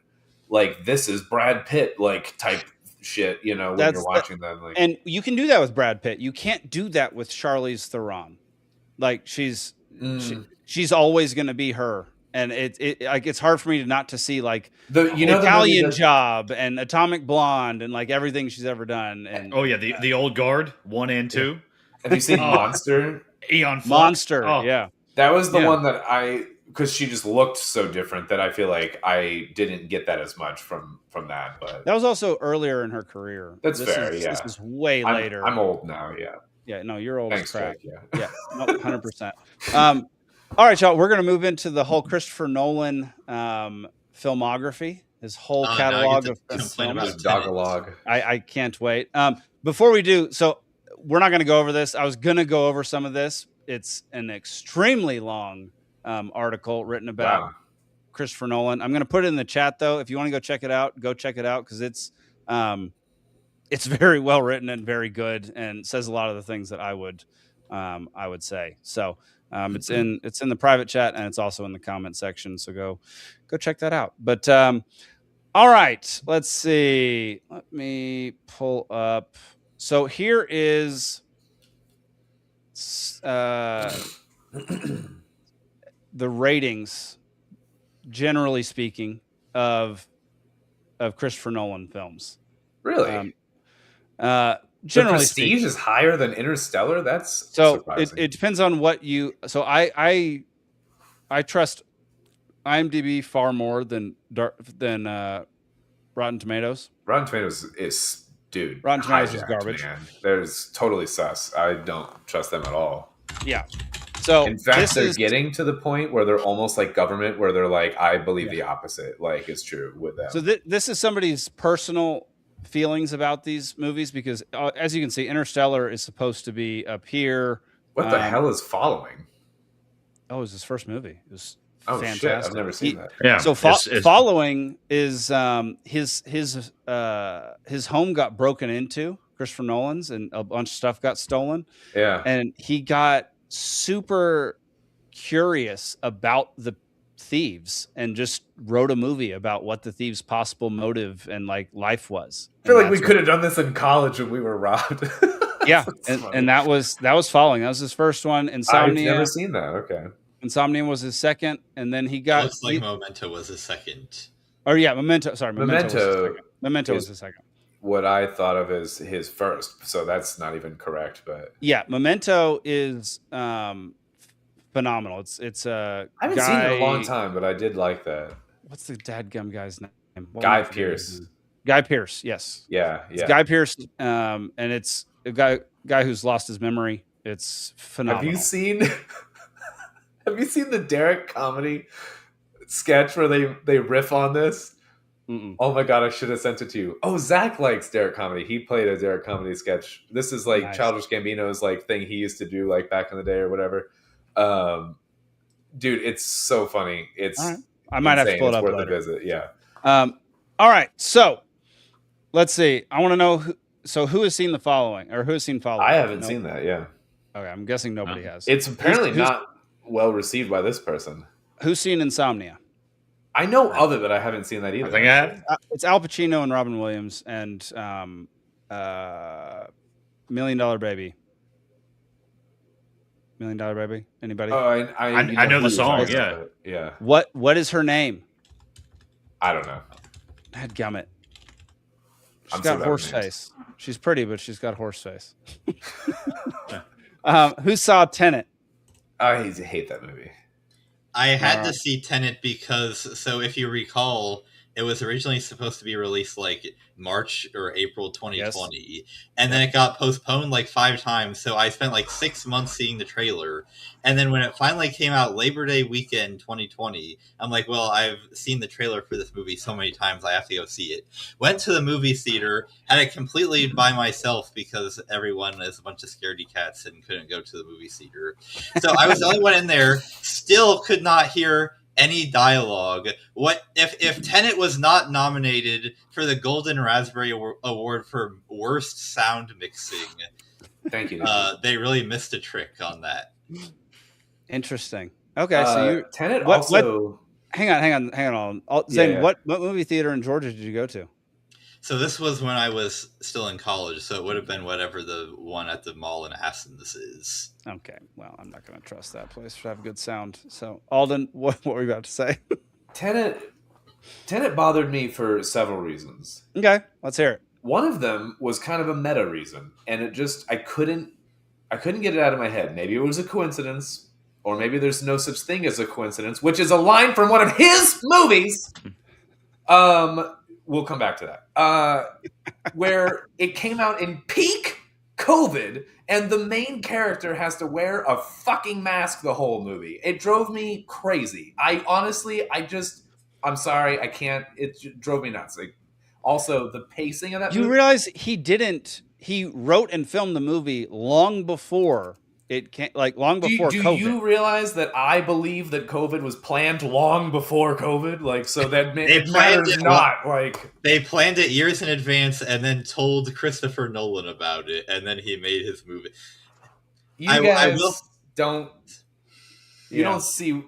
this is Brad Pitt type shit, when you're watching them. And you can do that with Brad Pitt. You can't do that with Charlize Theron. She's always going to be her. And it's hard for me not to see the Italian Job and Atomic Blonde and everything she's ever done. And the Old Guard 1 and 2. Have you seen Monster? Eon Flux. Monster, yeah. That was the one that I because she just looked so different that I feel like I didn't get that as much from that. But that was also earlier in her career. That's fair. This is way later. I'm old now. Yeah. Yeah. No, you're old as crap. Jake, yeah. No, 100%. All right, y'all. We're gonna move into the whole Christopher Nolan filmography. His whole catalog of films. Dog-a-log. I can't wait. Before we do, so we're not going to go over this. I was going to go over some of this. It's an extremely long article written about Christopher Nolan. I'm going to put it in the chat, though. If you want to go check it out, because it's very well written and very good, and says a lot of the things that I would say. So it's in the private chat, and it's also in the comment section. So go check that out. But all right, let's see. Let me pull up. So here is the ratings, generally speaking, of Christopher Nolan films. Really? Generally, the Prestige is higher than Interstellar. That's so. It depends on what you. So I trust IMDb far more than Rotten Tomatoes. Rotten Tomatoes is, dude. Rotten Tomatoes is garbage. Man. There's totally sus. I don't trust them at all. Yeah. So in fact, they're getting to the point where they're almost like government, where they're like, I believe the opposite. Like it's true with them. So this is somebody's personal feelings about these movies, because as you can see, Interstellar is supposed to be up here. What the hell is Following? Oh, it was his first movie. It was fantastic. Shit, I've never seen that. Yeah. So Following is his home got broken into, Christopher Nolan's, and a bunch of stuff got stolen. Yeah. And he got super curious about the thieves and just wrote a movie about what the thieves' possible motive and like life was. I feel like we could have done this in college when we were robbed. Yeah, and that was Following. That was his first one. Insomnia. I've never seen that. Okay. Insomnia was his second, and then he got. It looks like Memento was his second. Oh yeah, Memento. Sorry, Memento was his second. What I thought of as his first, so that's not even correct. But yeah, Memento is phenomenal. It's I haven't seen it in a long time, but I did like that. What's the dadgum guy's name? Guy Pearce. Guy Pearce. Yes. Yeah. It's Guy Pearce, and it's a guy who's lost his memory. It's phenomenal. Have you seen the Derek comedy sketch where they riff on this? Mm-mm. Oh my god, I should have sent it to you. Oh, Zach likes Derek comedy. He played a Derek comedy sketch. This is like Childish Gambino's like thing he used to do like back in the day or whatever. Dude, it's so funny. It's right. I might have to pull it up worth later. a visit. Yeah. All right, so let's see. I want to know who has seen The Following, or who has seen Following? I haven't seen that. Yeah. Okay, I'm guessing nobody has. It's apparently not well received by this person. Who's seen Insomnia? I know of it, but I haven't seen that either. I think I have. It's Al Pacino and Robin Williams and $1 Million Baby. $1 Million Baby? Anybody? Oh, I know the song. Yeah. Yeah. What is her name? I don't know. Dadgummit. She's got horse face. She's pretty, but she's got horse face. Who saw Tenet? I hate that movie. I had to see Tenet because, so if you recall, it was originally supposed to be released like March or April 2020, and then it got postponed like 5 times. So I spent like 6 months seeing the trailer, and then when it finally came out Labor Day weekend 2020, I'm like, well, I've seen the trailer for this movie so many times, I have to go see it. Went to the movie theater, had it completely by myself because everyone is a bunch of scaredy cats and couldn't go to the movie theater. So I was the only one in there. Still could not hear any dialogue. What if Tenet was not nominated for the Golden Raspberry Award for worst sound mixing? Thank you. They really missed a trick on that. Interesting. Okay, so you Tenet also. Hang on. Zane, what movie theater in Georgia did you go to? So this was when I was still in college, so it would have been whatever the one at the mall in Athens is. Okay, well, I'm not going to trust that place to have good sound. So, Alden, what were you about to say? Tenet bothered me for several reasons. Okay, let's hear it. One of them was kind of a meta reason, and it just I couldn't get it out of my head. Maybe it was a coincidence. or maybe there's no such thing as a coincidence, which is a line from one of his movies. We'll come back to that. Where it came out in peak COVID, and the main character has to wear a fucking mask the whole movie. It drove me crazy. I'm sorry, I can't. It drove me nuts. Like, also, the pacing of that movie. You realize he wrote and filmed the movie long before it came, like long before do COVID. you realize that I believe that COVID was planned long before COVID? Like, so that They planned it not like they planned it years in advance and then told Christopher Nolan about it, and then he made his movie. You guys don't see.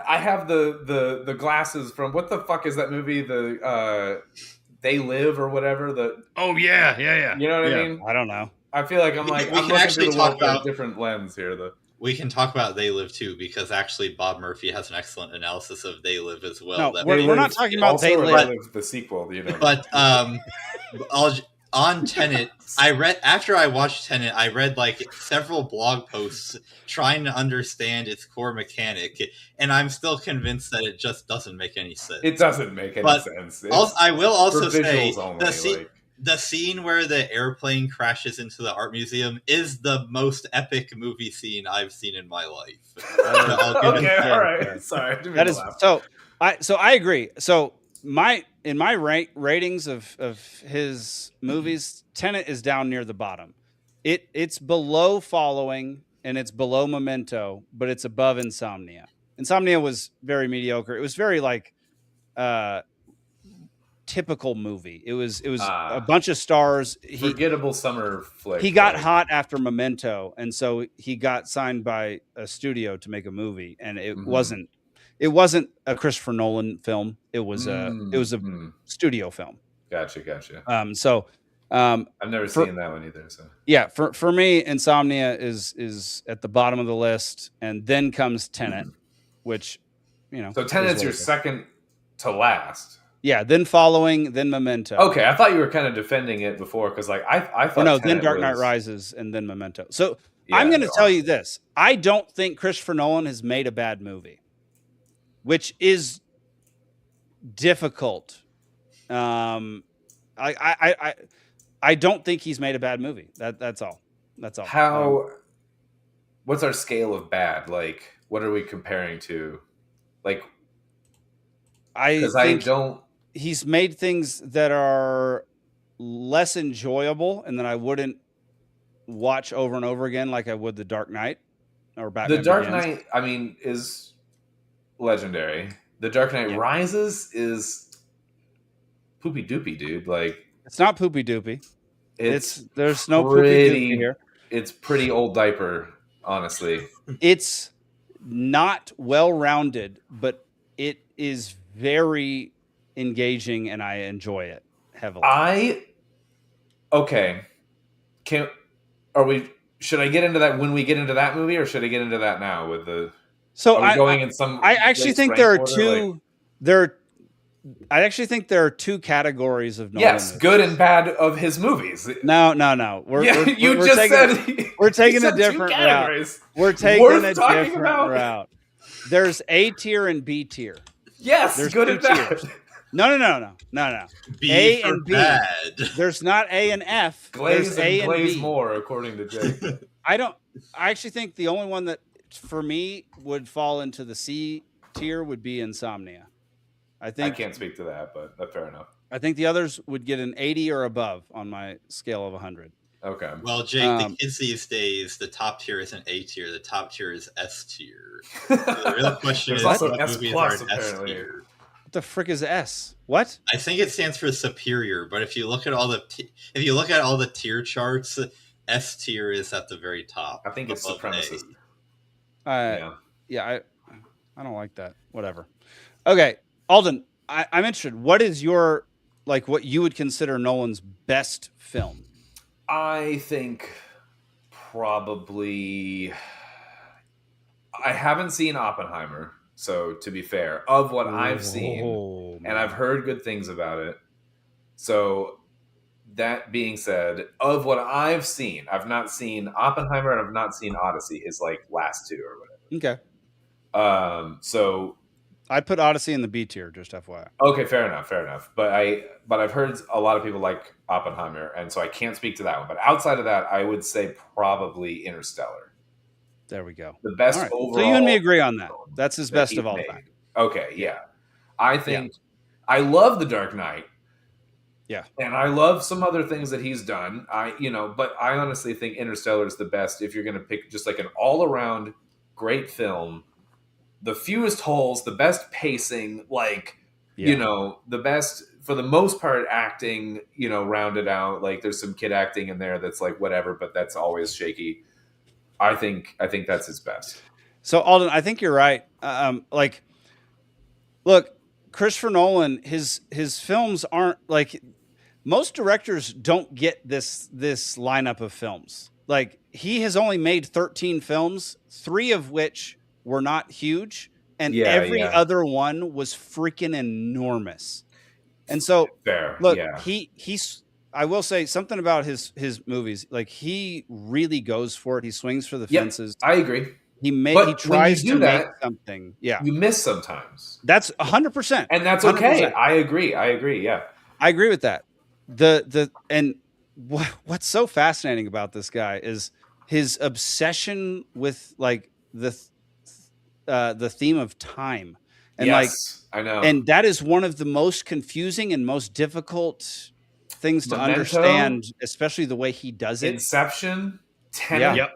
I have the glasses from what the fuck is that movie? The They Live or whatever. Oh yeah. You know what I mean? I don't know. I feel like I'm looking through the world from a different lens here. We can talk about They Live too, because actually Bob Murphy has an excellent analysis of They Live as well. No, we're not talking about They Live, the sequel. You know, but on Tenet, after I watched Tenet, I read like several blog posts trying to understand its core mechanic, and I'm still convinced that it just doesn't make any sense. It doesn't make any sense. I will also say only, the scene where the airplane crashes into the art museum is the most epic movie scene I've seen in my life. Okay, all right. Sorry, that is so. I agree. So in my ratings of his movies, Tenet is down near the bottom. It's below Following and it's below Memento, but it's above Insomnia. Insomnia was very mediocre. It was very like typical movie. It was a bunch of stars. Forgettable summer flick. He got hot after Memento, and so he got signed by a studio to make a movie, and it wasn't a Christopher Nolan film. It was a studio film. Gotcha. So I've never seen that one either. So yeah, for me, Insomnia is at the bottom of the list, and then comes Tenet, which So Tenet's your second to last. Yeah, then Following, then Memento. Okay, I thought you were kind of defending it before because, like, I thought. Oh, no, then Dark Knight Rises, and then Memento. So I'm going to tell you this: I don't think Christopher Nolan has made a bad movie, which is difficult. I don't think he's made a bad movie. That's all. That's all. What's our scale of bad? Like, what are we comparing to? Like, he's made things that are less enjoyable and that I wouldn't watch over and over again like I would The Dark Knight or Batman The Dark Begins. Knight, I mean, is legendary. The Dark Knight Rises is poopy doopy, dude. Like, it's not poopy doopy. There's no pretty, poopy doopy here. It's pretty old diaper, honestly. It's not well-rounded, but it is very engaging and I enjoy it heavily. Should I get into that when we get into that movie, or should I get into that now with the? So I actually think there are two. I actually think there are two categories of Nolan. Yes, good and bad of his movies. No. We're taking a different route. We're taking a different route. There's A tier and B tier. Yes, there's good and bad. No. B A for and B. Bad. There's not A and F. Glaze There's A and glaze B. more, according to Jake. I actually think the only one that for me would fall into the C tier would be Insomnia. I can't speak to that, but that's fair enough. I think the others would get an 80 or above on my scale of 100. Okay. Well, Jake, the kids these days, the top tier isn't A tier. The top tier is S tier. So the real question is, also what S movies plus, are in S apparently. tier? What the frick is S? What? I think it stands for superior. But if you look at all the tier charts, S tier is at the very top. I think it's above supremacist. Yeah, I don't like that. Whatever. Okay, Alden, I'm interested. What is your what you would consider Nolan's best film? I think probably I haven't seen Oppenheimer, so to be fair, of what I've seen, and I've heard good things about it. So that being said, of what I've seen, I've not seen Oppenheimer and I've not seen Odyssey, his last two or whatever. Okay. So I'd put Odyssey in the B tier, just FYI. Okay, fair enough. But I've heard a lot of people like Oppenheimer, and so I can't speak to that one. But outside of that, I would say probably Interstellar. There we go. The best right. overall. So you and me agree on that. That's his best of all time. Okay, yeah. I think I love The Dark Knight. Yeah. And I love some other things that he's done. But I honestly think Interstellar is the best if you're going to pick just like an all-around great film. The fewest holes, the best pacing, the best, for the most part, acting, rounded out. Like there's some kid acting in there that's like whatever, but that's always shaky. I think that's his best. So Alden, I think you're right. Look, Christopher Nolan, his films aren't like, most directors don't get this lineup of films. Like he has only made 13 films, 3 of which were not huge, and every other one was freaking enormous. And so he's I will say something about his movies. Like he really goes for it. He swings for the fences. I agree. He tries to make something. Yeah. You miss sometimes. That's 100%. And that's okay. 100%. I agree. Yeah. I agree with that. What's so fascinating about this guy is his obsession with like the theme of time. And I know. And that is one of the most confusing and most difficult things to understand, especially the way he does it. Inception, Tenet,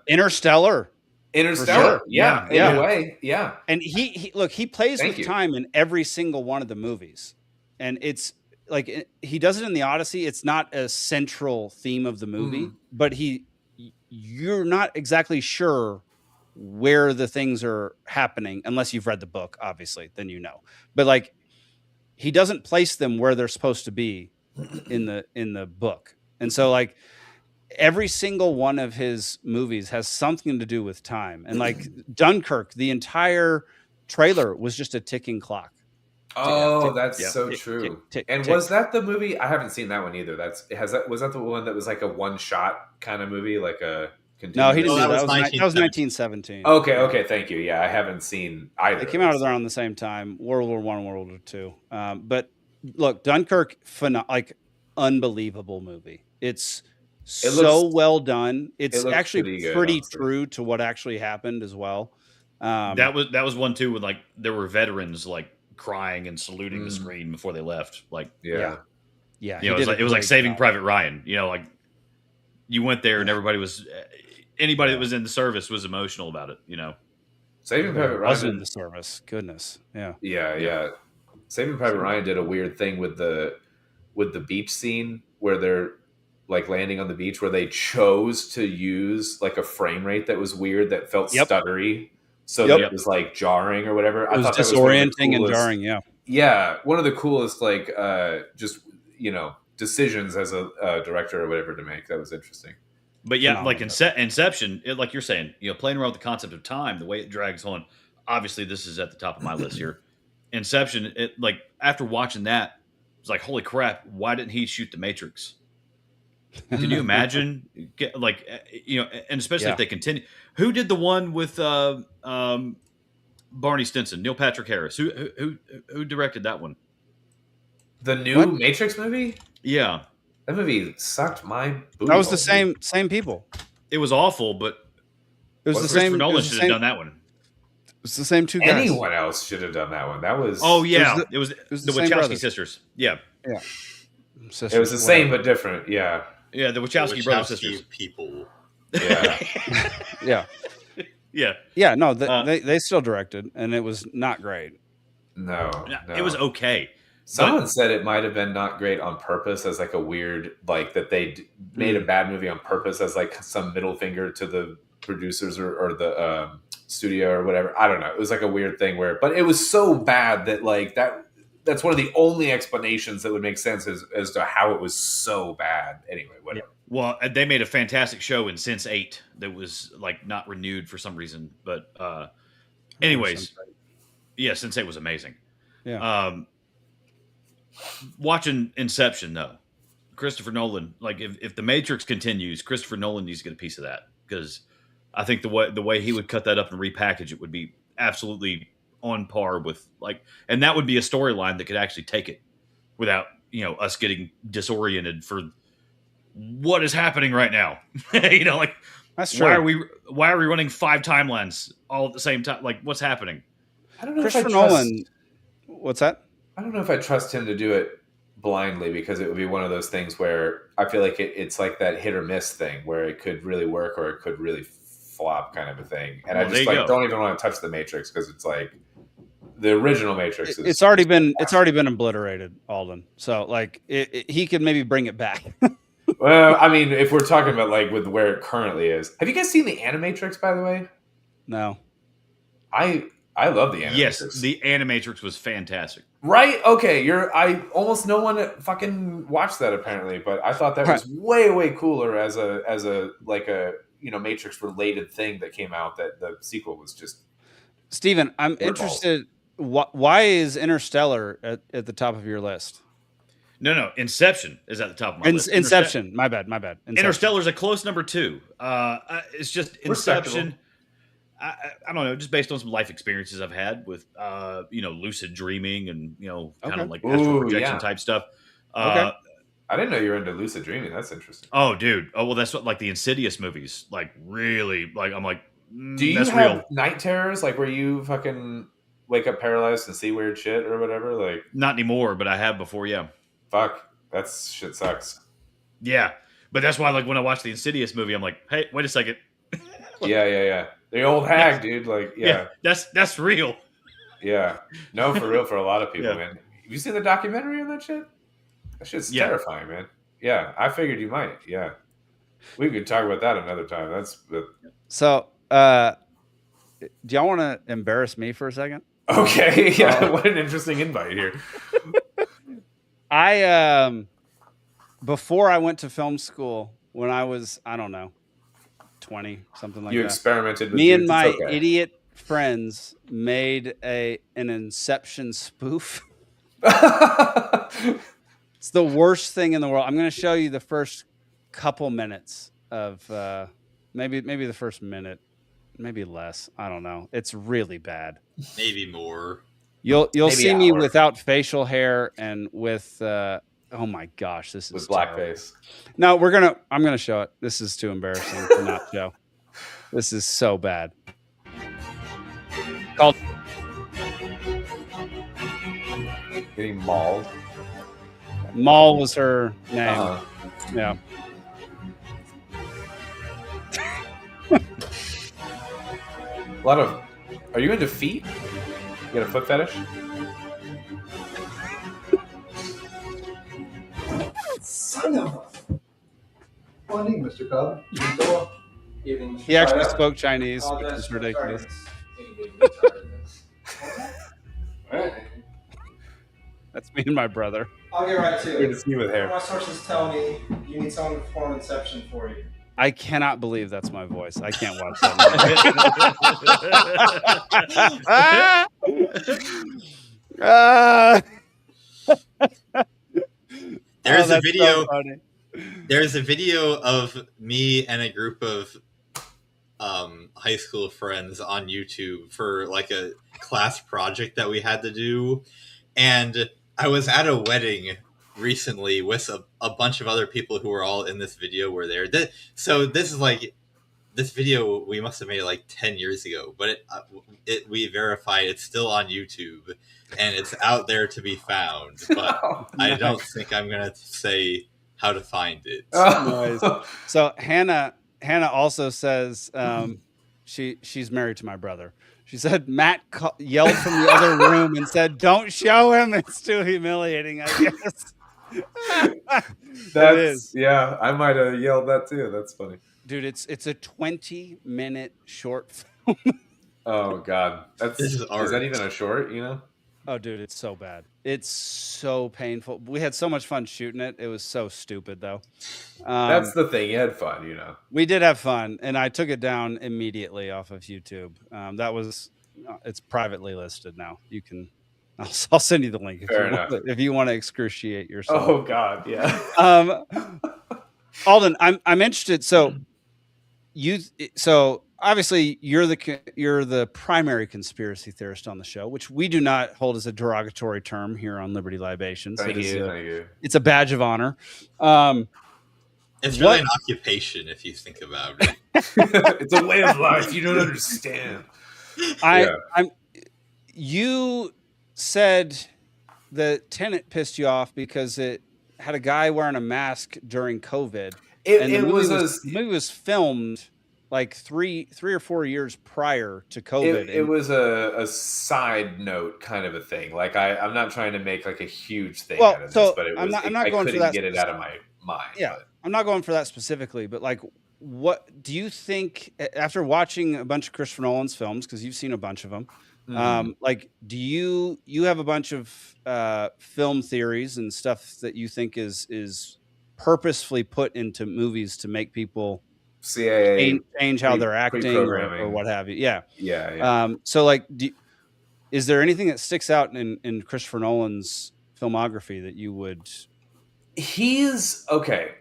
Interstellar. Sure. Yeah. In a way. Yeah. And he plays with time in every single one of the movies. And it's like, he does it in the Odyssey. It's not a central theme of the movie, but you're not exactly sure where the things are happening unless you've read the book, obviously, then you know. But like, he doesn't place them where they're supposed to be in the book. And so like every single one of his movies has something to do with time. And like Dunkirk, the entire trailer was just a ticking clock. Oh, that's so true. And was that the movie? I haven't seen that one either. Was that the one that was like a one shot kind of movie, like a No, he didn't do that. That was 1917. Okay, thank you. Yeah, I haven't seen either. They came out around the same time, World War I, World War II. But look, Dunkirk, unbelievable movie. It's so well done. It's actually pretty true to what actually happened as well. That was one too, with like there were veterans like crying and saluting the screen before they left. Like yeah. It was like Saving Private Ryan. Like you went there and everybody was. Anybody that was in the service was emotional about it, Saving Private Ryan wasn't in the service. Goodness, yeah. Saving Private Ryan did a weird thing with the beach scene where they're like landing on the beach, where they chose to use like a frame rate that was weird, that felt stuttery, so that it was like jarring or whatever. It was disorienting and jarring. Yeah, one of the coolest like decisions as a director or whatever to make. That was interesting. But yeah, like Inception, like you're saying, playing around with the concept of time, the way it drags on. Obviously, this is at the top of my list here. Inception, like after watching that, it's like, holy crap! Why didn't he shoot The Matrix? Can you imagine? And especially if they continue. Who did the one with Barney Stinson, Neil Patrick Harris? Who directed that one? The new Matrix movie? Yeah. That movie sucked my booty. That was the same people. It was awful, but it was the same. Nolan should have done that one. It's the same two guys. Anyone else should have done that one. That was. Oh yeah, it was the Wachowski sisters. Yeah. Sisters, it was the same but different. Yeah. Yeah, the Wachowski brothers sisters. People. Yeah. Yeah. No, they still directed, and it was not great. No. It was okay. Someone said it might have been not great on purpose, as like a weird, like that they made a bad movie on purpose as like some middle finger to the producers or the studio or whatever. I don't know. It was like a weird thing but it was so bad that like that's one of the only explanations that would make sense as to how it was so bad. Anyway, whatever. Yeah. Well, they made a fantastic show in Sense8 that was like not renewed for some reason, but anyways, Sense8 was amazing. Yeah. Watching Inception, though, Christopher Nolan, like if The Matrix continues, Christopher Nolan needs to get a piece of that, because I think the way he would cut that up and repackage it would be absolutely on par with and that would be a storyline that could actually take it without us getting disoriented for what is happening right now. That's true. Why are we running 5 timelines all at the same time? Like, what's happening? I don't know Christopher Nolan. What's that? I don't know if I trust him to do it blindly, because it would be one of those things where I feel like it's like that hit or miss thing where it could really work or it could really flop kind of a thing. And I just don't even want to touch the Matrix, because it's like the original Matrix. It's already been obliterated, Alden. So he could maybe bring it back. Well, I mean, if we're talking about with where it currently is, have you guys seen the Animatrix, by the way? No. I love the Animatrix. Yes, the Animatrix was fantastic. Right? Okay, almost no one fucking watched that apparently, but I thought that was way cooler as a Matrix related thing that came out. That the sequel was just. Steven, I'm interested. Why is Interstellar at the top of your list? No, Inception is at the top of my list. Inception, my bad. Interstellar's a close number 2. It's just Inception. I don't know, just based on some life experiences I've had with lucid dreaming and kind of like astral projection type stuff. Okay. I didn't know you were into lucid dreaming. That's interesting. Oh, dude. Oh, well, that's what the Insidious movies really I'm like. Do you have real night terrors where you fucking wake up paralyzed and see weird shit or whatever? Not anymore, but I have before. Yeah. Fuck, that shit sucks. Yeah, but that's why when I watch the Insidious movie, I'm like, hey, wait a second. Yeah. The old hag, dude. That's real. Yeah. No, for real, for a lot of people, man. Have you seen the documentary on that shit? That shit's terrifying, man. Yeah, I figured you might. Yeah. We could talk about that another time. So, do y'all want to embarrass me for a second? Okay. Yeah. What an interesting invite here. Before I went to film school, when I was, I don't know, 20, something like that. You experimented with me and my idiot friends made an Inception spoof. It's the worst thing in the world. I'm going to show you the first couple minutes of maybe the first minute, maybe less. I don't know. It's really bad. Maybe more. You'll see me without facial hair and with oh my gosh, this is with blackface. No, I'm gonna show it. This is too embarrassing to not show. This is so bad. Called getting mauled. Maul was her name. Yeah. A lot of. Are you into feet? You got a foot fetish? Son of a. Morning, Mr. Cobb. Evening, Mr. He actually Tyler. spoke Chinese, which is ridiculous. That's me and my brother. I'll get right to it. Good to see you with hair. My sources tell me you need someone to perform Inception for you. I cannot believe that's my voice. I can't watch that. There's a video. So there's a video of me and a group of high school friends on YouTube for a class project that we had to do, and I was at a wedding recently with a bunch of other people who were all in this video were there. So this is this video we must have made it 10 years ago, but we verified it's still on YouTube and it's out there to be found. But I don't think I'm gonna say how to find it. Nice. So Hannah also says she's married to my brother. She said Matt yelled from the other room and said, "Don't show him. It's too humiliating." I guess. Yeah, I might have yelled that too. That's funny, dude. It's a 20-minute short film. Oh god, is that even a short? Oh, dude, it's so bad. It's so painful. We had so much fun shooting it. It was so stupid, though. That's the thing. You had fun, We did have fun, and I took it down immediately off of YouTube. It's privately listed now. You can. I'll send you the link if you want to excruciate yourself. Oh God, yeah. Alden, I'm interested. So obviously you're the primary conspiracy theorist on the show, which we do not hold as a derogatory term here on Liberty Libations. Thank you. It's a badge of honor. It's really an occupation if you think about it. It's a way of life. You don't understand. You said that Tenet pissed you off because it had a guy wearing a mask during COVID. The movie was filmed like three or 4 years prior to COVID. It was a side note kind of a thing. Like I'm not trying to make like a huge thing out of this, but it was, I'm not going I for that. Get it out of my mind. Yeah, I'm not going for that specifically, but like, what do you think after watching a bunch of Christopher Nolan's films, because you've seen a bunch of them? Like, do you have a bunch of film theories and stuff that you think is purposefully put into movies to make people CIA change how they're acting or what have you? Yeah. So like, is there anything that sticks out in Christopher Nolan's filmography that you would? He's okay.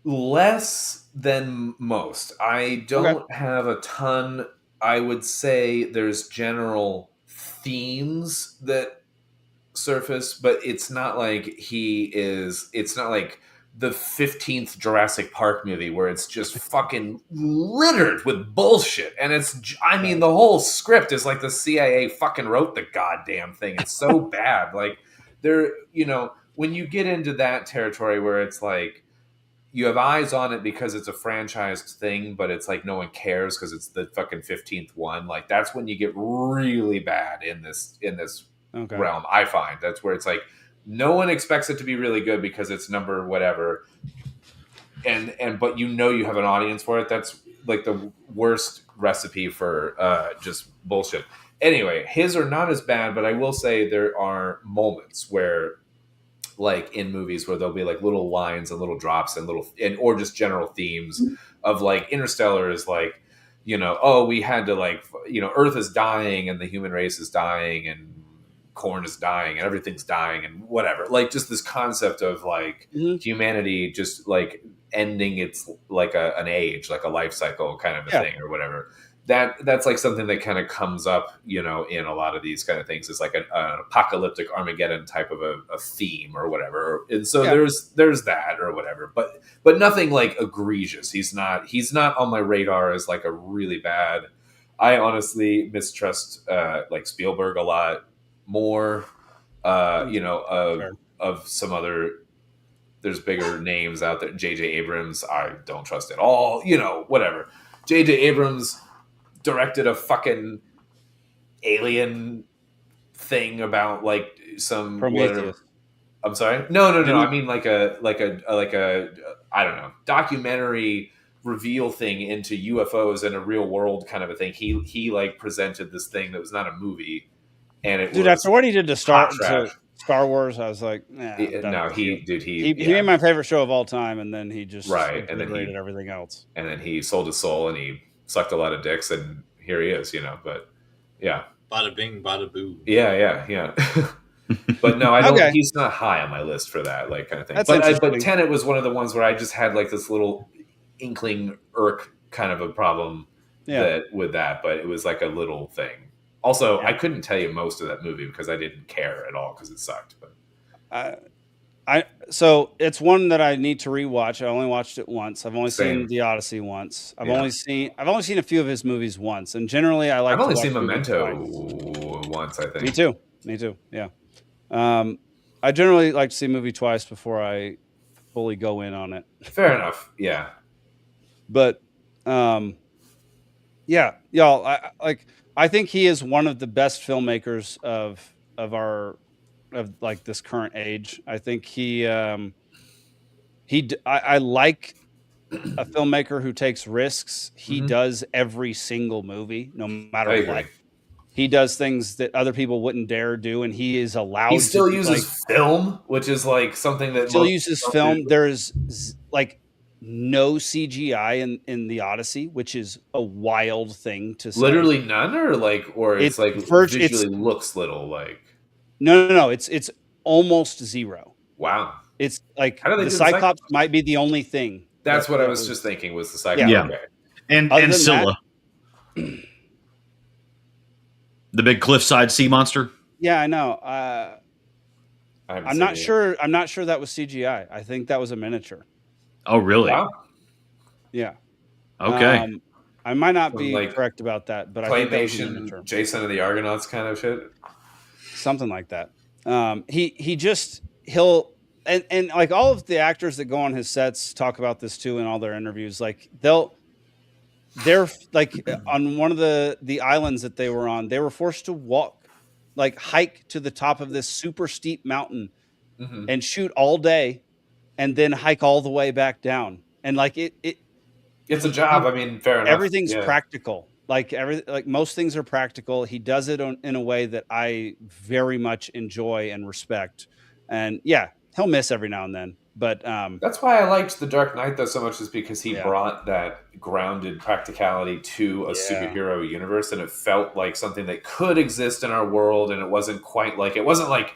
Less than most. I don't have a ton. I would say there's general themes that surface, but it's not like it's not like the 15th Jurassic Park movie where it's just fucking littered with bullshit. And the whole script is like the CIA fucking wrote the goddamn thing. It's so bad. Like when you get into that territory where it's like, you have eyes on it because it's a franchised thing, but it's like no one cares because it's the fucking 15th one. Like that's when you get really bad in this realm. I find that's where it's like no one expects it to be really good because it's number whatever, but you have an audience for it. That's like the worst recipe for just bullshit. Anyway, his are not as bad, but I will say there are moments where, like in movies, where there'll be like little lines and little drops and or just general themes of like Interstellar is like, we had to like, Earth is dying and the human race is dying and corn is dying and everything's dying and whatever. Like just this concept of like humanity just like ending its like an age, like a life cycle kind of a thing or whatever. That's like something that kind of comes up, in a lot of these kind of things. It's like an apocalyptic Armageddon type of a theme or whatever. And so there's that or whatever, but nothing like egregious. He's not on my radar as like a really bad. I honestly mistrust like Spielberg a lot more, of some other. There's bigger names out there. J.J. Abrams, I don't trust at all. Whatever. J.J. Abrams directed a fucking alien thing about like some Prometheus. I'm sorry. No. I mean like a I don't know, documentary reveal thing into UFOs in a real world kind of a thing. He like presented this thing that was not a movie, and it was after what he did to Star Wars, I was like, he made my favorite show of all time, and then he just and then he everything else, and then he sold his soul and he sucked a lot of dicks, and here he is, but yeah. Bada bing, bada boo. Yeah. But no, I don't. He's not high on my list for that, like kind of thing. But Tenet was one of the ones where I just had like this little inkling kind of a problem with that, but it was like a little thing. Also, I couldn't tell you most of that movie because I didn't care at all because it sucked. But so it's one that I need to rewatch. I only watched it once. I've only seen The Odyssey once. I've only seen a few of his movies once, and generally I like. I've only seen Memento once. I think. Me too. Yeah. I generally like to see a movie twice before I fully go in on it. Fair enough. Yeah. But y'all, I think he is one of the best filmmakers of like this current age. I think I like a filmmaker who takes risks. He does every single movie, no matter what. He does things that other people wouldn't dare do, and he is allowed. He still uses film, which is like something that still uses film. There is like no CGI in the Odyssey, which is a wild thing to say. Literally none, or it's like visually looks little like. No. It's almost zero. Wow. It's like the Cyclops might be the only thing. That's what I was just thinking was the Cyclops. Yeah. Okay. And Scylla. The big cliffside sea monster. Yeah, I know. I'm not sure. I'm not sure that was CGI. I think that was a miniature. Oh, really? Wow. Yeah. Okay. I might not be correct about that, but I think that was a miniature. Jason and the Argonauts kind of shit. Something like that. He'll like all of the actors that go on his sets talk about this too in all their interviews. Like they're like on one of the islands that they were on, they were forced to hike to the top of this super steep mountain and shoot all day and then hike all the way back down. And like it's a job. I mean, fair enough. Everything's practical. Like most things are practical. He does it in a way that I very much enjoy and respect. And yeah, he'll miss every now and then. But that's why I liked The Dark Knight though so much, is because he brought that grounded practicality to a superhero universe, and it felt like something that could exist in our world, and it wasn't like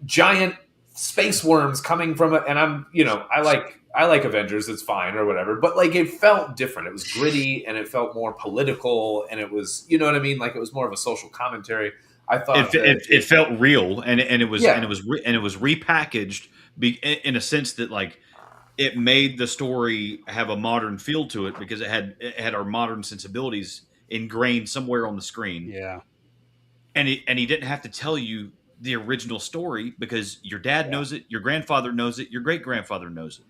giant space worms coming from it. And I like Avengers, it's fine or whatever, but like it felt different. It was gritty and it felt more political, and it was, you know what I mean? Like it was more of a social commentary. I thought it felt real, and it was repackaged in a sense that like it made the story have a modern feel to it, because it had our modern sensibilities ingrained somewhere on the screen. Yeah. And he didn't have to tell you the original story, because your dad knows it, your grandfather knows it, your great grandfather knows it.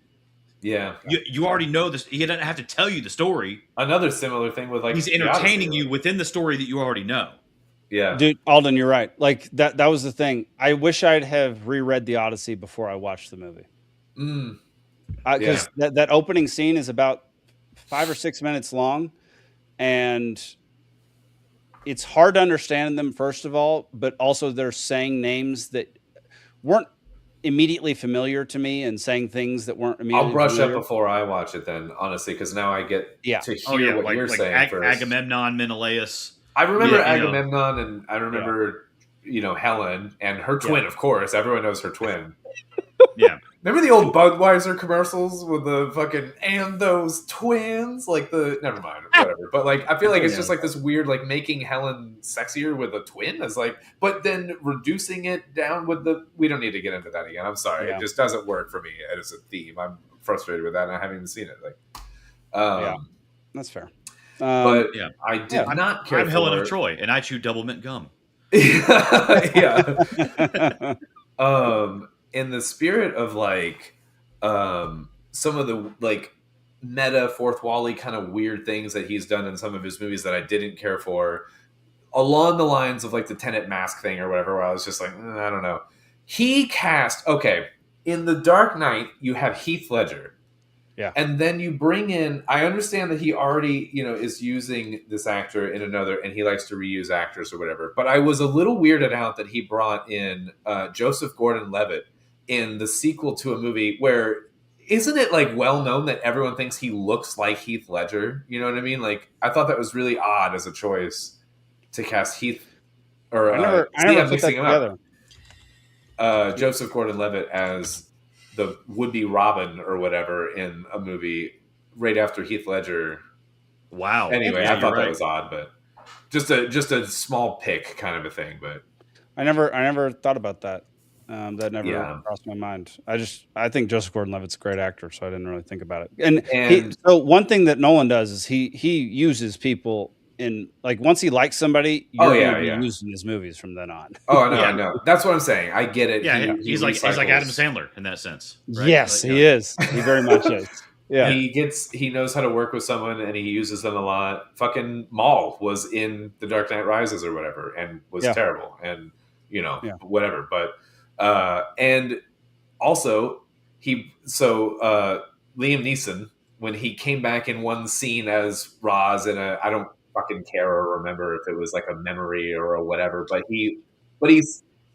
Yeah. You already know this. He doesn't have to tell you the story. Another similar thing with like he's entertaining you within the story that you already know. Yeah. Dude, Alden, you're right. Like that was the thing. I wish I'd have reread the Odyssey before I watched the movie. Because that opening scene is about 5 or 6 minutes long, and it's hard to understand them, first of all, but also they're saying names that weren't immediately familiar to me and saying things that weren't immediately I'll brush familiar. up before I watch it then, honestly, because now I get to hear what you're saying first. Agamemnon, Menelaus. I remember Agamemnon, and I remember, Helen and her twin, of course. Everyone knows her twin. Yeah. Remember the old Budweiser commercials with the fucking, and those twins? Never mind, whatever. But like, I feel like it's just like this weird, like making Helen sexier with a twin is like, but then reducing it down with we don't need to get into that again. I'm sorry. It just doesn't work for me as a theme. I'm frustrated with that, and I haven't even seen it. That's fair. But I did not care I'm for Helen of Troy, and I chew double mint gum. Yeah. In the spirit of like some of the like meta fourth wall-y kind of weird things that he's done in some of his movies that I didn't care for, along the lines of like the Tenet mask thing or whatever, where I was just like, I don't know. He cast, in The Dark Knight, you have Heath Ledger. Yeah. And then you bring in, I understand that he already, is using this actor in another, and he likes to reuse actors or whatever. But I was a little weirded out that he brought in Joseph Gordon-Levitt in the sequel to a movie where, isn't it like well known that everyone thinks he looks like Heath Ledger? You know what I mean? Like, I thought that was really odd as a choice to cast Heath. Or I never put that together. Joseph Gordon-Levitt as the would-be Robin or whatever in a movie right after Heath Ledger. Wow. Anyway, I thought that was odd, but just a small pick kind of a thing. But I never thought about that. That never crossed my mind. I think Joseph Gordon-Levitt's a great actor, so I didn't really think about it. So one thing that Nolan does is he uses people in, like, once he likes somebody, you're going to be using his movies from then on. Oh no, I know. That's what I'm saying. I get it. Yeah, he's like Adam Sandler in that sense. Right? Yes, he is. He very much is. Yeah, he knows how to work with someone, and he uses them a lot. Fucking Maul was in The Dark Knight Rises or whatever, and was terrible, and whatever. But and also Liam Neeson, when he came back in one scene as Roz in I don't fucking care or remember if it was like a memory or a whatever, but he's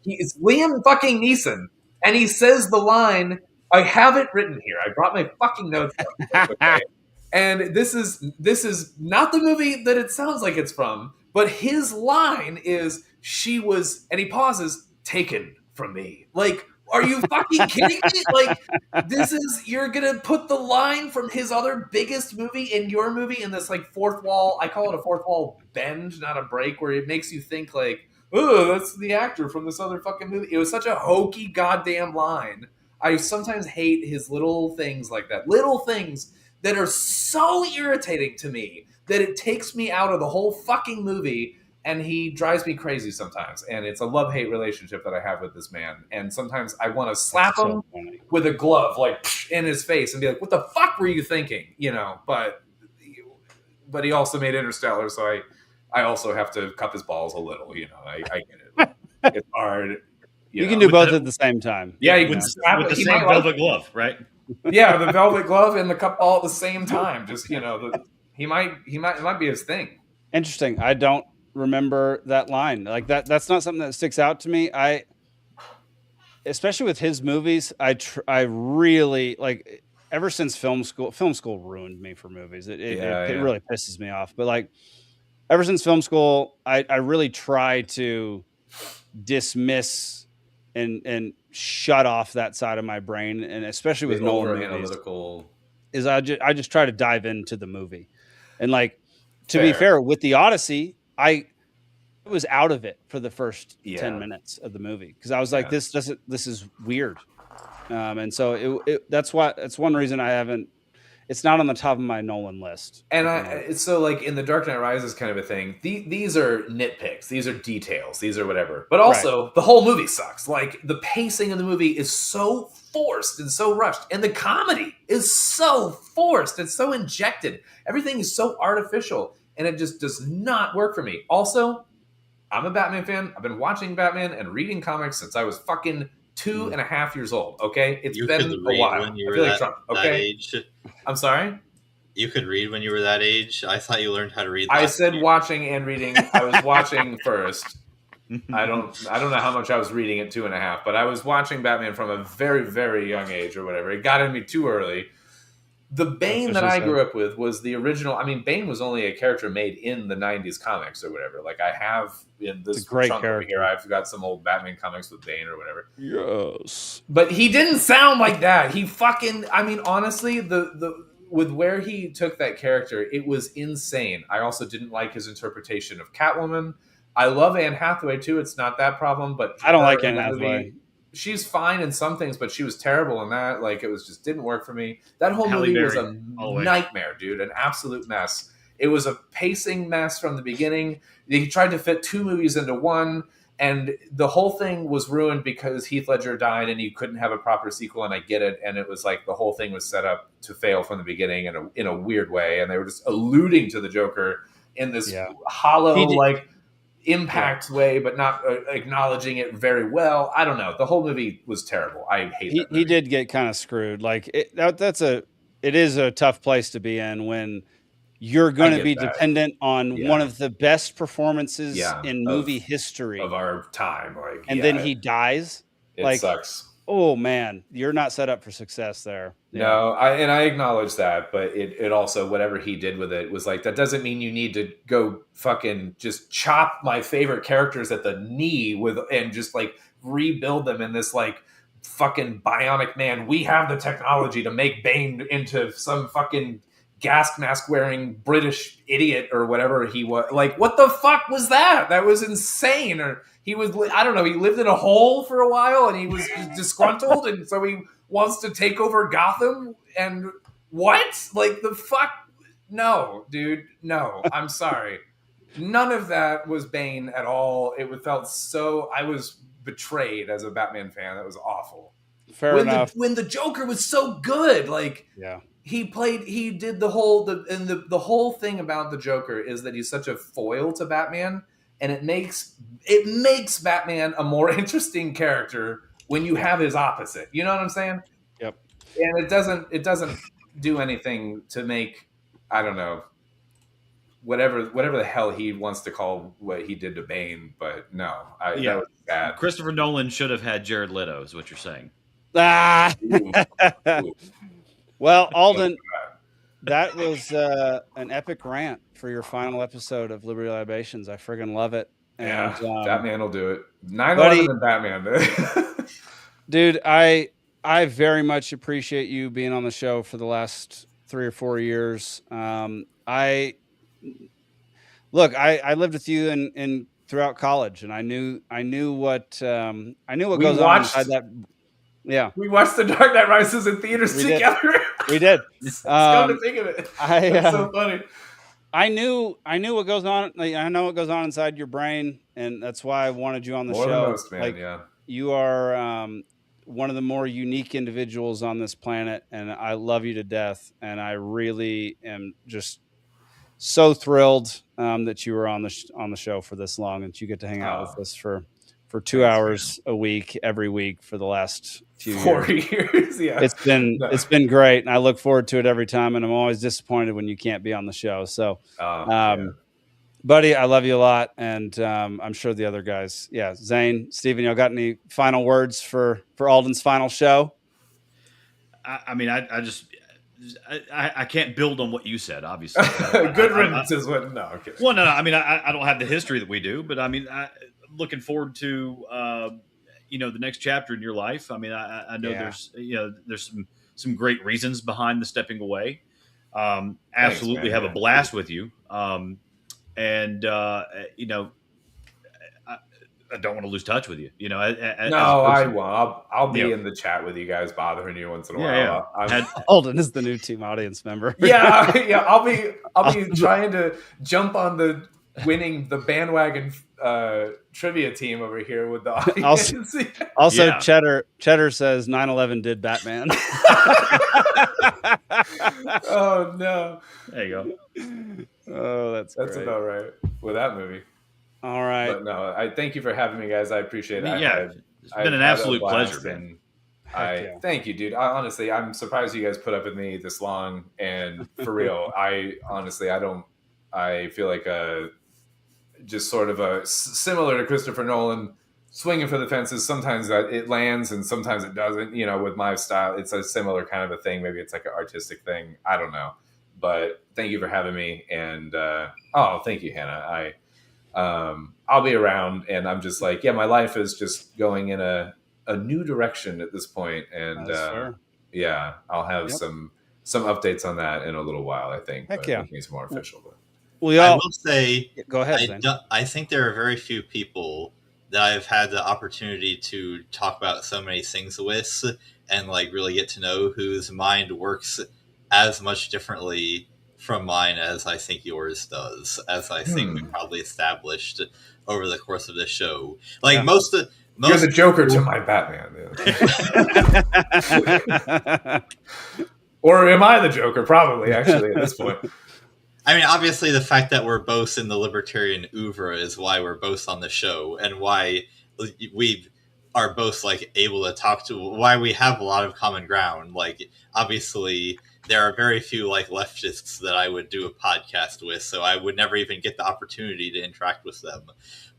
Liam fucking Neeson, and he says the line, I have it written here. I brought my fucking notes up. Okay? And this is not the movie that it sounds like it's from, but his line is, she was, and he pauses, taken from me. Like, Are you fucking kidding me? Like, you're gonna put the line from his other biggest movie in your movie in this like fourth wall. I call it a fourth wall bend, not a break, where it makes you think like, oh, that's the actor from this other fucking movie. It was such a hokey goddamn line. I sometimes hate his little things like that. Little things that are so irritating to me that it takes me out of the whole fucking movie. And he drives me crazy sometimes. And it's a love-hate relationship that I have with this man. And sometimes I want to slap him with a glove, like, in his face and be like, what the fuck were you thinking? You know, but he also made Interstellar, so I also have to cup his balls a little, you know. I get it. It's hard. You can do both at the same time. Yeah, you with can slap the it. same velvet glove, right? Yeah, the velvet glove and the cup ball at the same time. Just, you know, it might be his thing. Interesting. I don't remember that line. Like that's not something that sticks out to me. Especially with his movies, I really like, ever since film school ruined me for movies. It really pisses me off. But like, ever since film school, I really try to dismiss and shut off that side of my brain, and especially with Nolan movies, is I just try to dive into the movie. And like, to be fair, with the Odyssey, I was out of it for the first 10 minutes of the movie because I was like, this is weird. And so that's one reason I haven't, it's not on the top of my Nolan list. And it's so like in The Dark Knight Rises kind of a thing. These are nitpicks. These are details. These are whatever. But also the whole movie sucks. Like the pacing of the movie is so forced and so rushed. And the comedy is so forced and so injected. Everything is so artificial. And it just does not work for me. Also, I'm a Batman fan. I've been watching Batman and reading comics since I was fucking 2.5 years old. Okay, it's been a while. When you were that age. I'm sorry. You could read when you were that age. I thought you learned how to read. I said watching and reading. I was watching first. I don't know how much I was reading at 2.5, but I was watching Batman from a very, very young age or whatever. It got in me too early. The Bane that I grew up with was the original. I mean, Bane was only a character made in the 90s comics or whatever. Like I have in this trunk over here, I've got some old Batman comics with Bane or whatever. Yes. But he didn't sound like that. He fucking, I mean, honestly, with where he took that character, it was insane. I also didn't like his interpretation of Catwoman. I love Anne Hathaway too. It's not that problem, but I don't like Anne Hathaway. She's fine in some things, but she was terrible in that. Like, it was just didn't work for me. That whole movie was a nightmare, dude. An absolute mess. It was a pacing mess from the beginning. They tried to fit 2 movies into one, and the whole thing was ruined because Heath Ledger died, and you couldn't have a proper sequel, and I get it. And it was like the whole thing was set up to fail from the beginning in a weird way, and they were just alluding to the Joker in this hollow, impact way, but not acknowledging it very well. I don't know. The whole movie was terrible. I hate it. He did get kind of screwed. Like it is a tough place to be in when you're going to be dependent on one of the best performances in movie history of our time. Like, and then he dies. It sucks. Oh man, you're not set up for success there. Yeah. No, I acknowledge that, but it also, whatever he did with it was like, that doesn't mean you need to go fucking just chop my favorite characters at the knee and just like rebuild them in this like fucking bionic man. We have the technology to make Bane into some fucking gas mask wearing British idiot or whatever he was. Like, what the fuck was that? That was insane. Or he was, I don't know, he lived in a hole for a while and he was disgruntled and so he wants to take over Gotham. And what? Like, the fuck? No, dude. No, I'm sorry. None of that was Bane at all. It felt so, I was betrayed as a Batman fan. That was awful. Fair enough. When the Joker was so good, like, he did the whole thing about the Joker is that he's such a foil to Batman, and it makes Batman a more interesting character when you have his opposite. You know what I'm saying? Yep. And it doesn't do anything to make, I don't know, whatever the hell he wants to call what he did to Bane, but no, that was bad. Christopher Nolan should have had Jared Leto, is what you're saying. Ooh. Well, Alden, that was an epic rant for your final episode of Liberty Libations. I friggin' love it. And, Batman will do it. 9/11 and Batman. dude, I very much appreciate you being on the show for the last 3 or 4 years. I lived with you in throughout college, and I knew what goes on inside that. Yeah, we watched The Dark Knight Rises in theaters together. We did. Come to think of it, that's so funny. I knew what goes on. Like, I know what goes on inside your brain, and that's why I wanted you on the show. More than most, man. Yeah, you are one of the more unique individuals on this planet, and I love you to death. And I really am just so thrilled that you were on the show for this long, and you get to hang out with us for 2 hours a week, every week for the last few 4 years. Yeah, it's been great, and I look forward to it every time. And I'm always disappointed when you can't be on the show. So, buddy, I love you a lot, and I'm sure the other guys. Yeah, Zane, Steven, y'all got any final words for Alden's final show? I mean, I can't build on what you said, obviously. Good riddance is what. No, okay. Well, no. I mean, I don't have the history that we do, but I mean, looking forward to the next chapter in your life. I mean, I know there's some great reasons behind the stepping away. Absolutely, have a blast with you. I don't want to lose touch with you. I won't. I'll be in the chat with you guys, bothering you once in a while. Alden is the new team audience member. Yeah. I'll be trying to jump on the winning the bandwagon trivia team over here with the audience. Also, Cheddar says 9/11 did Batman. Oh no! There you go. Oh, that's great. About right with that movie. All right. But no, I thank you for having me, guys. I appreciate it. It's been an absolute pleasure, man. Thank you, dude. Honestly, I'm surprised you guys put up with me this long. And for real, I feel like just sort of similar to Christopher Nolan, swinging for the fences. Sometimes it lands and sometimes it doesn't. With my style, it's a similar kind of a thing. Maybe it's like an artistic thing. I don't know. But thank you for having me. And thank you, Hannah. I'll be around, and I'm just like, my life is just going in a new direction at this point, and I'll have some updates on that in a little while, I think. Heck yeah, it's more official. But I will say, go ahead. I think there are very few people that I've had the opportunity to talk about so many things with, and like really get to know, whose mind works as much differently from mine as I think yours does, as I think we probably established over the course of this show. Like most you're the Joker to my Batman. Or am I the Joker? Probably, actually, at this point. I mean, obviously, the fact that we're both in the libertarian oeuvre is why we're both on the show, and why we are both like able to talk to, why we have a lot of common ground. Like, obviously, there are very few like leftists that I would do a podcast with, so I would never even get the opportunity to interact with them.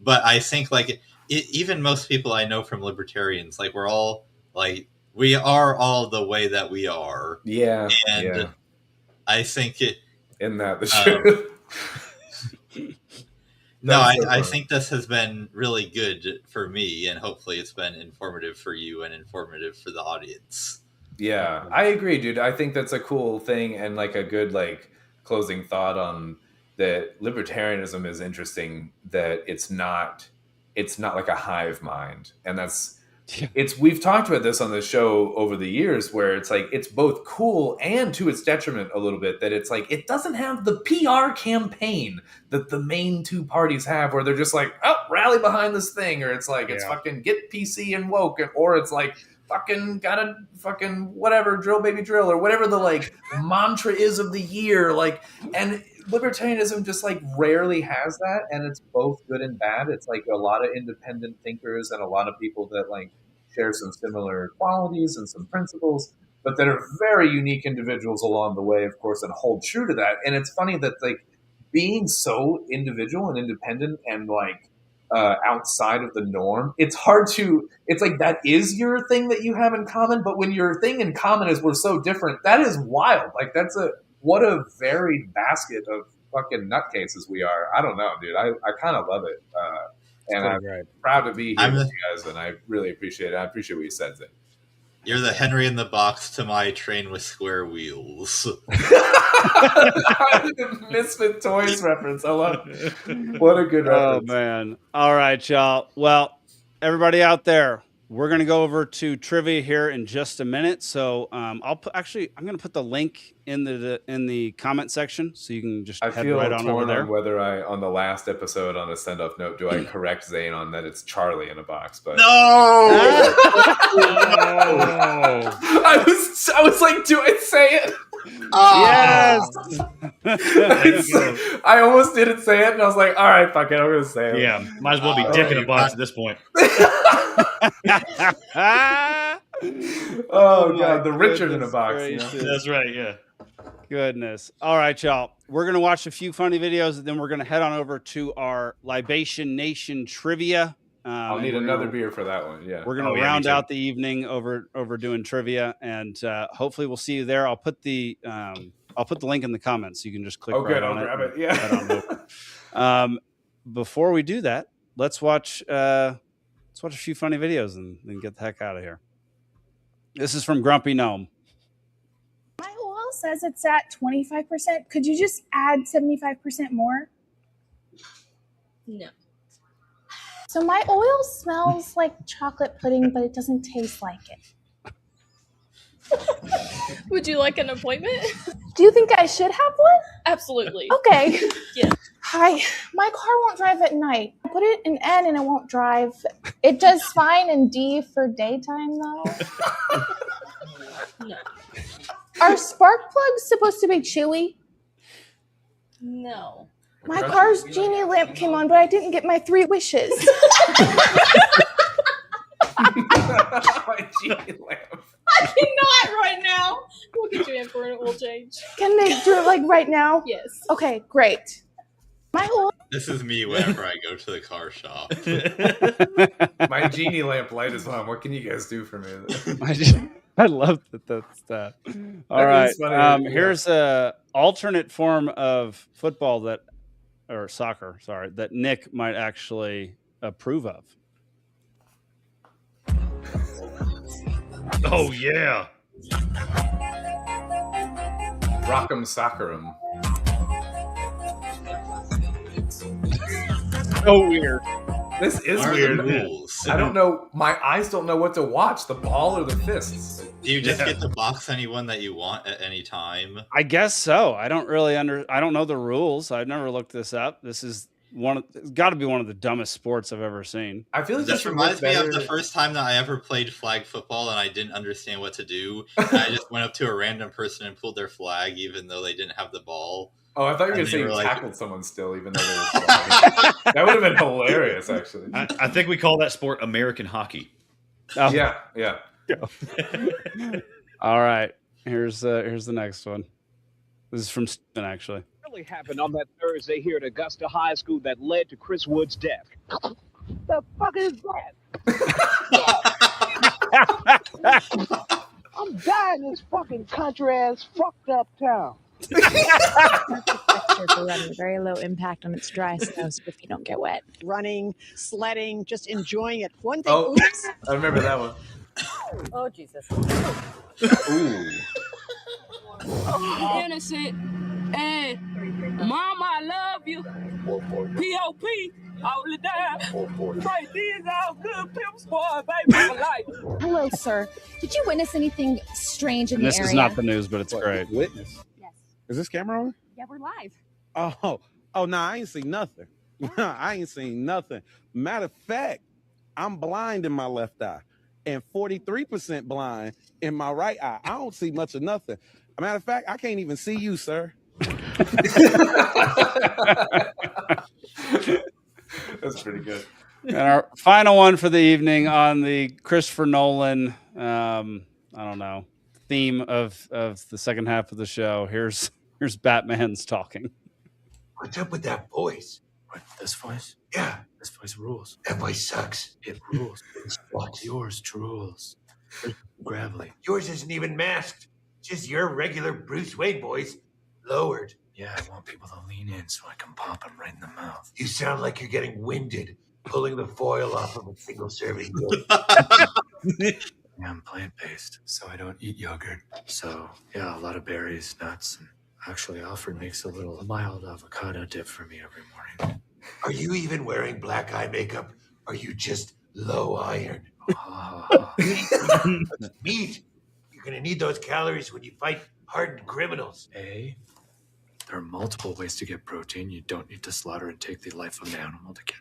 But I think like even most people I know from libertarians, like we are all the way that we are. Yeah. And I think the show. I think this has been really good for me, and hopefully it's been informative for you and informative for the audience. Yeah, I agree, dude. I think that's a cool thing, and like a good like closing thought on that. Libertarianism is interesting, that it's not like a hive mind, and we've talked about this on the show over the years, where it's like it's both cool and to its detriment a little bit, that it's like it doesn't have the PR campaign that the main two parties have, where they're just like, rally behind this thing, or it's like it's fucking get PC and woke, or it's like fucking gotta fucking whatever, drill baby drill, or whatever the like mantra is of the year, like. And libertarianism just like rarely has that, and it's both good and bad. It's like a lot of independent thinkers and a lot of people that like share some similar qualities and some principles, but that are very unique individuals along the way, of course, and hold true to that. And it's funny that like being so individual and independent and like outside of the norm, it's like that is your thing that you have in common, but when your thing in common is we're so different, that is wild. Like what a varied basket of fucking nutcases we are. I don't know, dude. I kind of love it. And I'm proud to be here with you guys, and I really appreciate it. I appreciate what you said, Zane. You're the Henry in the box to my train with square wheels. Misfit Toys reference. I love it. What a good reference. Oh, man. All right, y'all. Well, everybody out there, we're going to go over to trivia here in just a minute. So I'm going to put the link in the comment section so you can just head right on over there. On whether on the last episode on a send-off note, do I correct Zane on that it's Charlie in a box? But no! I was like, do I say it? Yes. I almost didn't say it, and I was like, all right, fuck it, I'm going to say it. Yeah, might as well be dick in a box at this point. Oh God, the Richard in a box. You know? That's right. Yeah. Goodness. All right, y'all. We're gonna watch a few funny videos, and then we're gonna head on over to our Libation Nation trivia. I'll need another beer for that one. Yeah. We're gonna round out the evening over doing trivia, and hopefully we'll see you there. I'll put the link in the comments so you can just click right on it. I'll grab it. Yeah. Before we do that, let's watch a few funny videos and then get the heck out of here. This is from Grumpy Gnome. My oil says it's at 25%. Could you just add 75% more? No. So my oil smells like chocolate pudding, but it doesn't taste like it. Would you like an appointment? Do you think I should have one? Absolutely. Okay. Yeah. Hi. My car won't drive at night. I put it in N and it won't drive. It does fine in D for daytime, though. No. Are spark plugs supposed to be chewy? No. My car's genie lamp came on, but I didn't get my 3 wishes. My genie lamp. I cannot right now. We'll get you in for an oil change. Can they do it like right now? Yes. Okay, great. My oil. This is me whenever I go to the car shop. My genie lamp light is on. What can you guys do for me? I love that. That's that. All right. Here's a alternate form of football or soccer, that Nick might actually approve of. Oh yeah. Rock'em Sock'em. So weird. This is Are weird. the rules? I don't know. My eyes don't know what to watch: the ball or the fists. Do you just get to box anyone that you want at any time? I guess so. I don't really I don't know the rules. I've never looked this up. This is it's got to be one of the dumbest sports I've ever seen. I feel like this reminds me of the first time that I ever played flag football and I didn't understand what to do. And I just went up to a random person and pulled their flag, even though they didn't have the ball. Oh, I thought you were going to say you tackled someone still, even though they were flying. That would have been hilarious, actually. I think we call that sport American hockey. Oh. Yeah. All right. Here's the next one. This is from Stephen, actually. Really happened on that Thursday here at Augusta High School that led to Chris Wood's death. The fuck is that? I'm dying in this fucking country ass fucked up town. For running, very low impact on its dry snow, so if you don't get wet. Running, sledding, just enjoying it. One thing. Oh, I remember that one. Oh, Jesus. Ooh. Innocent. Hey, Mama, I love you. P.O.P. all the time. Right, these all good pimps, boy, baby, for life. Hello, sir. Did you witness anything strange in the This area? is not the news, but it's great. Witness? Yes. Is this camera on? Yeah, we're live. Oh, no, I ain't seen nothing. I ain't seen nothing. Matter of fact, I'm blind in my left eye and 43% blind in my right eye. I don't see much of nothing. Matter of fact, I can't even see you, sir. That's pretty good. And our final one for the evening on the Christopher Nolan, I don't know, theme of the second half of the show. Here's Batman's talking. What's up with that voice? What, this voice? Yeah. This voice rules. That voice sucks. It rules. It's yours rules. Gravelly. Yours isn't even masked. Just your regular Bruce Wayne voice, lowered. Yeah, I want people to lean in so I can pop them right in the mouth. You sound like you're getting winded, pulling the foil off of a single serving. I'm plant-based, so I don't eat yogurt. So, yeah, a lot of berries, nuts, and actually Alfred makes a little mild avocado dip for me every morning. Are you even wearing black eye makeup? Are you just low iron? Meat! You're gonna need those calories when you fight hardened criminals. There are multiple ways to get protein. You don't need to slaughter and take the life of an animal to get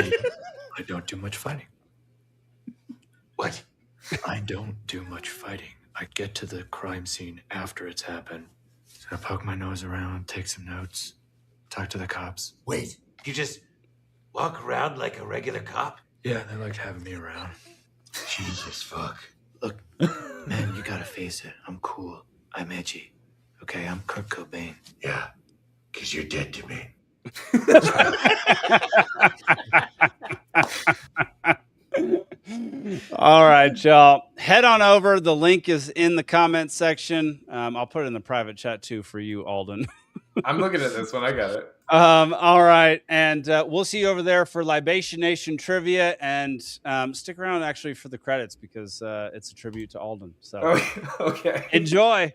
it. I don't do much fighting. What? I don't do much fighting. I get to the crime scene after it's happened. So I poke my nose around, take some notes, talk to the cops. Wait, you just walk around like a regular cop? Yeah, they like having me around. Jesus fuck. Look, man, you gotta face it. I'm cool. I'm edgy. Okay, I'm Kurt Cobain. Yeah, because you're dead to me. All right, y'all. Head on over. The link is in the comments section. I'll put it in the private chat too for you, Alden. I'm looking at this one. I got it. All right. And we'll see you over there for Libation Nation trivia. And stick around actually for the credits because it's a tribute to Alden. So okay. Enjoy.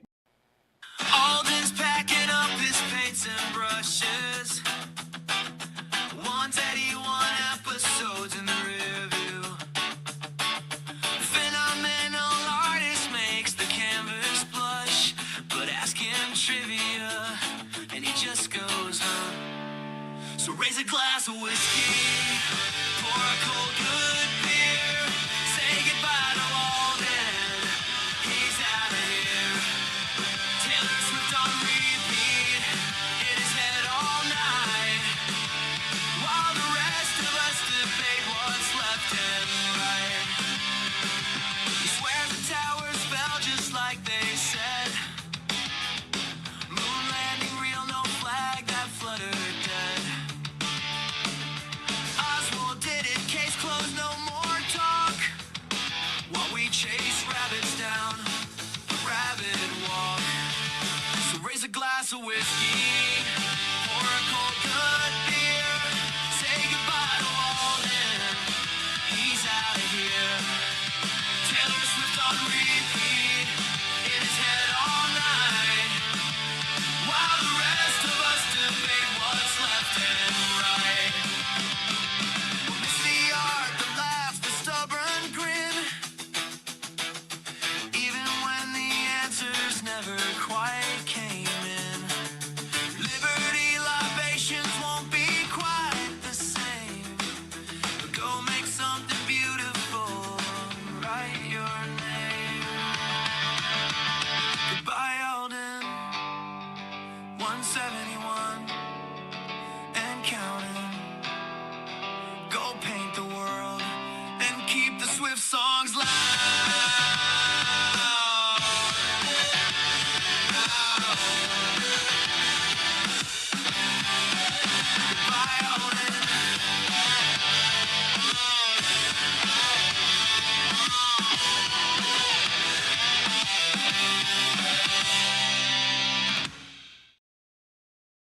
Alden's packing up his paints and brushes.